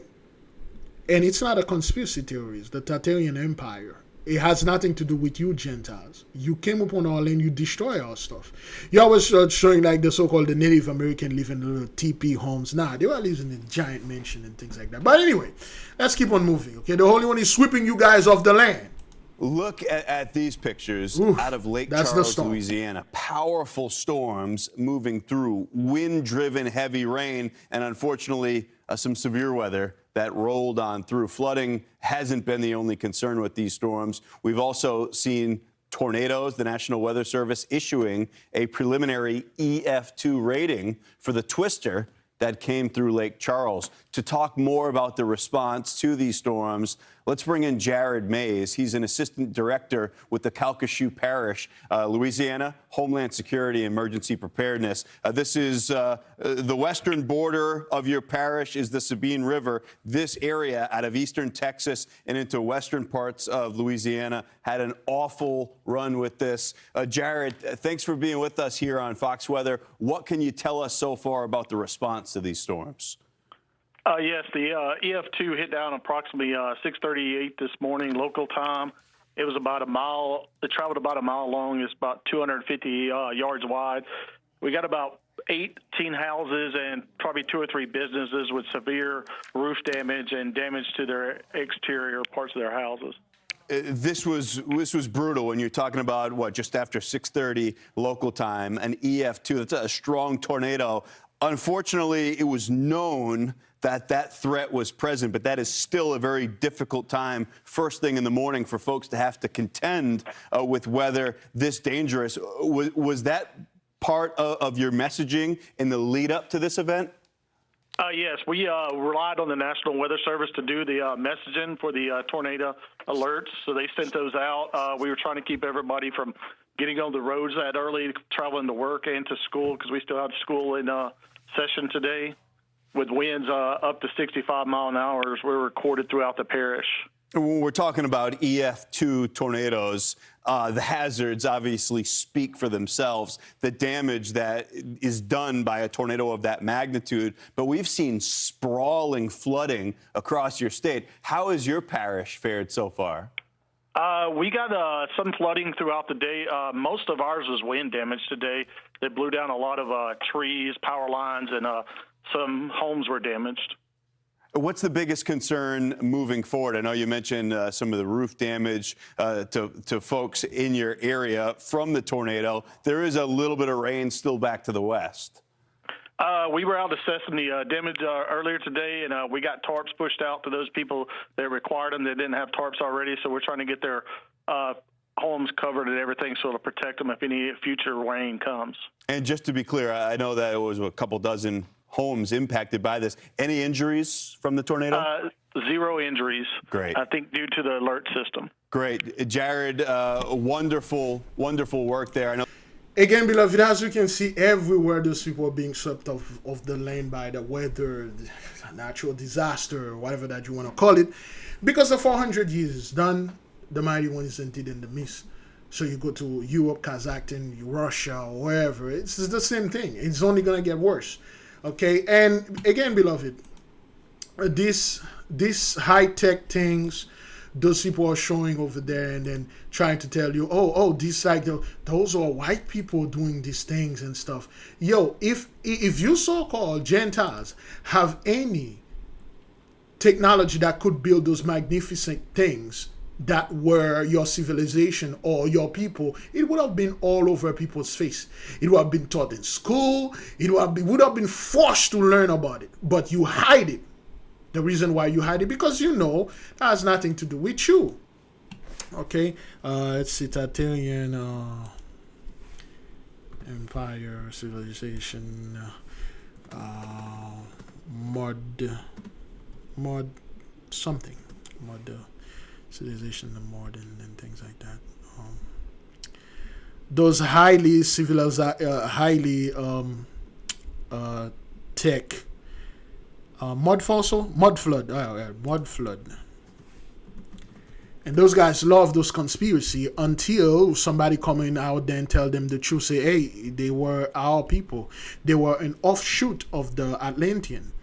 and it's not a conspiracy theory. It's the Tartarian Empire. It has nothing to do with you Gentiles. You came upon our land, you destroy our stuff. You always showing like the so-called the Native American living in little teepee homes. Nah, they were living in giant mansion and things like that. But anyway, let's keep on moving. Okay, the Holy One is sweeping you guys off the land. Look at these pictures out of Lake Charles, Louisiana. Powerful storms moving through, wind-driven heavy rain, and unfortunately some severe weather that rolled on through. Flooding hasn't been the only concern with these storms. We've also seen tornadoes, the National Weather Service issuing a preliminary EF2 rating for the twister that came through Lake Charles. To talk more about the response to these storms, let's bring in Jared Mays. He's an assistant director with the Calcasieu Parish, Louisiana Homeland Security Emergency Preparedness. This is the western border of your parish is the Sabine River. This area out of eastern Texas and into western parts of Louisiana had an awful run with this. Jared, thanks for being with us here on Fox Weather. What can you tell us so far about the response to these storms? Yes, the EF2 hit down approximately 6:38 this morning local time, It was about a mile. It traveled about a mile long. It's about 250 yards wide. We got about 18 houses and probably 2 or 3 businesses with severe roof damage and damage to their exterior parts of their houses. This was brutal when you're talking about, what, just after 6:30 local time, an EF2. That's a strong tornado. Unfortunately, it was known that that threat was present, but that is still a very difficult time, first thing in the morning, for folks to have to contend with weather this dangerous. Was that part of your messaging in the lead up to this event? Yes, we relied on the National Weather Service to do the messaging for the tornado alerts, so they sent those out. We were trying to keep everybody from getting on the roads that early, traveling to work and to school, because we still have school in session today, with winds up to 65 mile an hour were recorded throughout the parish. When we're talking about EF2 tornadoes, the hazards obviously speak for themselves, the damage that is done by a tornado of that magnitude. But we've seen sprawling flooding across your state. How has your parish fared so far? We got some flooding throughout the day. Most of ours was wind damage today. They blew down a lot of trees, power lines, and some homes were damaged. What's the biggest concern moving forward? I know you mentioned some of the roof damage to folks in your area from the tornado. There is a little bit of rain still back to the west. We were out assessing the damage earlier today, and we got tarps pushed out to those people that required them that didn't have tarps already. So we're trying to get their homes covered and everything so to protect them if any future rain comes. And just to be clear, I know that it was a couple dozen homes impacted by this. Any injuries from the tornado? 0 injuries. Great. I think due to the alert system. Great. Jared, wonderful work there. I know. Again, beloved, as you can see, everywhere those people are being swept off the land by the weather, the natural disaster, whatever that you want to call it. Because the 400 years is done, the mighty one is indeed in the midst. So you go to Europe, Kazakhstan, Russia, or wherever. It's the same thing. It's only going to get worse. Okay, and again, beloved, these high-tech things, those people are showing over there and then trying to tell you, oh, these like those are white people doing these things and stuff. Yo, if you so-called Gentiles have any technology that could build those magnificent things that were your civilization or your people, it would have been all over people's face. It would have been taught in school. It would have been forced to learn about it. But you hide it. The reason why you hide it, because you know that has nothing to do with you. Okay, let's see, Tartarian Empire, civilization, mod something, mod. Civilization, the modern, and things like that. Those highly civilized, highly tech mud fossil, mud flood, mud flood. And those guys love those conspiracy until somebody coming out there and tell them the truth. Say, hey, they were our people. They were an offshoot of the Atlantean.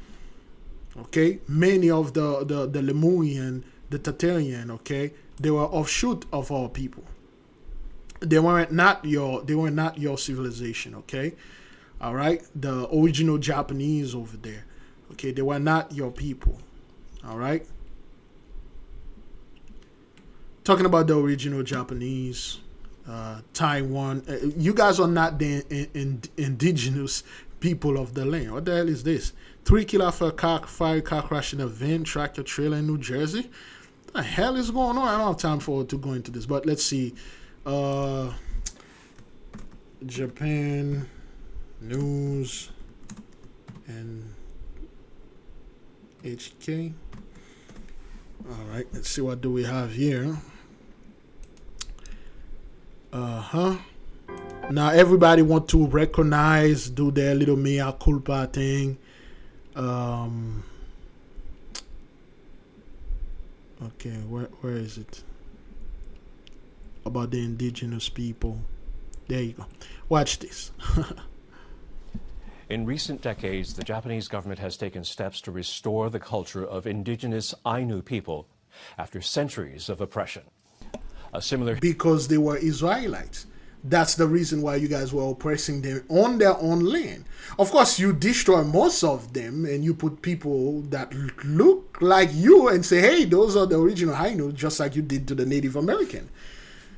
Okay, many of the Lemurian, the Tartarian, okay, they were offshoot of our people. They were not your civilization, okay? All right, the original Japanese over there, okay, they were not your people. All right, talking about the original Japanese, Taiwan, you guys are not the indigenous people of the land. What the hell is this? 3 killers for a fire car crash in a van tractor trailer in New Jersey. What the hell is going on? I don't have time to go into this, but let's see. Japan news and HK. All right, let's see, what do we have here. Now everybody want to recognize, do their little mea culpa thing. Okay, where is it? About the indigenous people. There you go. Watch this. In recent decades, the Japanese government has taken steps to restore the culture of indigenous Ainu people after centuries of oppression. Because they were Israelites. That's the reason why you guys were oppressing them on their own land. Of course, you destroy most of them and you put people that look like you and say, hey, those are the original Ainu, just like you did to the Native American.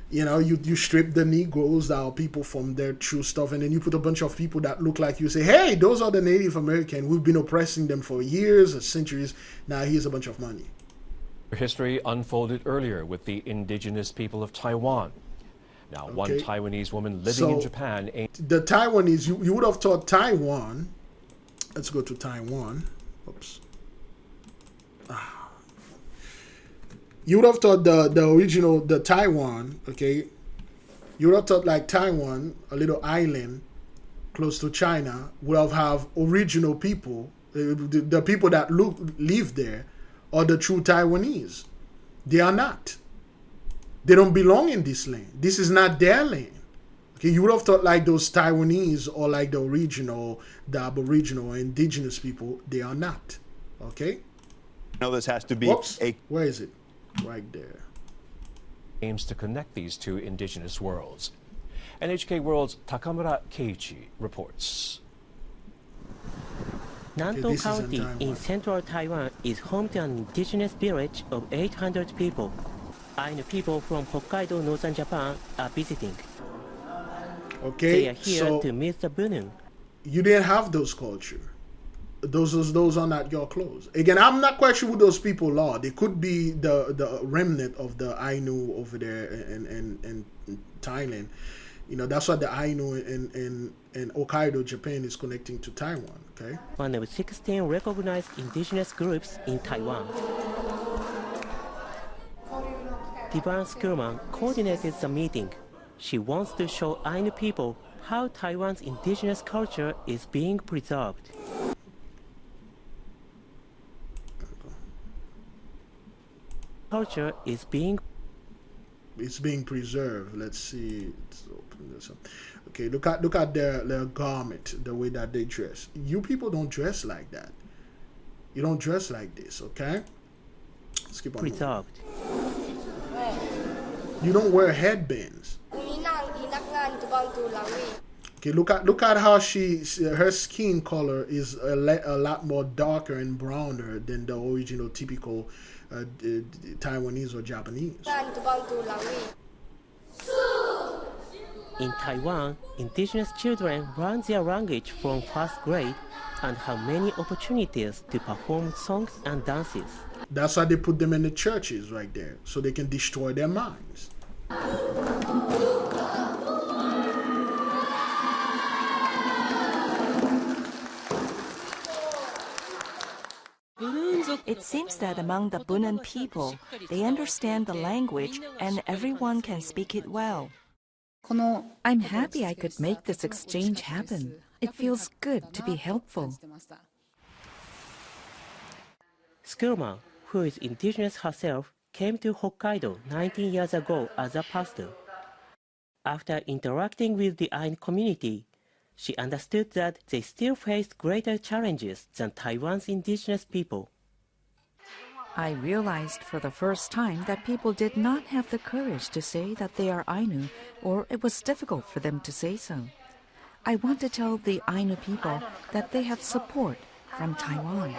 You know, you strip the Negroes, that are people from their true stuff, and then you put a bunch of people that look like you, say, hey, those are the Native American. We've been oppressing them for years or centuries. Now here's a bunch of money. History unfolded earlier with the indigenous people of Taiwan. Now, one Taiwanese woman living in Japan... The Taiwanese, you would have thought Taiwan... Let's go to Taiwan. Oops. You would have thought the original, the Taiwan, okay? You would have thought like Taiwan, a little island close to China, would have original people. The people that live there are the true Taiwanese. They are not. They don't belong in this land. This is not their land. Okay, you would have thought like those Taiwanese or like the original, the Aboriginal, indigenous people. They are not. Okay? No, this has to be Where is it? Right there. Aims to connect these two indigenous worlds. NHK World's Takamura Keiichi reports. Nantou County in central Taiwan is home to an indigenous village of 800 people. Ainu people from Hokkaido, northern Japan, are visiting. Okay, they are here to meet the Bunun. You didn't have those culture. Those are not your clothes. Again, I'm not quite sure who those people are. They could be the remnant of the Ainu over there in Thailand. You know, that's why the Ainu in Hokkaido, Japan, is connecting to Taiwan. Okay. One of 16 recognized indigenous groups in Taiwan. Divan Skurman coordinated the meeting. She wants to show Ainu people how Taiwan's indigenous culture is being preserved. Culture is being preserved. Let's see. Let's open this up. Okay, look at their garment, the way that they dress. You people don't dress like that. You don't dress like this, okay? Let's keep on preserved. You don't wear headbands. Okay, look at how her skin color is a lot more darker and browner than the original typical Taiwanese or Japanese. In Taiwan, indigenous children learn their language from first grade and have many opportunities to perform songs and dances. That's why they put them in the churches right there, so they can destroy their minds. It seems that among the Bunun people, they understand the language and everyone can speak it well. I'm happy I could make this exchange happen. It feels good to be helpful. Skurma, who is indigenous herself, came to Hokkaido 19 years ago as a pastor. After interacting with the Ainu community, she understood that they still faced greater challenges than Taiwan's indigenous people. I realized for the first time that people did not have the courage to say that they are Ainu, or it was difficult for them to say so. I want to tell the Ainu people that they have support from Taiwan.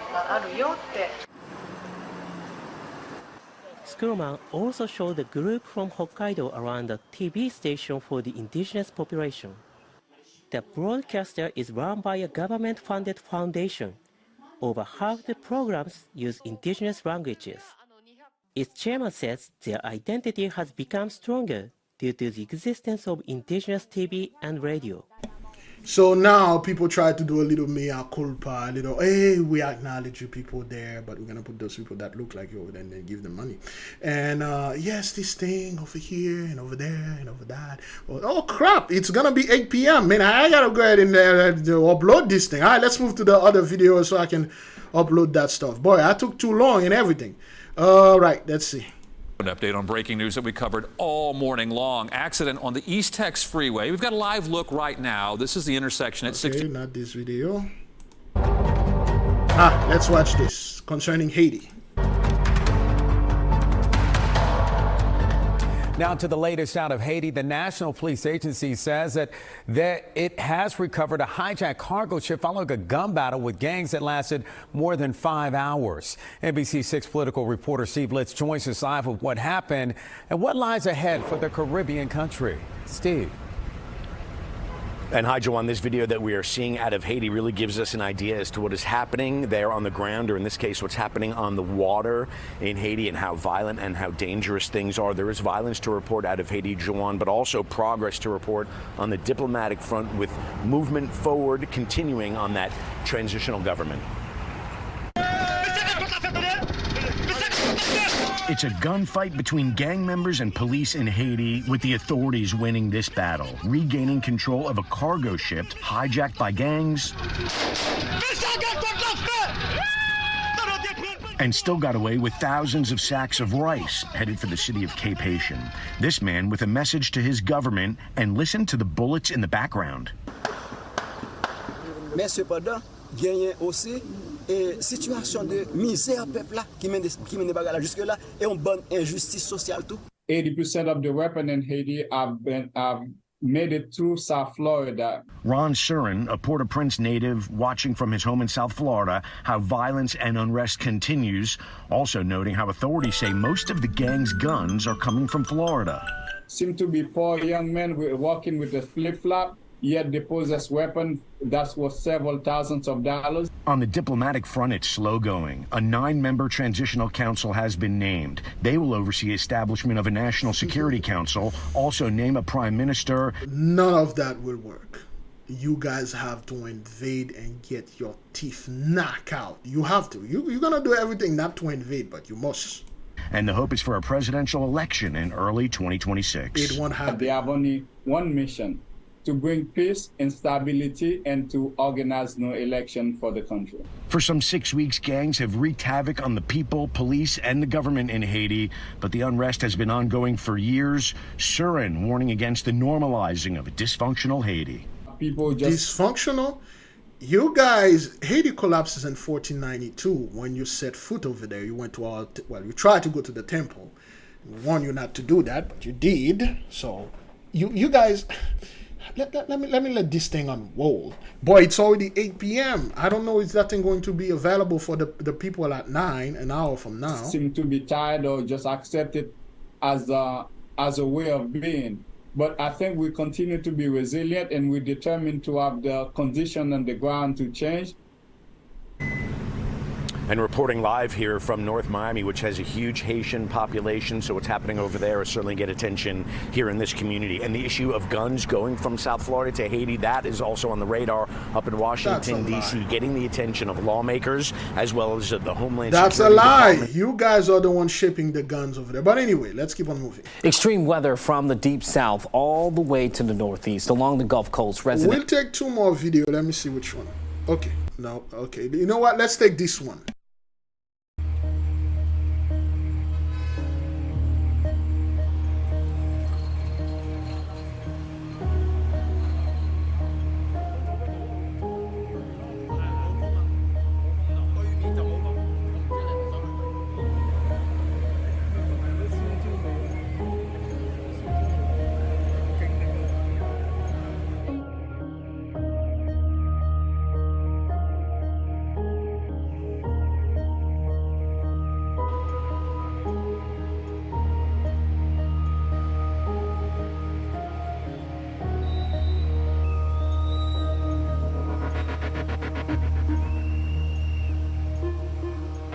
Skurman also showed a group from Hokkaido around a TV station for the indigenous population. The broadcaster is run by a government-funded foundation. Over half the programs use indigenous languages. Its chairman says their identity has become stronger due to the existence of indigenous TV and radio. So now people try to do a little mea culpa, a little, hey, we acknowledge you people there, but we're going to put those people that look like you over there and then give them money. And yes, this thing over here and over there and over that. Oh, crap, it's going to be 8 p.m. Man, I got to go ahead and upload this thing. All right, let's move to the other video so I can upload that stuff. Boy, I took too long and everything. All right, let's see. An update on breaking news that we covered all morning long. Accident on the East Tex Freeway. We've got a live look right now. This is the intersection at 60. Not this video. Let's watch this concerning Haiti. Now to the latest out of Haiti. The National Police Agency says that it has recovered a hijacked cargo ship following a gun battle with gangs that lasted more than 5 hours. NBC6 political reporter Steve Litz joins us live with what happened and what lies ahead for the Caribbean country. Steve. And hi, Joanne, this video that we are seeing out of Haiti really gives us an idea as to what is happening there on the ground, or in this case, what's happening on the water in Haiti and how violent and how dangerous things are. There is violence to report out of Haiti, Joanne, but also progress to report on the diplomatic front with movement forward continuing on that transitional government. It's a gunfight between gang members and police in Haiti, with the authorities winning this battle, regaining control of a cargo ship hijacked by gangs and still got away with thousands of sacks of rice headed for the city of Cape Haitian. This man with a message to his government, and listen to the bullets in the background. Mais cependant, gagner aussi situation de misère peuple là qui mène bagarre jusque là et on bonne injustice sociale tout. 80% of the weapons in Haiti have made it through South Florida. Ron Surin, a Port-au-Prince native watching from his home in South Florida, how violence and unrest continues, also noting how authorities say most of the gang's guns are coming from Florida. Seem to be poor young men walking with a flip-flop, yet they possess weapons that's worth several thousands of dollars. On the diplomatic front, it's slow going. A 9-member transitional council has been named. They will oversee establishment of a national security council, also name a prime minister. None of that will work. You guys have to invade and get your teeth knocked out. You have to. You're going to do everything not to invade, but you must. And the hope is for a presidential election in early 2026. It won't happen. They have only one mission: to bring peace and stability and to organize no election for the country. For some 6 weeks, gangs have wreaked havoc on the people, police, and the government in Haiti, but the unrest has been ongoing for years. Surin warning against the normalizing of a dysfunctional Haiti. People just dysfunctional? You guys, Haiti collapses in 1492. When you set foot over there, you went to you tried to go to the temple. We warned you not to do that, but you did. So, you guys... Let me let this thing unroll. Boy, it's already 8 p.m. I don't know if that thing going to be available for the people at 9, an hour from now. Seem to be tired or just accept it as a way of being. But I think we continue to be resilient, and we're determined to have the condition on the ground to change. And reporting live here from North Miami, which has a huge Haitian population, so what's happening over there will certainly get attention here in this community. And the issue of guns going from South Florida to Haiti, that is also on the radar up in Washington, D.C., getting the attention of lawmakers as well as the Homeland Security. That's a lie. You guys are the ones shipping the guns over there. But anyway, let's keep on moving. Extreme weather from the deep south all the way to the northeast along the Gulf Coast. We'll take 2 more videos. Let me see which one. Okay. No. Okay. You know what? Let's take this one.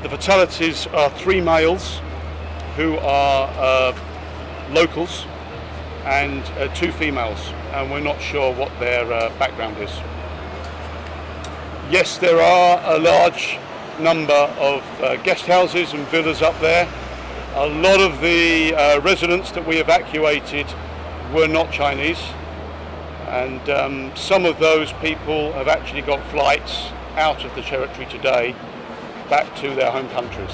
The fatalities are 3 males who are locals and 2 females, and we're not sure what their background is. Yes, there are a large number of guest houses and villas up there. A lot of the residents that we evacuated were not Chinese, and some of those people have actually got flights out of the territory today back to their home countries.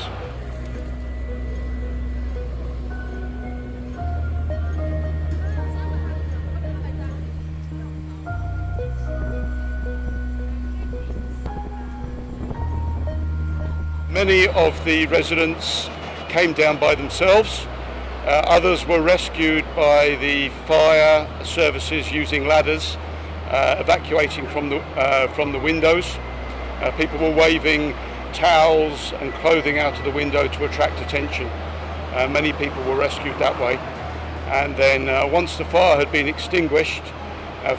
Many of the residents came down by themselves. Others were rescued by the fire services using ladders, evacuating from the windows. People were waving towels and clothing out of the window to attract attention. Many people were rescued that way. And then once the fire had been extinguished,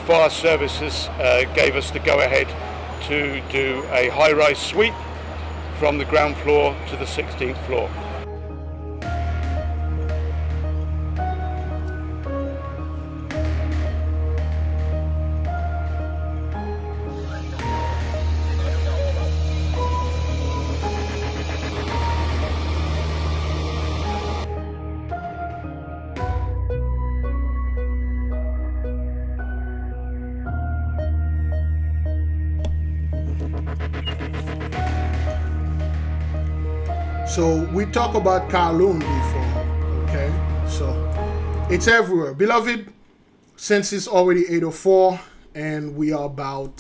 fire services gave us the go-ahead to do a high-rise sweep from the ground floor to the 16th floor. So we talked about Kowloon before, okay? So it's everywhere. Beloved, since it's already 8:04 and we are about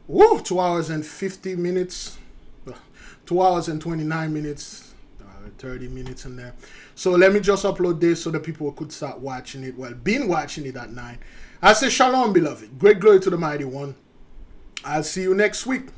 2 hours and 50 minutes, 2 hours and 29 minutes, 30 minutes in there. So let me just upload this so that people could start watching it. Well, been watching it at 9. I say shalom, beloved. Great glory to the mighty one. I'll see you next week.